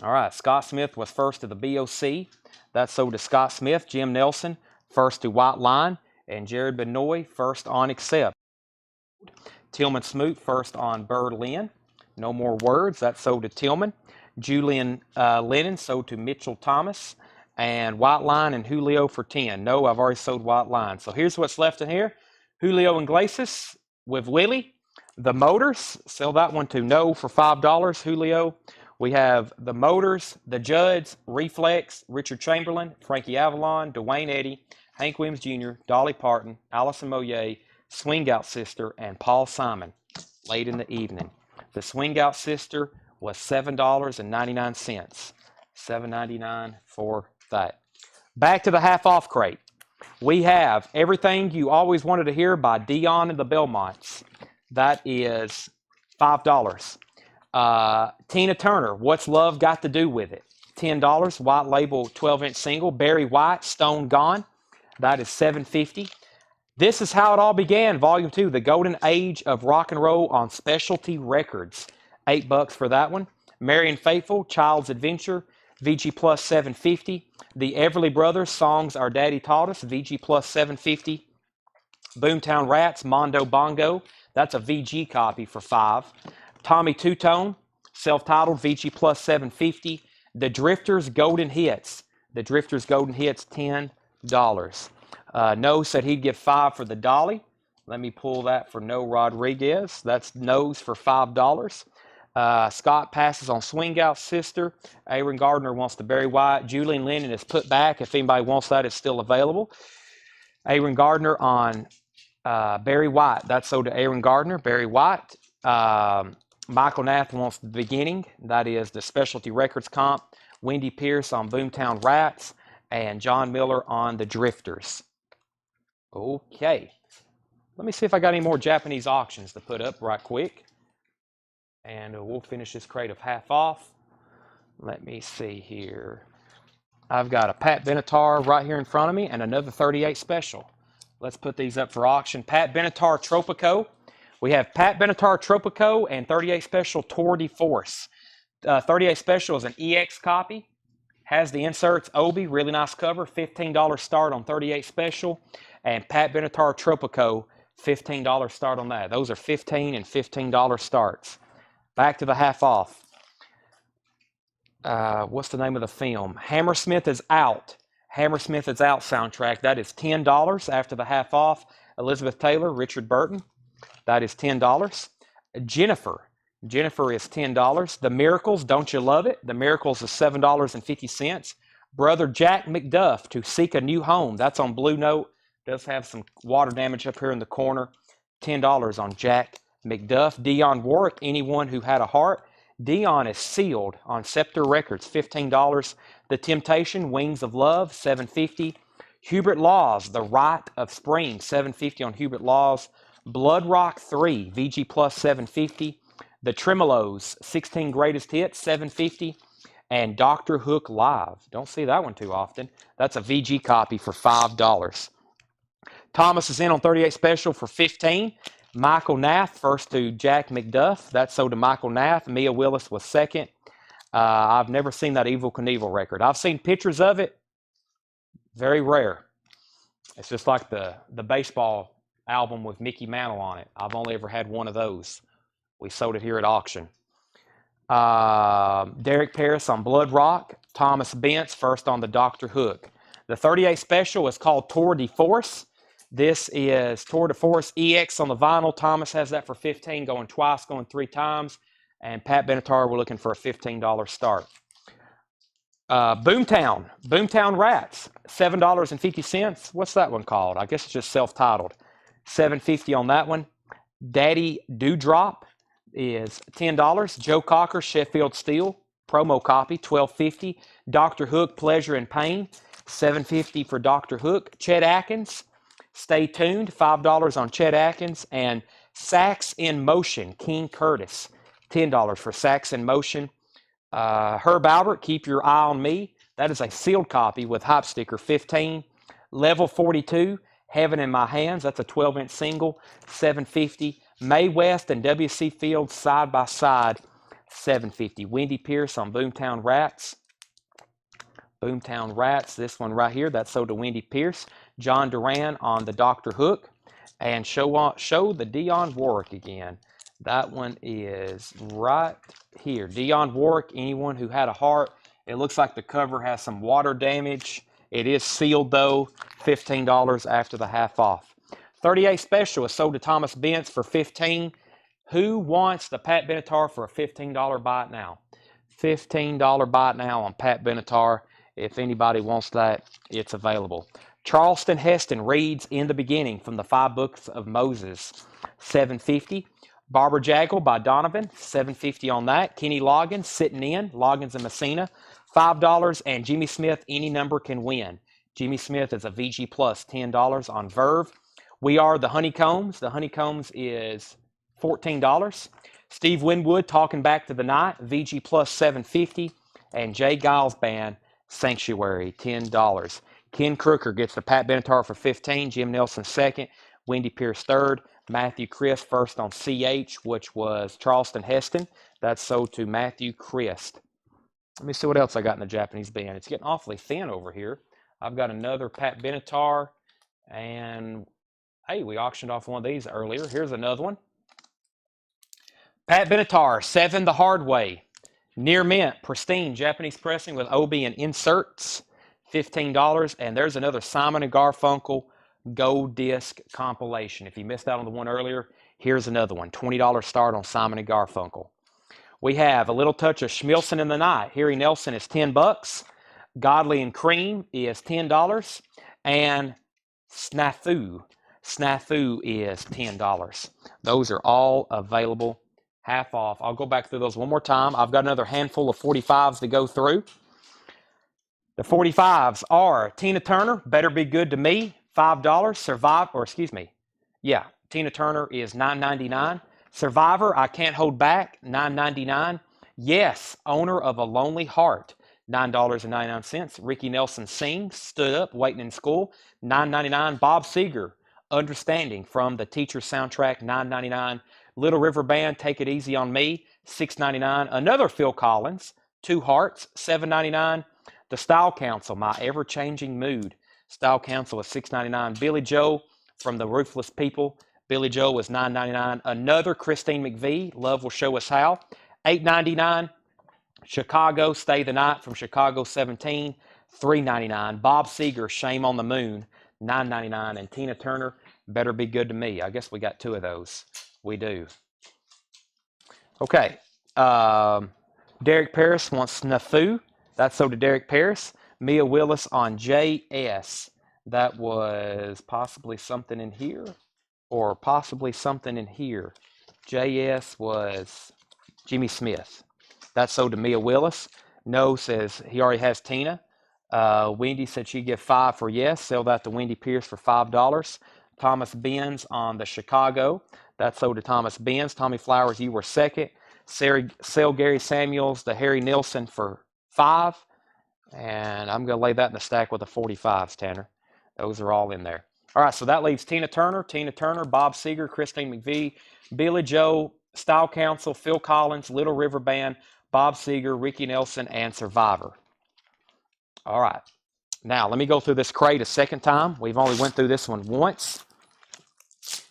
All right, Scott Smith was first to the BOC. That's sold to Scott Smith. Jim Nelson, first to White Line. And Jared Benoit, first on Accept. Tillman Smoot, first on Berlin. No More Words, that's sold to Tillman. Julian Lennon, sold to Mitchell Thomas. And White Line and Julio for 10. No, I've already sold White Line. So here's what's left in here. Julio Iglesias with Willie. The Motors, sell that one to No for $5. Julio. We have The Motors, The Judds, Reflex, Richard Chamberlain, Frankie Avalon, Dwayne Eddy, Hank Williams Jr., Dolly Parton, Allison Moyet, Swing Out Sister, and Paul Simon, Late in the Evening. The Swing Out Sister was $7.99. $7.99 for that. Back to the half-off crate. We have Everything You Always Wanted to Hear by Dion and the Belmonts. That is $5. Tina Turner, What's Love Got to Do with It? $10. White Label 12-inch single. Barry White, Stone Gone. That is $7.50. This Is How It All Began, Volume 2, The Golden Age of Rock and Roll on Specialty Records. $8 for that one. Marian Faithfull, Child's Adventure, VG Plus $7.50. The Everly Brothers, Songs Our Daddy Taught Us, VG Plus $7.50. Boomtown Rats, Mondo Bongo, that's a VG copy for $5. Tommy Two-Tone, self-titled, VG Plus $7.50. The Drifters Golden Hits, $10. No said he'd give $5 for the Dolly. Let me pull that for No Rodriguez. That's No's for $5. Scott passes on Swing Out Sister. Aaron Gardner wants the Barry White. Julian Lennon is put back. If anybody wants that, it's still available. Aaron Gardner on Barry White. That's sold to Aaron Gardner. Barry White. Michael Nath wants the beginning. That is the Specialty Records comp. Wendy Pierce on Boomtown Rats. And John Miller on the Drifters. Okay. Let me see if I got any more Japanese auctions to put up right quick. And we'll finish this crate of half off. Let me see here. I've got a Pat Benatar right here in front of me and another 38 special. Let's put these up for auction. Pat Benatar Tropico. We have Pat Benatar Tropico and 38 special Tour de Force. 38 special is an EX copy. Has the inserts Obi, really nice cover. $15 start on 38 special. And Pat Benatar Tropico, $15 start on that. Those are $15 and $15 starts. Back to the half off. What's the name of the film? Hammersmith is Out. Hammersmith is Out soundtrack. That is $10 after the half off. Elizabeth Taylor, Richard Burton. That is $10. Jennifer. Jennifer is $10. The Miracles, Don't You Love It? The Miracles is $7.50. Brother Jack McDuff, To Seek a New Home. That's on Blue Note. Does have some water damage up here in the corner. $10 on Jack McDuff. Dionne Warwick, Anyone Who Had a Heart. Dion is sealed on Scepter Records, $15. The Temptation, Wings of Love, $7.50. Hubert Laws, The Rite of Spring, $7.50 on Hubert Laws. Blood Rock 3, VG Plus, $7.50. The Tremolos, 16 Greatest Hits, $7.50. And Dr. Hook Live. Don't see that one too often. That's a VG copy for $5. Thomas is in on 38 special for $15. Michael Nath, first to Jack McDuff. That sold to Michael Nath. Mia Willis was second. I've never seen that Evel Knievel record. I've seen pictures of it. Very rare. It's just like the baseball album with Mickey Mantle on it. I've only ever had one of those. We sold it here at auction. Derek Paris on Blood Rock. Thomas Bentz, first on the Dr. Hook. The 38 special is called Tour de Force. This is Tour de Force EX on the vinyl. Thomas has that for $15, going twice, going 3 times. And Pat Benatar, we're looking for a $15 start. Boomtown Rats, $7.50. What's that one called? I guess it's just self-titled. $7.50 on that one. Daddy Dewdrop is $10. Joe Cocker, Sheffield Steel, promo copy, $12.50. Dr. Hook, Pleasure and Pain, $7.50 for Dr. Hook. Chet Atkins, Stay Tuned, $5 on Chet Atkins. And Sax in Motion, King Curtis, $10 for Sax in Motion. Herb Albert, Keep Your Eye on Me. That is a sealed copy with hype sticker, $15. Level 42, Heaven in My Hands. That's a 12-inch single, $7.50. Mae West and W.C. Fields side by side, $7.50. Wendy Pierce on Boomtown Rats. Boomtown Rats, this one right here, that's sold to Wendy Pierce. John Duran on the Dr. Hook. And show the Dionne Warwick again. That one is right here. Dionne Warwick, Anyone Who Had a Heart. It looks like the cover has some water damage. It is sealed though, $15 after the half off. 38 special is sold to Thomas Bentz for $15. Who wants the Pat Benatar for a $15 buy it now? $15 buy it now on Pat Benatar. If anybody wants that, it's available. Charleston Heston reads In the Beginning from the 5 Books of Moses, $7.50. Barbara Jaggle by Donovan, $7.50 on that. Kenny Loggins, Sitting In, Loggins and Messina, $5. And Jimmy Smith, Any Number Can Win. Jimmy Smith is a VG Plus, $10 on Verve. We Are the Honeycombs. The Honeycombs is $14. Steve Winwood, Talking Back to the Night, VG Plus, $7.50. And Jay Giles Band, Sanctuary, $10. Ken Crooker gets the Pat Benatar for $15. Jim Nelson second. Wendy Pierce third. Matthew Christ first on CH, which was Charleston Heston. That's sold to Matthew Christ. Let me see what else I got in the Japanese band. It's getting awfully thin over here. I've got another Pat Benatar. And, hey, we auctioned off one of these earlier. Here's another one. Pat Benatar, 7 the Hard Way. Near Mint, pristine Japanese pressing with OB and inserts, $15. And there's another Simon & Garfunkel Gold Disc compilation. If you missed out on the one earlier, here's another one. $20 start on Simon & Garfunkel. We have A Little Touch of Schmilson in the Night. Harry Nelson is $10. Godley and Cream is $10. And Snafu is $10. Those are all available half off. I'll go back through those one more time. I've got another handful of 45s to go through. The 45s are Tina Turner, Better Be Good to Me, $5. Tina Turner is $9.99. Survivor, I Can't Hold Back, $9.99. Yes, Owner of a Lonely Heart, $9.99. Ricky Nelson Sings, Stood Up, Waiting in School, $9.99. Bob Seger, Understanding from the Teacher soundtrack, $9.99. Little River Band, Take It Easy on Me, $6.99. Another Phil Collins, Two Hearts, $7.99. The Style Council, My Ever-Changing Mood, Style Council is $6.99. Billy Joe from the Ruthless People, Billy Joe was $9.99. Another Christine McVie, Love Will Show Us How, $8.99. Chicago, Stay the Night from Chicago 17, $3.99. Bob Seger, Shame on the Moon, $9.99. And Tina Turner, Better Be Good to Me. I guess we got two of those. We do. Okay. Derek Paris wants Snafu. That's sold to Derek Paris. Mia Willis on JS. That was possibly something in here or possibly something in here. JS was Jimmy Smith. That's sold to Mia Willis. No says he already has Tina. Wendy said she'd give 5 for yes. Sell that to Wendy Pierce for $5. Thomas Benz on the Chicago. That's sold to Thomas Benz. Tommy Flowers, you were second. Sell Gary Samuels to Harry Nilsson for 5. And I'm going to lay that in the stack with the 45s, Tanner. Those are all in there. All right, so that leaves Tina Turner, Bob Seger, Christine McVie, Billy Joe, Style Council, Phil Collins, Little River Band, Bob Seger, Ricky Nelson, and Survivor. All right. Now, let me go through this crate a second time. We've only went through this one once.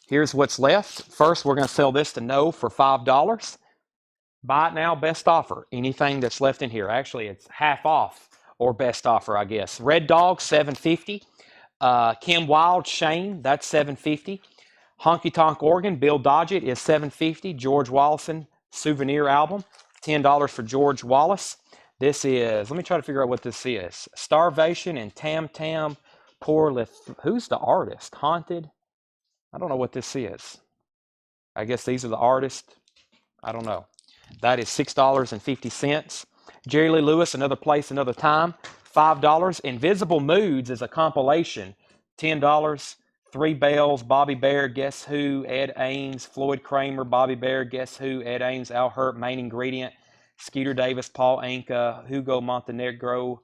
Here's what's left. First, we're going to sell this to No for $5. Buy it now, best offer. Anything that's left in here. Actually, it's half off or best offer, I guess. Red Dog, $7.50. Kim Wilde, Shane, that's $7.50. Honky Tonk Organ, Bill Dodgett is $7.50. George Wallison Souvenir Album, $10 for George Wallace. This is, let me try to figure out what this is. Starvation and Tam Tam Poor who's the artist? Haunted? I don't know what this is. I guess these are the artists. I don't know. That is $6.50. Jerry Lee Lewis, Another Place, Another Time, $5. Invisible Moods is a compilation, $10. Three Bells, Bobby Bear, Guess Who, Ed Ames, Floyd Kramer, Bobby Bear, Guess Who, Ed Ames, Al Hurt, Main Ingredient, Skeeter Davis, Paul Anka, Hugo Montenegro,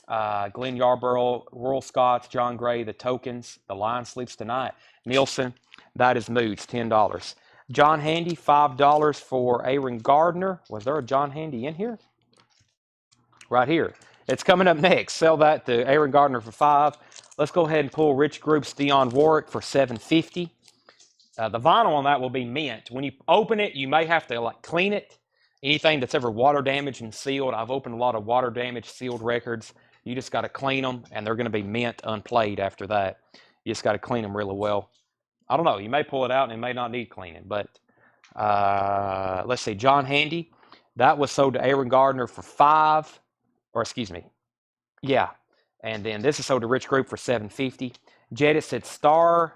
Glenn Yarborough, Rural Scots, John Gray, The Tokens, The Lion Sleeps Tonight, Nielsen, that is Moods, $10. John Handy, $5 for Aaron Gardner. Was there a John Handy in here? Right here. It's coming up next. Sell that to Aaron Gardner for $5. Let's go ahead and pull Rich Group's Dionne Warwick for $7.50. The vinyl on that will be mint. When you open it, you may have to clean it. Anything that's ever water damaged and sealed. I've opened a lot of water damaged sealed records. You just got to clean them, and they're going to be mint unplayed after that. You just got to clean them really well. I don't know. You may pull it out, and it may not need cleaning. But let's see. John Handy. That was sold to Aaron Gardner for $5. Or excuse me. Yeah. And then this is sold to Rich Group for $7.50. Jedit said Star,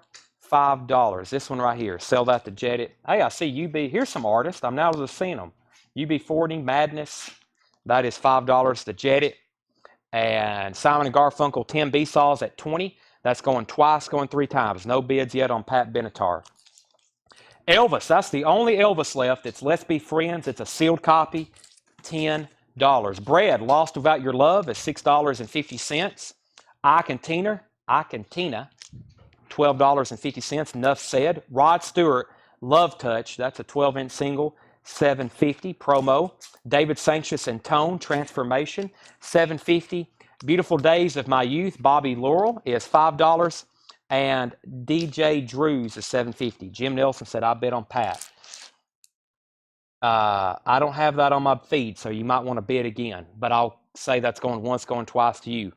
$5. This one right here. Sell that to Jedit. Hey, I see UB. Here's some artists. I'm now just seeing them. UB40, Madness. That is $5 to Jedit. And Simon & Garfunkel, 10 B-Saws at $20. That's going twice, going 3 times. No bids yet on Pat Benatar. Elvis. That's the only Elvis left. It's Let's Be Friends. It's a sealed copy. $10. Bread, Lost Without Your Love is $6.50. Ike and Tina, $12.50. Enough said. Rod Stewart, Love Touch, that's a 12-inch single, $7.50. Promo. David Sancious and Tone, Transformation, $7.50. Beautiful Days of My Youth, Bobby Laurel is $5. And DJ Drews is $7.50. Jim Nelson said, I bet on Pat. I don't have that on my feed, so you might want to bid again. But I'll say that's going once, going twice to you.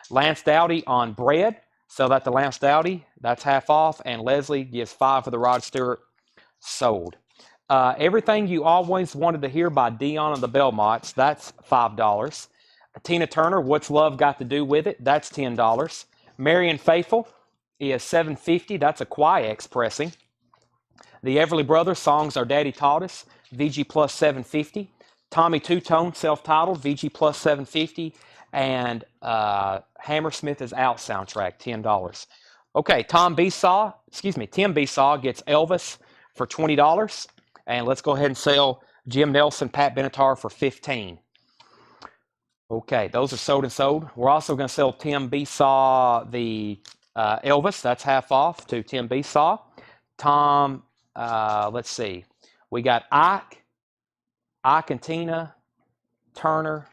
Lance Dowdy on Bread. Sell that to Lance Dowdy. That's half off. And Leslie gives $5 for the Rod Stewart. Sold. Everything You Always Wanted to Hear by Dion and the Belmonts. That's $5. Tina Turner, What's Love Got to Do with It? That's $10. Marian Faithful is $7.50. That's a Qui-X pressing. The Everly Brothers, Songs Our Daddy Taught Us, VG plus 750. Tommy Two-Tone, self-titled, VG plus 750. And Hammersmith is Out soundtrack, $10. Okay, Tim Besaw gets Elvis for $20. And let's go ahead and sell Jim Nelson, Pat Benatar for $15. Okay, those are sold and sold. We're also going to sell Tim Besaw the Elvis. That's half off to Tim Besaw. Tom, let's see. We got Ike and Tina, Turner.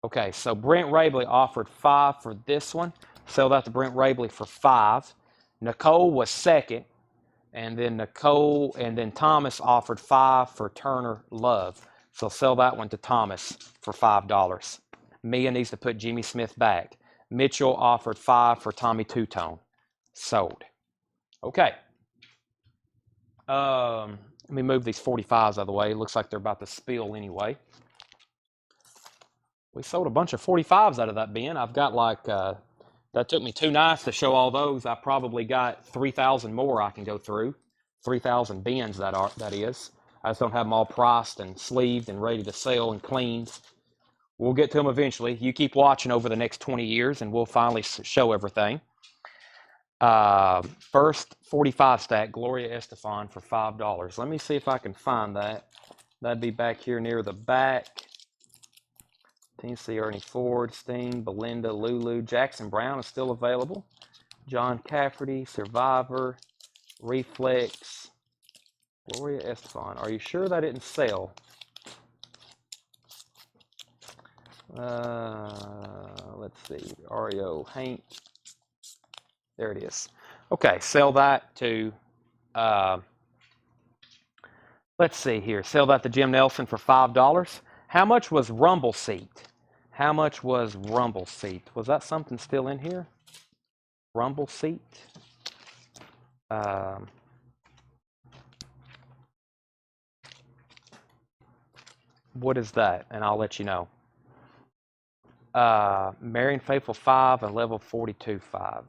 Okay, so Brent Rabley offered $5 for this one. Sell that to Brent Rabley for $5. Nicole was second. And then Thomas offered $5 for Turner Love. So sell that one to Thomas for $5. Mia needs to put Jimmy Smith back. Mitchell offered $5 for Tommy Two-Tone. Sold. Okay. Let me move these 45s out of the way. It looks like they're about to spill anyway. We sold a bunch of 45s out of that bin. I've got like, that took me 2 nights to show all those. I probably got 3,000 more I can go through. 3,000 bins, that is. I just don't have them all priced and sleeved and ready to sell and cleaned. We'll get to them eventually. You keep watching over the next 20 years and we'll finally show everything. First 45 stack, Gloria Estefan for $5. Let me see if I can find that. That'd be back here near the back. Tennessee, Ernie Ford, Sting, Belinda, Lulu. Jackson Brown is still available. John Cafferty, Survivor, Reflex, Gloria Estefan. Are you sure that didn't sell? Let's see. REO, Hank. There it is. Okay, sell that to, let's see here. Sell that to Jim Nelson for $5. How much was Rumble Seat? How much was Rumble Seat? Was that something still in here? Rumble Seat? What is that? And I'll let you know. Marion Faithful 5 and Level 42 5.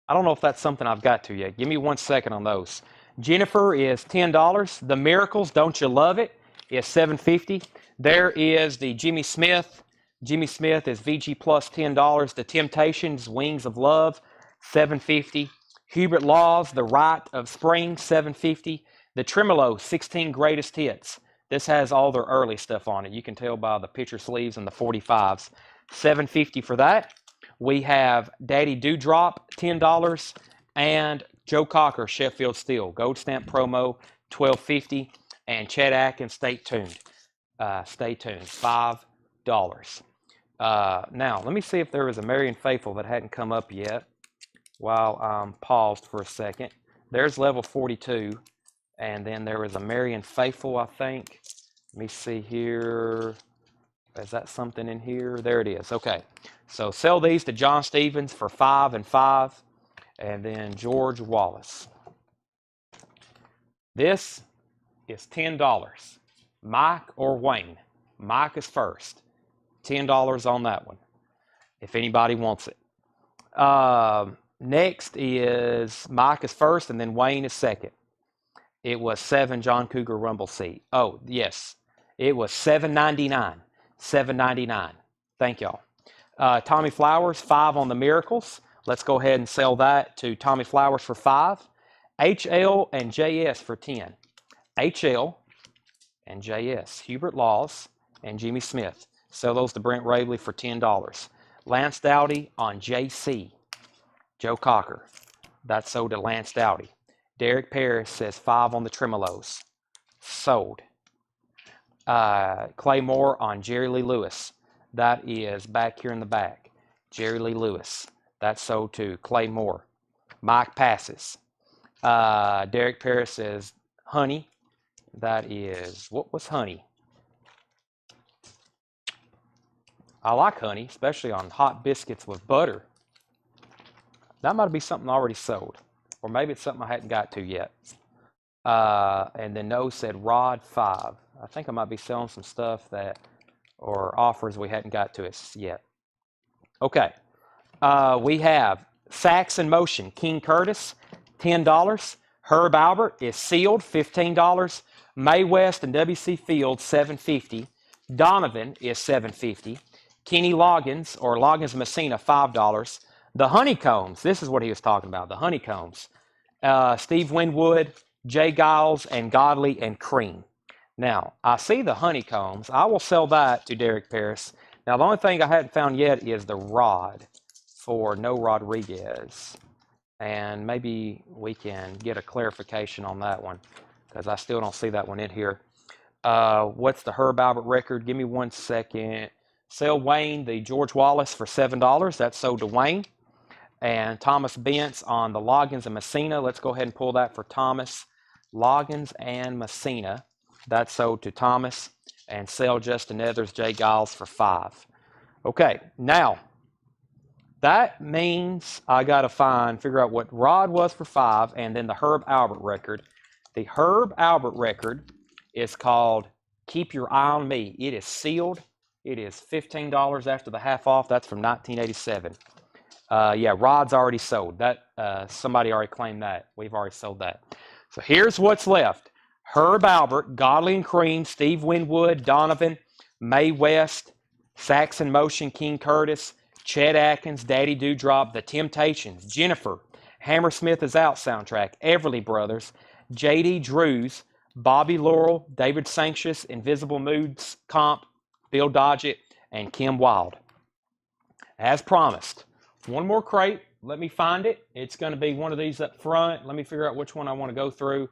I don't know if that's something I've got to yet. Give me 1 second on those. Jennifer is $10. The Miracles, Don't You Love It, is $7.50. There is the Jimmy Smith. Jimmy Smith is VG plus $10. The Temptations, Wings of Love, $7.50. Hubert Laws, The Rite of Spring, $7.50. The Tremolo, 16 Greatest Hits. This has all their early stuff on it. You can tell by the picture sleeves and the 45s. $7.50 for that. We have Daddy Dewdrop, $10. And Joe Cocker, Sheffield Steel. Gold stamp promo, $12.50. And Chet Atkins, Stay Tuned. Stay tuned, $5. Now, let me see if there was a Marion Faithful that hadn't come up yet while I'm paused for a second. There's level 42. And then there was a Marion Faithful, I think. Let me see here. Is that something in here? There it is. Okay. So sell these to John Stevens for $5 and $5. And then George Wallace. This is $10. Mike or Wayne. Mike is first. $10 on that one, if anybody wants it. Next is Mike is first, and then Wayne is second. It was $7 John Cougar Rumble Seat. Oh, yes. It was $7.99. $7.99. Thank y'all. Tommy Flowers, $5 on the Miracles. Let's go ahead and sell that to Tommy Flowers for $5. HL and JS for $10. HL and JS. Hubert Laws and Jimmy Smith. Sell those to Brent Rabley for $10. Lance Dowdy on JC. Joe Cocker. That's sold to Lance Dowdy. Derek Paris says $5 on the Tremolos. Sold. Clay Moore on Jerry Lee Lewis. That is back here in the back. Jerry Lee Lewis. That's sold to Clay Moore. Mike passes. Derek Paris says Honey. That is, what was Honey? I like honey, especially on hot biscuits with butter. That might be something already sold. Or maybe it's something I hadn't got to yet. And then No said Rod 5. I think I might be selling some stuff that, or offers we hadn't got to us yet. Okay. We have Sax in Motion, King Curtis, $10. Herb Albert is sealed, $15. Mae West and W.C. Fields, $7.50. Donovan is $7.50. Kenny Loggins, or Loggins Messina, $5. The Honeycombs, this is what he was talking about, the Honeycombs. Steve Winwood, Jay Giles, and Godley and Cream. Now, I see the Honeycombs. I will sell that to Derek Paris. Now, the only thing I hadn't found yet is the rod for No Rodriguez. And maybe we can get a clarification on that one, because I still don't see that one in here. What's the Herb Albert record? Give me 1 second. Sell Wayne the George Wallace for $7. That's sold to Wayne. And Thomas Bentz on the Loggins and Messina. Let's go ahead and pull that for Thomas. Loggins and Messina. That's sold to Thomas. And sell Justin Ethers, Jay Giles for $5. Okay, now that means I got to figure out what rod was for $5, and then the Herb Albert record. The Herb Albert record is called Keep Your Eye on Me. It is sealed. It is $15 after the half off. That's from 1987. Yeah, rod's already sold. That somebody already claimed that. We've already sold that. So here's what's left. Herb Albert, Godley and Cream, Steve Winwood, Donovan, Mae West, Saxon Motion, King Curtis, Chet Atkins, Daddy Dewdrop, The Temptations, Jennifer, Hammersmith Is Out soundtrack, Everly Brothers, J.D. Drews, Bobby Laurel, David Sanctious, Invisible Moods, Comp, Bill Dodgett, and Kim Wilde. As promised, one more crate. Let me find it. It's going to be one of these up front. Let me figure out which one I want to go through.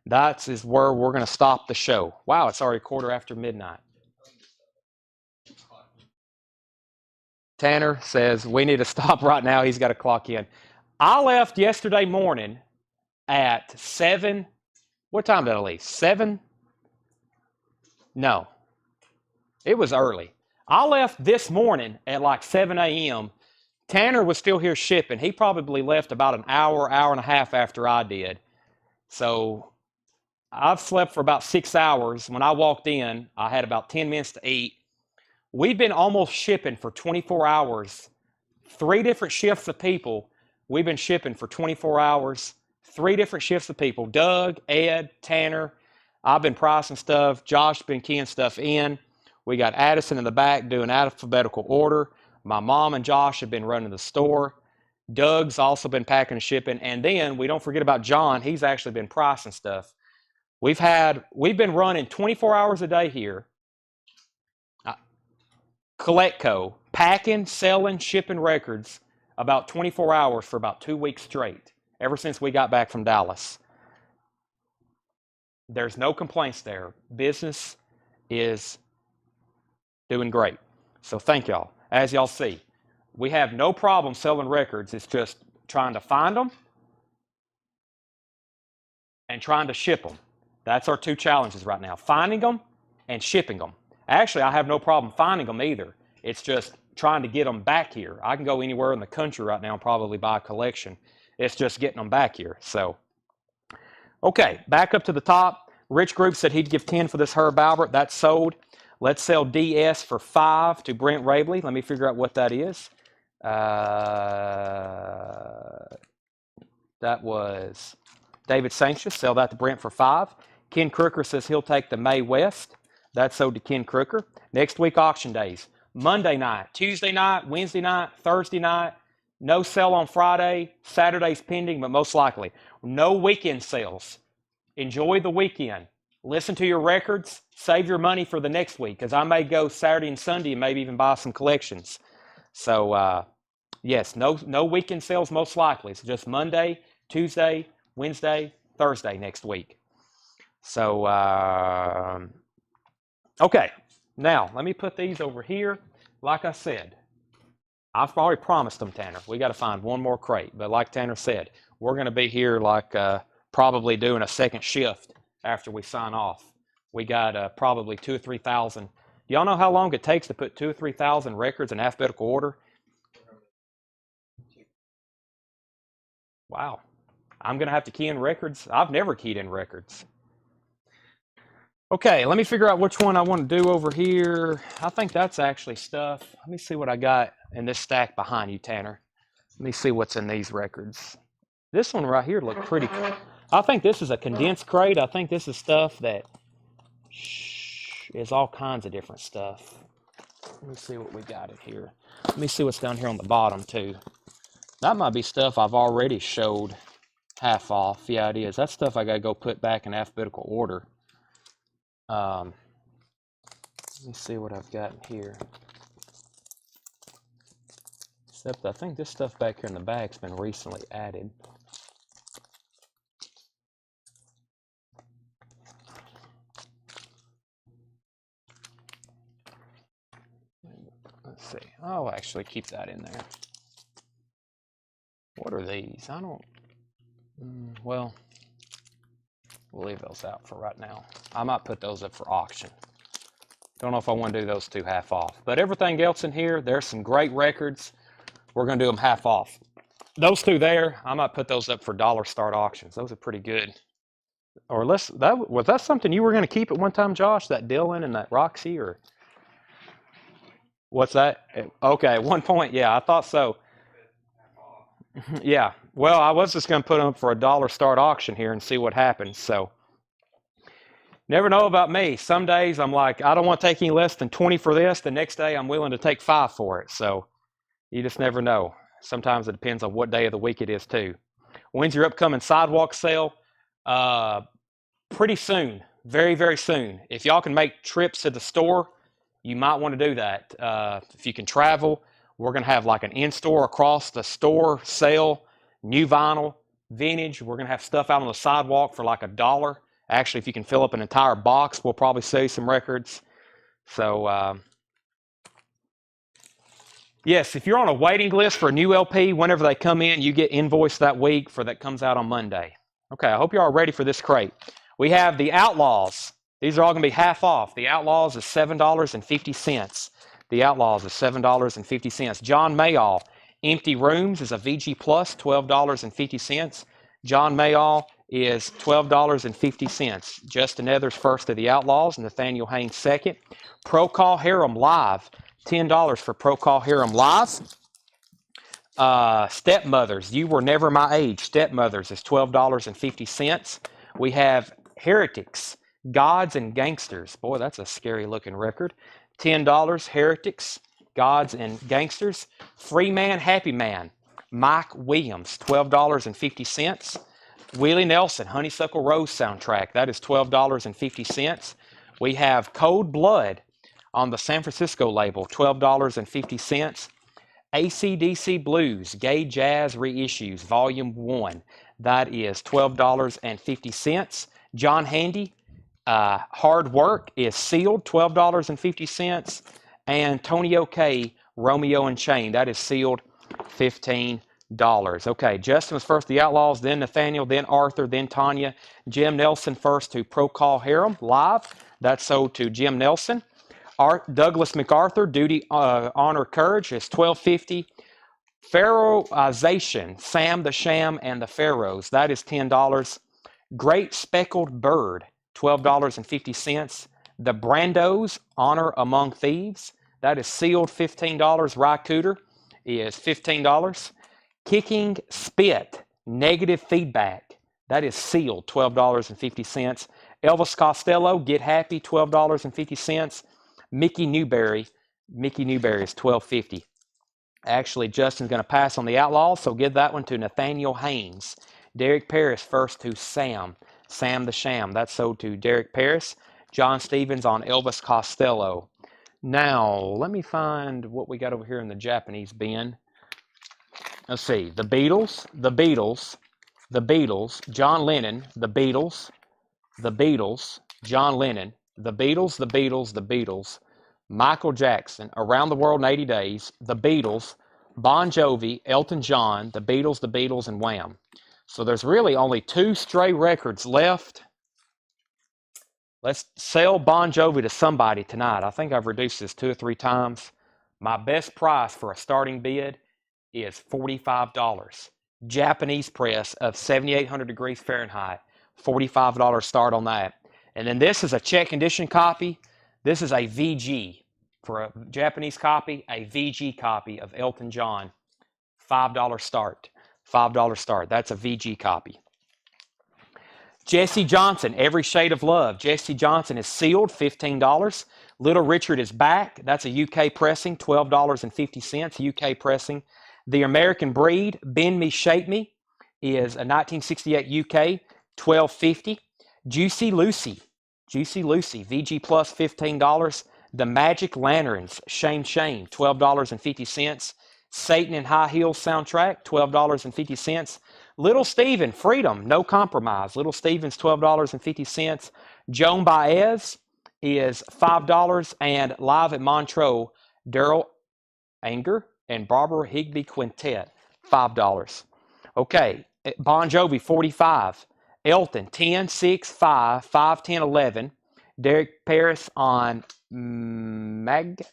That is where we're going to stop the show. Wow, it's already midnight. Tanner says we need to stop right now. He's got to clock in. I left yesterday morning at 7. What time did I leave? 7? No. It was early. I left this morning at like 7 a.m. Tanner was still here shipping. He probably left about an hour, hour and a half after I did. So I've slept for about 6 hours. When I walked in, I had about 10 minutes to eat. We've been almost shipping for 24 hours. 3 different shifts of people. We've been shipping for 24 hours. 3 different shifts of people. Doug, Ed, Tanner. I've been pricing stuff. Josh's been keying stuff in. We got Addison in the back doing alphabetical order. My mom and Josh have been running the store. Doug's also been packing and shipping. And then we don't forget about John. He's actually been pricing stuff. We've been running 24 hours a day here. Collectco, packing, selling, shipping records about 24 hours for about 2 weeks straight, ever since we got back from Dallas. There's no complaints there. Business is doing great. So thank y'all. As y'all see, we have no problem selling records. It's just trying to find them and trying to ship them. That's our 2 challenges right now, finding them and shipping them. Actually, I have no problem finding them either. It's just trying to get them back here. I can go anywhere in the country right now and probably buy a collection. It's just getting them back here. So, okay, back up to the top. Rich Group said he'd give 10 for this Herb Albert. That's sold. Let's sell DS for 5 to Brent Rabley. Let me figure out what that is. That was David Sanctious. Sell that to Brent for 5. Ken Crooker says he'll take the Mae West. That's sold to Ken Crooker. Next week, auction days. Monday night, Tuesday night, Wednesday night, Thursday night. No sale on Friday. Saturday's pending, but most likely. No weekend sales. Enjoy the weekend. Listen to your records. Save your money for the next week, because I may go Saturday and Sunday and maybe even buy some collections. So, yes, no weekend sales most likely. It's just Monday, Tuesday, Wednesday, Thursday next week. So, okay. Now, let me put these over here. Like I said, I've already promised them, Tanner. We got to find one more crate. But like Tanner said, we're going to be here like probably doing a second shift after we sign off. We got probably 2,000 or 3,000. Do y'all know how long it takes to put 2,000 or 3,000 records in alphabetical order? Wow. I'm going to have to key in records. I've never keyed in records. Okay, let me figure out which one I want to do over here. I think that's actually stuff. Let me see what I got in this stack behind you, Tanner. Let me see what's in these records. This one right here looked pretty cool. I think this is a condensed crate. I think this is stuff that is all kinds of different stuff. Let me see what we got in here. Let me see what's down here on the bottom too. That might be stuff I've already showed half off. Yeah, it is. That's stuff I gotta go put back in alphabetical order. Let me see what I've got in here. Except I think this stuff back here in the back's been recently added. Let's see. I'll actually keep that in there. What are these? I don't... well, we'll leave those out for right now. I might put those up for auction. Don't know if I want to do those two half off. But everything else in here, there's some great records. We're going to do them half off. Those two there, I might put those up for dollar start auctions. Those are pretty good. Or was that something you were going to keep at one time, Josh? That Dylan and that Roxy, or what's that? Okay, at one point, yeah, I thought so. Yeah, well, I was just going to put them up for a dollar start auction here and see what happens. So, never know about me. Some days I'm like, I don't want to take any less than 20 for this. The next day I'm willing to take 5 for it. So, you just never know. Sometimes it depends on what day of the week it is too. When's your upcoming sidewalk sale? Pretty soon. Very, very soon. If y'all can make trips to the store, you might want to do that. If you can travel, we're going to have like an in-store across the store sale, new vinyl, vintage. We're going to have stuff out on the sidewalk for like $1. Actually, if you can fill up an entire box, we'll probably sell you some records. So, yes, if you're on a waiting list for a new LP, whenever they come in, you get invoiced that week for that comes out on Monday. Okay, I hope you're all ready for this crate. We have the Outlaws. These are all going to be half off. The Outlaws is $7.50. The Outlaws is $7.50. John Mayall, Empty Rooms is a VG Plus, $12.50. John Mayall is $12.50. Justin Ethers first of the Outlaws, Nathaniel Haynes second. Pro Call Harem Live, $10 for Pro Call Harem Live. Stepmothers, You Were Never My Age. Stepmothers is $12.50. We have Heretics, Gods and Gangsters. Boy, that's a scary looking record. $10, Heretics, Gods and Gangsters. Free Man, Happy Man, Mike Williams, $12.50. Willie Nelson, Honeysuckle Rose soundtrack, that is $12.50. We have Cold Blood on the San Francisco label, $12.50. AC/DC Blues, Gay Jazz Reissues, Volume 1, that is $12.50. John Handy, Hard Work is sealed, $12.50. And Tony OK, Romeo and Chain, that is sealed, $15. Okay, Justin was first to the Outlaws, then Nathaniel, then Arthur, then Tanya. Jim Nelson first to Pro Call Harem Live, that's sold to Jim Nelson. Douglas MacArthur, Duty, Honor, Courage is $12.50. Pharaohization, Sam the Sham and the Pharaohs, that is $10. Great Speckled Bird, $12.50. The Brandos, Honor Among Thieves, that is sealed, $15. Ry Cooter is $15. Kicking Spit, Negative Feedback, that is sealed, $12.50. Elvis Costello, Get Happy, $12.50. Mickey Newberry is $12.50. Actually, Justin's going to pass on the Outlaws, so give that one to Nathaniel Haynes. Derek Paris first to Sam the Sham. That's sold to Derek Paris. John Stevens on Elvis Costello. Now, let me find what we got over here in the Japanese bin. Let's see. The Beatles, John Lennon, the Beatles, John Lennon, the Beatles, Michael Jackson, Around the World in 80 Days, the Beatles, Bon Jovi, Elton John, the Beatles, and Wham. So there's really only 2 stray records left. Let's sell Bon Jovi to somebody tonight. I think I've reduced this 2 or 3 times. My best price for a starting bid is $45. Japanese press of 7,800 degrees Fahrenheit, $45 start on that. And then this is a check condition copy. This is a VG. For a Japanese copy, a VG copy of Elton John, $5 start. $5 start. That's a VG copy. Jesse Johnson, Every Shade of Love. Jesse Johnson is sealed, $15. Little Richard is Back. That's a UK pressing, $12.50, UK pressing. The American Breed, Bend Me, Shape Me, is a 1968 UK, $12.50. Juicy Lucy, VG Plus, $15. The Magic Lanterns, Shame, $12.50. Satan in High Heels soundtrack, $12.50. Little Steven, Freedom, No Compromise. Little Steven's $12.50. Joan Baez is $5. And Live at Montreux, Daryl Anger and Barbara Higbee Quintet, $5. Okay, Bon Jovi, 45. Elton, 10, 6, 5, 5, 10, 11. Derek Paris on Magic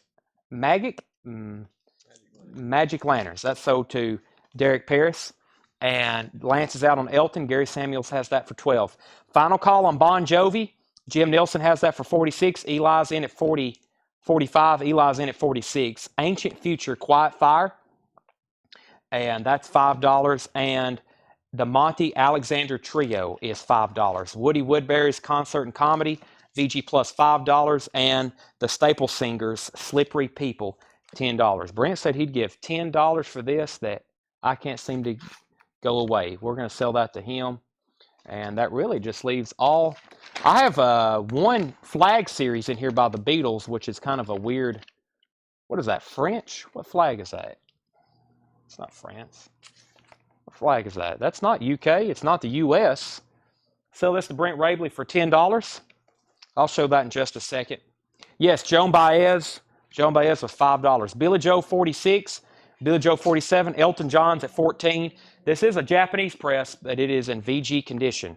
Lanterns. That's sold to Derek Paris. And Lance is out on Elton. Gary Samuels has that for 12. Final call on Bon Jovi. Jim Nelson has that for 46. Eli's in at 45. Eli's in at 46. Ancient Future, Quiet Fire. And that's $5. And the Monty Alexander Trio is $5. Woody Woodbury's Concert and Comedy, VG Plus, $5. And the Staple Singers, Slippery People, $10. Brent said he'd give $10 for this that I can't seem to go away. We're going to sell that to him. And that really just leaves all. I have one flag series in here by the Beatles, which is kind of a weird. What is that, French? What flag is that? It's not France. What flag is that? That's not UK. It's not the US. Sell this to Brent Rabley for $10. I'll show that in just a second. Yes, Joan Baez. Joan Baez was $5. Billy Joe, 46. Billy Joe, 47. Elton John's at 14. This is a Japanese press, but it is in VG condition.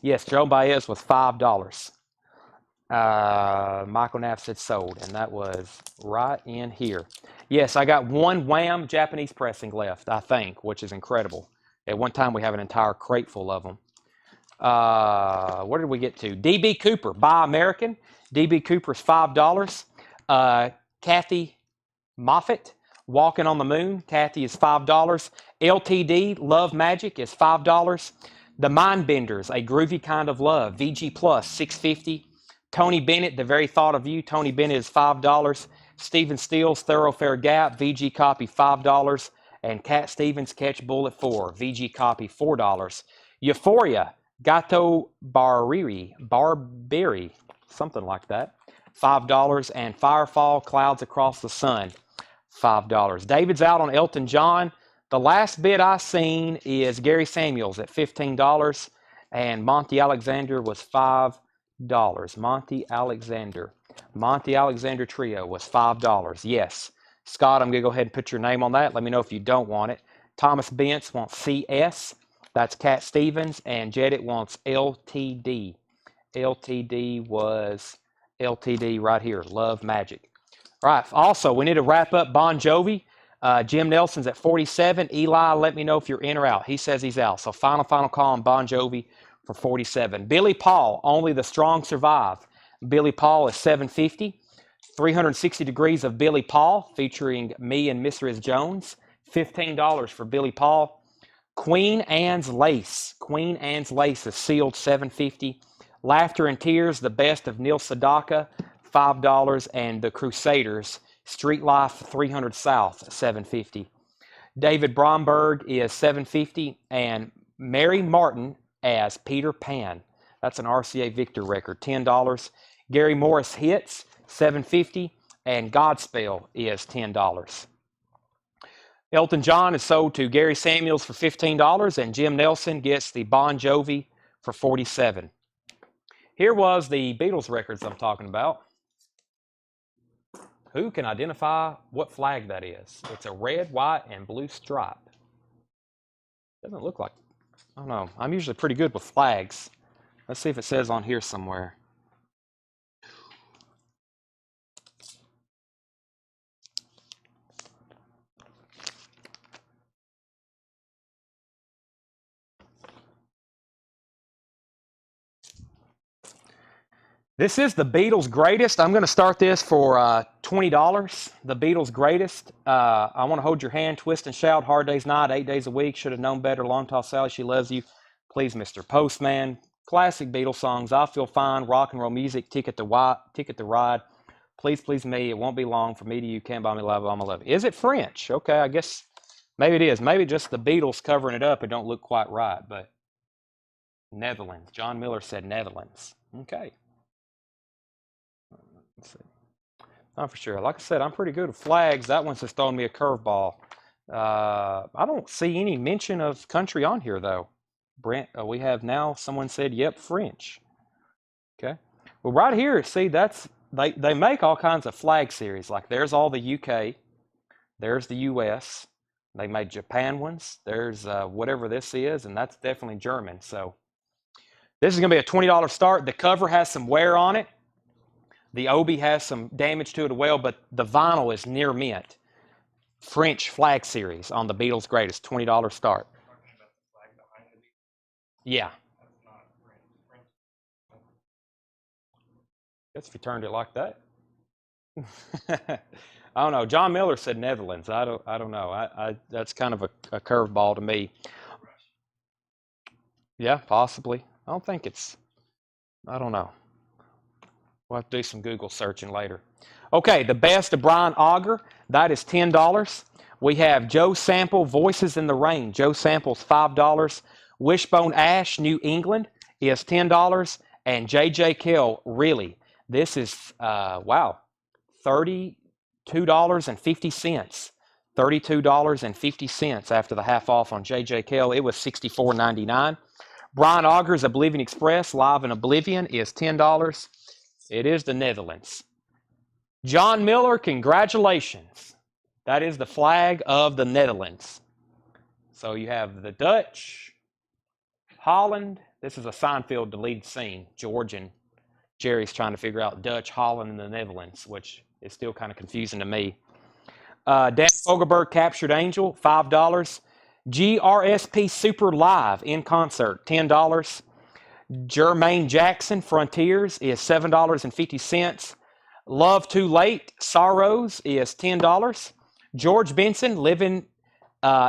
Yes, Joan Baez was $5. Michael Knapp said sold, and that was right in here. Yes, I got one Wham Japanese pressing left, I think, which is incredible. At one time, we have an entire crate full of them. What did we get to? D.B. Cooper, Buy American. D.B. Cooper's $5. Kathy Moffat, Walking on the Moon. Kathy is $5. LTD, Love Magic is $5. The Mindbenders, A Groovy Kind of Love, VG Plus, $6.50. Tony Bennett, The Very Thought of You. Tony Bennett is $5. Stephen Steele's Thoroughfare Gap, VG copy, $5. And Cat Stevens, Catch Bullet 4, VG copy, $4. Euphoria, Gato Barberi, something like that, $5. And Firefall, Clouds Across the Sun, $5. David's out on Elton John. The last bid I seen is Gary Samuels at $15. And Monty Alexander was $5. Monty Alexander Trio was $5. Yes. Scott, I'm going to go ahead and put your name on that. Let me know if you don't want it. Thomas Bentz wants CS. That's Cat Stevens. And Jedit wants LTD. LTD was LTD right here. Love Magic. All right. Also, we need to wrap up Bon Jovi. Jim Nelson's at 47. Eli, let me know if you're in or out. He says he's out. So final call on Bon Jovi for 47. Billy Paul, Only the Strong Survive. Billy Paul is $7.50. 360 Degrees of Billy Paul, featuring me and Miss Riz Jones. $15 for Billy Paul. Queen Anne's Lace. Queen Anne's Lace is sealed, $7.50. Laughter and Tears, The Best of Neil Sedaka, $5. And The Crusaders, Street Life 300 South, $7.50. David Bromberg is $7.50. And Mary Martin as Peter Pan. That's an RCA Victor record, $10. Gary Morris Hits, $7.50. And Godspell is $10. Elton John is sold to Gary Samuels for $15. And Jim Nelson gets the Bon Jovi for $47. Here was the Beatles records I'm talking about. Who can identify what flag that is? It's a red, white, and blue stripe. Doesn't look like, I don't know. I'm usually pretty good with flags. Let's see if it says on here somewhere. This is the Beatles Greatest. I'm going to start this for $20. The Beatles Greatest. I want to hold your hand, twist and shout, Hard Day's Night, 8 days a week. Should have known better. Long Tall Sally, She Loves You. Please, Mr. Postman. Classic Beatles songs. I Feel Fine. Rock and roll music. Ticket to Ride. Please, please me. It won't be long. For me to you. Can't buy me love. I'm a love. Is it French? Okay, I guess maybe it is. Maybe just the Beatles covering it up. It don't look quite right, but Netherlands. John Miller said Netherlands. Okay. Let's see. Not for sure. Like I said, I'm pretty good at flags. That one's just throwing me a curveball. I don't see any mention of country on here, though. Brent, we have now, someone said, yep, French. Okay. Well, right here, see, that's they make all kinds of flag series. Like there's all the UK. There's the US. They made Japan ones. There's whatever this is, and that's definitely German. So this is going to be a $20 start. The cover has some wear on it. The obi has some damage to it as well, but the vinyl is near mint. French flag series on the Beatles' Greatest, $20 start. Yeah. Guess if you turned it like that. I don't know. John Miller said Netherlands. I don't know. That's kind of a curveball to me. Yeah, possibly. I don't think it's. I don't know. We'll have to do some Google searching later. Okay, the best of Brian Auger. That is $10. We have Joe Sample, Voices in the Rain. Joe Sample's $5. Wishbone Ash, New England is $10. And J.J. Kell, really, this is, wow, $32.50. $32.50 after the half off on J.J. Kell. It was $64.99. Brian Auger's Oblivion Express, Live in Oblivion, is $10. It is the Netherlands. John Miller, congratulations. That is the flag of the Netherlands. So you have the Dutch, Holland. This is a Seinfeld deleted scene. George and Jerry's trying to figure out Dutch, Holland, and the Netherlands, which is still kind of confusing to me. Dan Fogelberg, Captured Angel, $5. GRSP Super Live in concert, $10. Jermaine Jackson, Frontiers, is $7.50. Love Too Late, Sorrows, is $10. George Benson, Living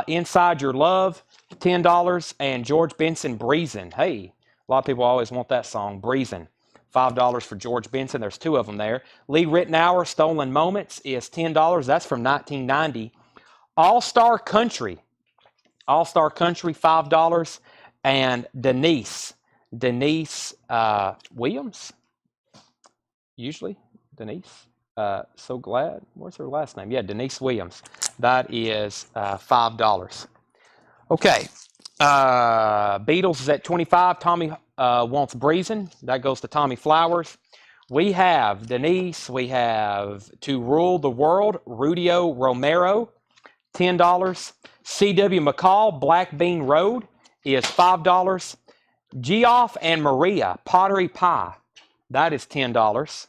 Inside Your Love, $10. And George Benson, Breezin'. Hey, a lot of people always want that song, Breezin'. $5 for George Benson. There's two of them there. Lee Ritenour, Stolen Moments, is $10. That's from 1990. All-Star Country, $5. And Denise Williams, usually Denise. So glad. What's her last name? Yeah, Denise Williams. That is $5. Okay. Beatles is at $25. Tommy wants Breezin'. That goes to Tommy Flowers. We have Denise. We have To Rule the World, Rudio Romero, $10. C.W. McCall, Black Bean Road, is $5. Geoff and Maria, Pottery Pie, that is $10.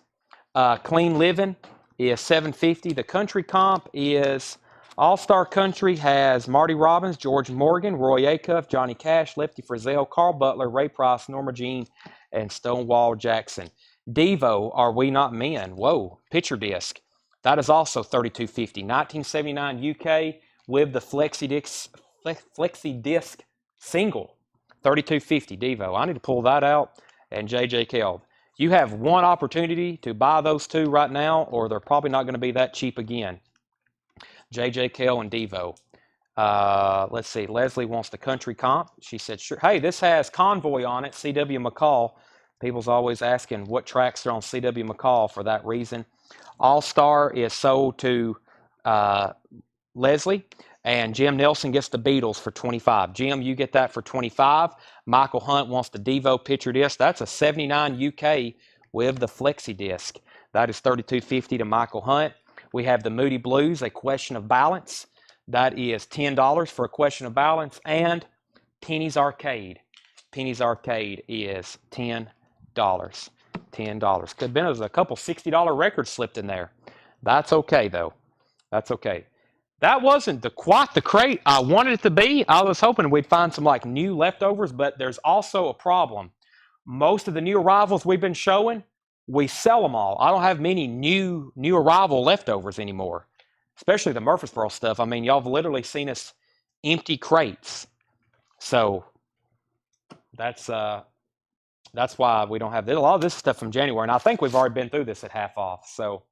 Clean Living is $7.50. The country comp is All-Star Country has Marty Robbins, George Morgan, Roy Acuff, Johnny Cash, Lefty Frizzell, Carl Butler, Ray Price, Norma Jean, and Stonewall Jackson. Devo, Are We Not Men? Whoa, picture disc. That is also $32.50. 1979 UK with the Flexi disc single. $32.50 Devo. I need to pull that out. And J.J. Kell. You have one opportunity to buy those two right now, or they're probably not going to be that cheap again. J.J. Kell and Devo. Let's see. Leslie wants the country comp. She said, sure. Hey, this has Convoy on it, C.W. McCall. People's always asking what tracks are on C.W. McCall for that reason. All-Star is sold to Leslie. And Jim Nelson gets the Beatles for $25. Jim, you get that for $25. Michael Hunt wants the Devo picture disc. That's a $79 UK with the Flexi disc. That is $32.50 to Michael Hunt. We have the Moody Blues, A Question of Balance. That is $10 for A Question of Balance. And Penny's Arcade. Penny's Arcade is $10. $10. Could have been there was a couple $60 records slipped in there. That's okay, though. That's okay. That wasn't quite the crate I wanted it to be. I was hoping we'd find some like new leftovers, but there's also a problem. Most of the new arrivals we've been showing, we sell them all. I don't have many new arrival leftovers anymore, especially the Murfreesboro stuff. I mean, y'all have literally seen us empty crates. So That's why we don't have this. A lot of this stuff from January, and I think we've already been through this at half off. So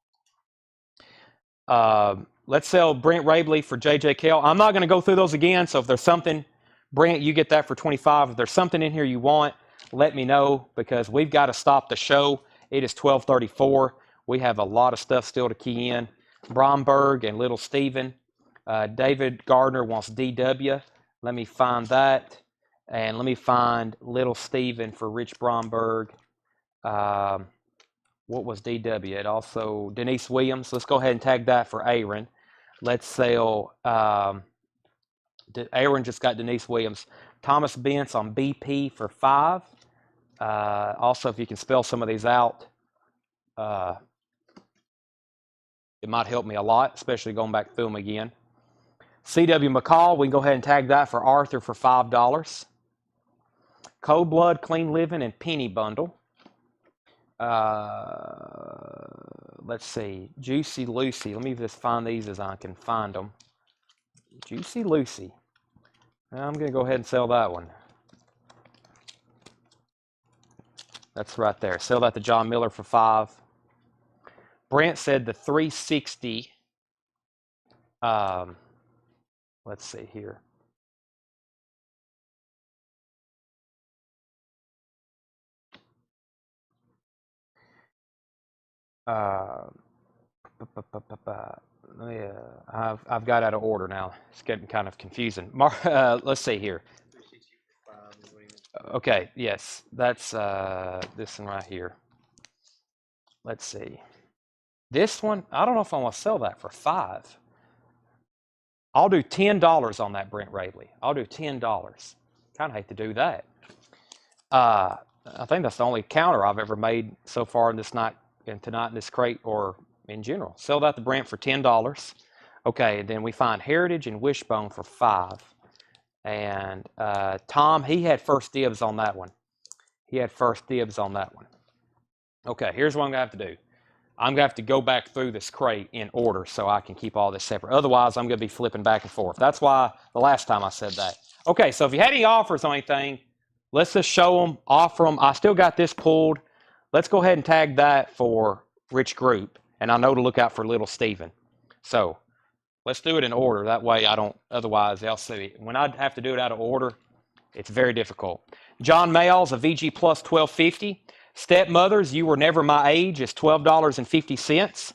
let's sell Brent Rabley for JJ Kell. I'm not going to go through those again. So if there's something, Brent, you get that for 25. If there's something in here you want, let me know, because we've got to stop the show. It is 12:34. We have a lot of stuff still to key in. Bromberg and Little Steven. David Gardner wants DW. Let me find that. And let me find Little Steven for Rich Bromberg. What was DW? It also Denise Williams. Let's go ahead and tag that for Aaron. Let's sell. Aaron just got Denise Williams. Thomas Bentz on BP for 5. Also, if you can spell some of these out, it might help me a lot, especially going back through them again. C.W. McCall, we can go ahead and tag that for Arthur for $5. Cold Blood, Clean Living, and Penny Bundle. Let's see. Juicy Lucy. Let me just find these as I can find them. Juicy Lucy. I'm going to go ahead and sell that one. That's right there. Sell that to John Miller for 5. Brent said the 360. Let's see here. I've got out of order now. It's getting kind of confusing. Let's see here. Okay, yes, that's this one right here. Let's see. This one, I don't know if I want to sell that for 5. I'll do $10 on that Brent Rabley. I'll do $10. Kind of hate to do that. I think that's the only counter I've ever made so far in this night and tonight in this crate or in general. Sell that to Brent for $10. Okay, and then we find Heritage and Wishbone for 5. And Tom, he had first dibs on that one. He had first dibs on that one. Okay, here's what I'm going to have to do. I'm going to have to go back through this crate in order so I can keep all this separate. Otherwise, I'm going to be flipping back and forth. That's why the last time I said that. Okay, so if you had any offers on anything, let's just show them, offer them. I still got this pulled. Let's go ahead and tag that for Rich Group. And I know to look out for Little Steven. So let's do it in order. That way I don't, otherwise they'll see. When I have to do it out of order, it's very difficult. John Mayall's a VG Plus 1250. Stepmothers, You Were Never My Age is $12.50.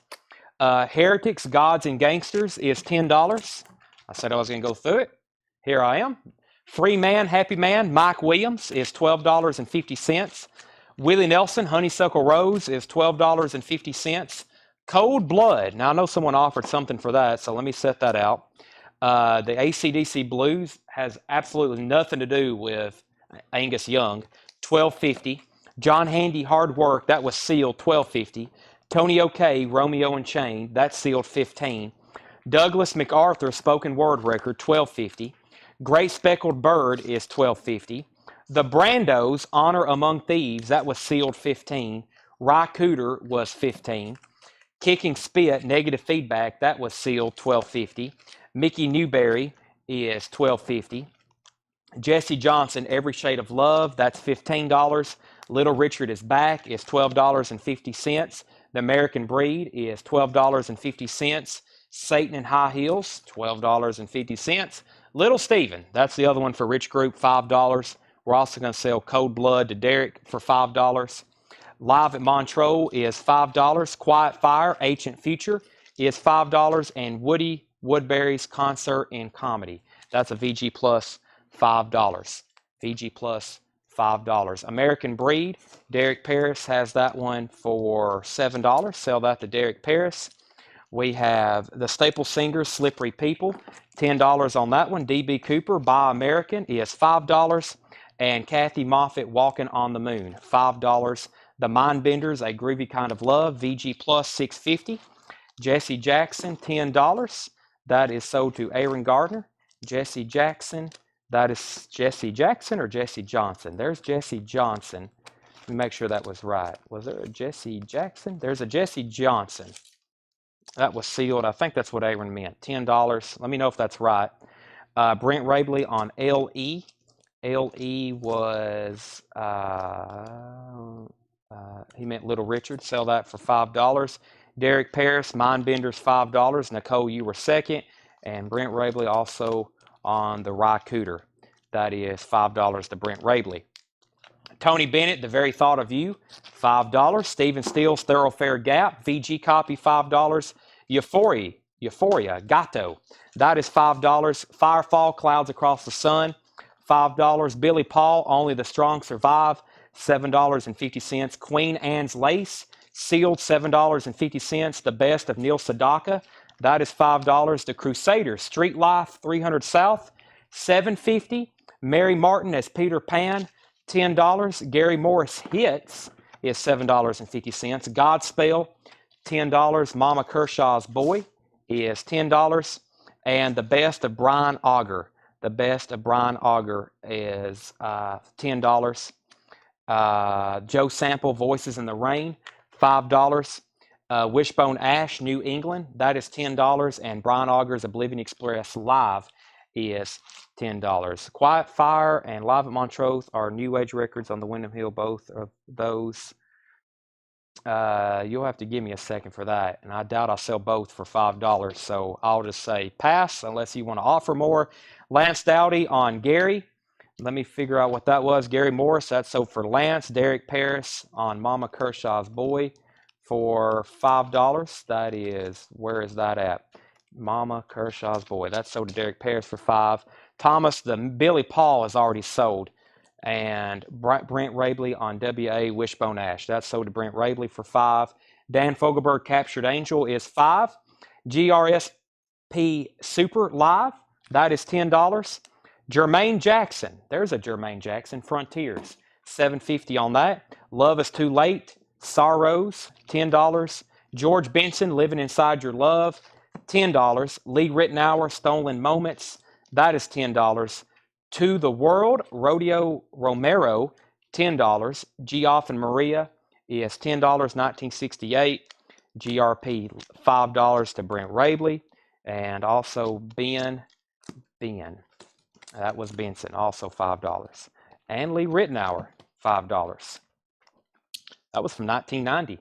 Heretics, Gods and Gangsters is $10. I said I was going to go through it. Here I am. Free Man, Happy Man, Mike Williams is $12.50. Willie Nelson, Honeysuckle Rose is $12.50. Cold Blood. Now, I know someone offered something for that, so let me set that out. The AC/DC Blues has absolutely nothing to do with Angus Young, $12.50. John Handy, Hard Work, that was sealed, $12.50. Tony OK, Romeo and Chain, that's sealed, $15. Douglas MacArthur, Spoken Word Record, $12.50. Great Speckled Bird is $12.50. The Brandos, Honor Among Thieves, that was sealed, $15. Rye Cooter was $15. Kicking Spit, Negative Feedback, that was sealed, $12.50. Mickey Newberry is $12.50. Jesse Johnson, Every Shade of Love, that's $15. Little Richard Is Back is $12.50. The American Breed is $12.50. Satan in High Heels, $12.50. Little Steven, that's the other one for Rich Group, $5. We're also going to sell Cold Blood to Derek for $5. Live at Montreux is $5. Quiet Fire, Ancient Future is $5. And Woody Woodbury's Concert and Comedy, that's a VG Plus, $5. VG Plus, $5. American Breed, Derek Paris has that one for $7. Sell that to Derek Paris. We have the Staple Singers, Slippery People, $10 on that one. DB Cooper, Buy American, is $5. And Kathy Moffett, Walking on the Moon, $5. The Mindbenders, A Groovy Kind of Love, VG Plus, $6.50. Jesse Jackson, $10. That is sold to Aaron Gardner. Jesse Jackson, that is Jesse Jackson or Jesse Johnson? There's Jesse Johnson. Let me make sure that was right. Was there a Jesse Jackson? There's a Jesse Johnson. That was sealed. I think that's what Aaron meant. $10. Let me know if that's right. Brent Rabley on LE LE was, he meant Little Richard. Sell that for $5. Derek Paris, Mindbender's $5. Nicole, you were second. And Brent Rabley also on the Rye Cooter. That is $5 to Brent Rabley. Tony Bennett, The Very Thought of You, $5. Stephen Steele's Thoroughfare Gap, VG copy, $5. Euphoria, Gato, that is $5. Firefall, Clouds Across the Sun, $5. Billy Paul, Only the Strong Survive, $7.50. Queen Anne's Lace, sealed, $7.50. The Best of Neil Sedaka, that is $5. The Crusaders, Street Life, 300 South, $7.50. Mary Martin as Peter Pan, $10. Gary Morris Hits is $7.50. Godspell, $10. Mama Kershaw's Boy is $10. And The Best of Brian Auger. The Best of Brian Auger is $10. Joe Sample, Voices in the Rain, $5. Wishbone Ash, New England, that is $10. And Brian Auger's Oblivion Express Live is $10. Quiet Fire and Live at Montrose are New Age records on the Windham Hill. Both of those, you'll have to give me a second for that. And I doubt I'll sell both for $5. So I'll just say pass unless you want to offer more. Lance Dowdy on Gary. Let me figure out what that was. Gary Morris, that's sold for Lance. Derek Paris on Mama Kershaw's Boy for $5. That is, where is that at? Mama Kershaw's Boy. That's sold to Derek Paris for $5. Thomas, the Billy Paul is already sold. And Brent Rabley on WA Wishbone Ash. That's sold to Brent Rabley for $5. Dan Fogelberg Captured Angel is $5. GRSP Super Live, that is $10. Jermaine Jackson, there's a Jermaine Jackson, Frontiers, $7.50 on that. Love is Too Late, Sorrows, $10. George Benson, Living Inside Your Love, $10. Lee Rittenhour, Stolen Moments, that is $10. To the World, Rodeo Romero, $10. Geoff and Maria is $10, 1968. GRP, $5 to Brent Rabley. And also Ben, that was Benson, also $5. And Lee Rittenhour, $5. That was from 1990.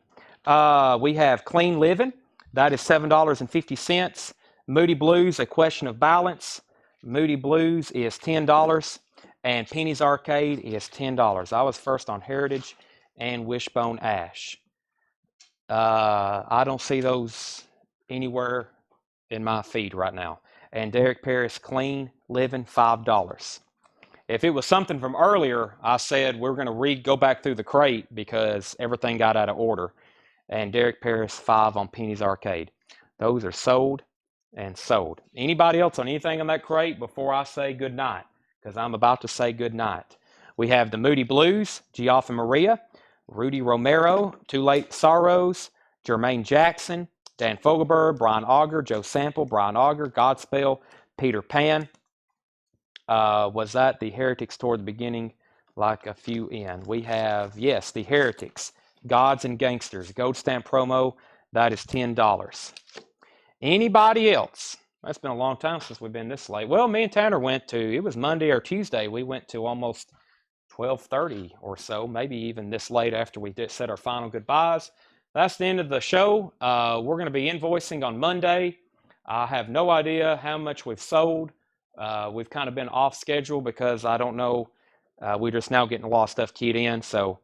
We have Clean Living, that is $7.50. Moody Blues, A Question of Balance, Moody Blues is $10. And Penny's Arcade is $10. I was first on Heritage and Wishbone Ash. I don't see those anywhere in my feed right now. And Derek Paris Clean Living, $5. If it was something from earlier, I said we're going to go back through the crate because everything got out of order. And Derek Paris, $5 on Penny's Arcade. Those are sold and sold. Anybody else on anything in that crate before I say good night? Because I'm about to say good night. We have the Moody Blues, Geoff and Maria, Rudy Romero, Too Late Sorrows, Jermaine Jackson, Dan Fogelberg, Brian Auger, Joe Sample, Brian Auger, Godspell, Peter Pan. Was that the Heretics toward the beginning, like a few in? We have, yes, the Heretics, Gods and Gangsters, Gold Stamp promo, that is $10. Anybody else? That's been a long time since we've been this late. Well, me and Tanner went to, it was Monday or Tuesday, we went to almost 12:30 or so, maybe even this late after we said our final goodbyes. That's the end of the show. We're going to be invoicing on Monday. I have no idea how much we've sold. We've kind of been off schedule because I don't know. We're just now getting a lot of stuff keyed in. So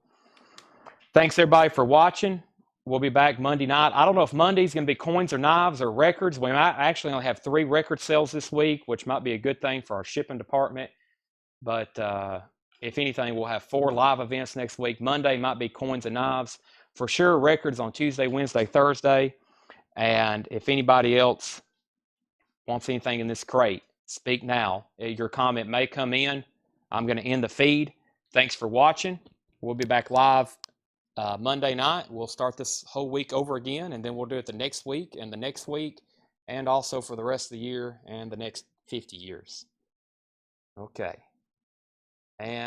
thanks everybody for watching. We'll be back Monday night. I don't know if Monday's going to be coins or knives or records. We might actually only have 3 record sales this week, which might be a good thing for our shipping department. But if anything, we'll have 4 live events next week. Monday might be coins and knives. For sure, records on Tuesday, Wednesday, Thursday. And if anybody else wants anything in this crate, speak now. Your comment may come in. I'm going to end the feed. Thanks for watching. We'll be back live Monday night. We'll start this whole week over again, and then we'll do it the next week and the next week, and also for the rest of the year and the next 50 years. Okay. And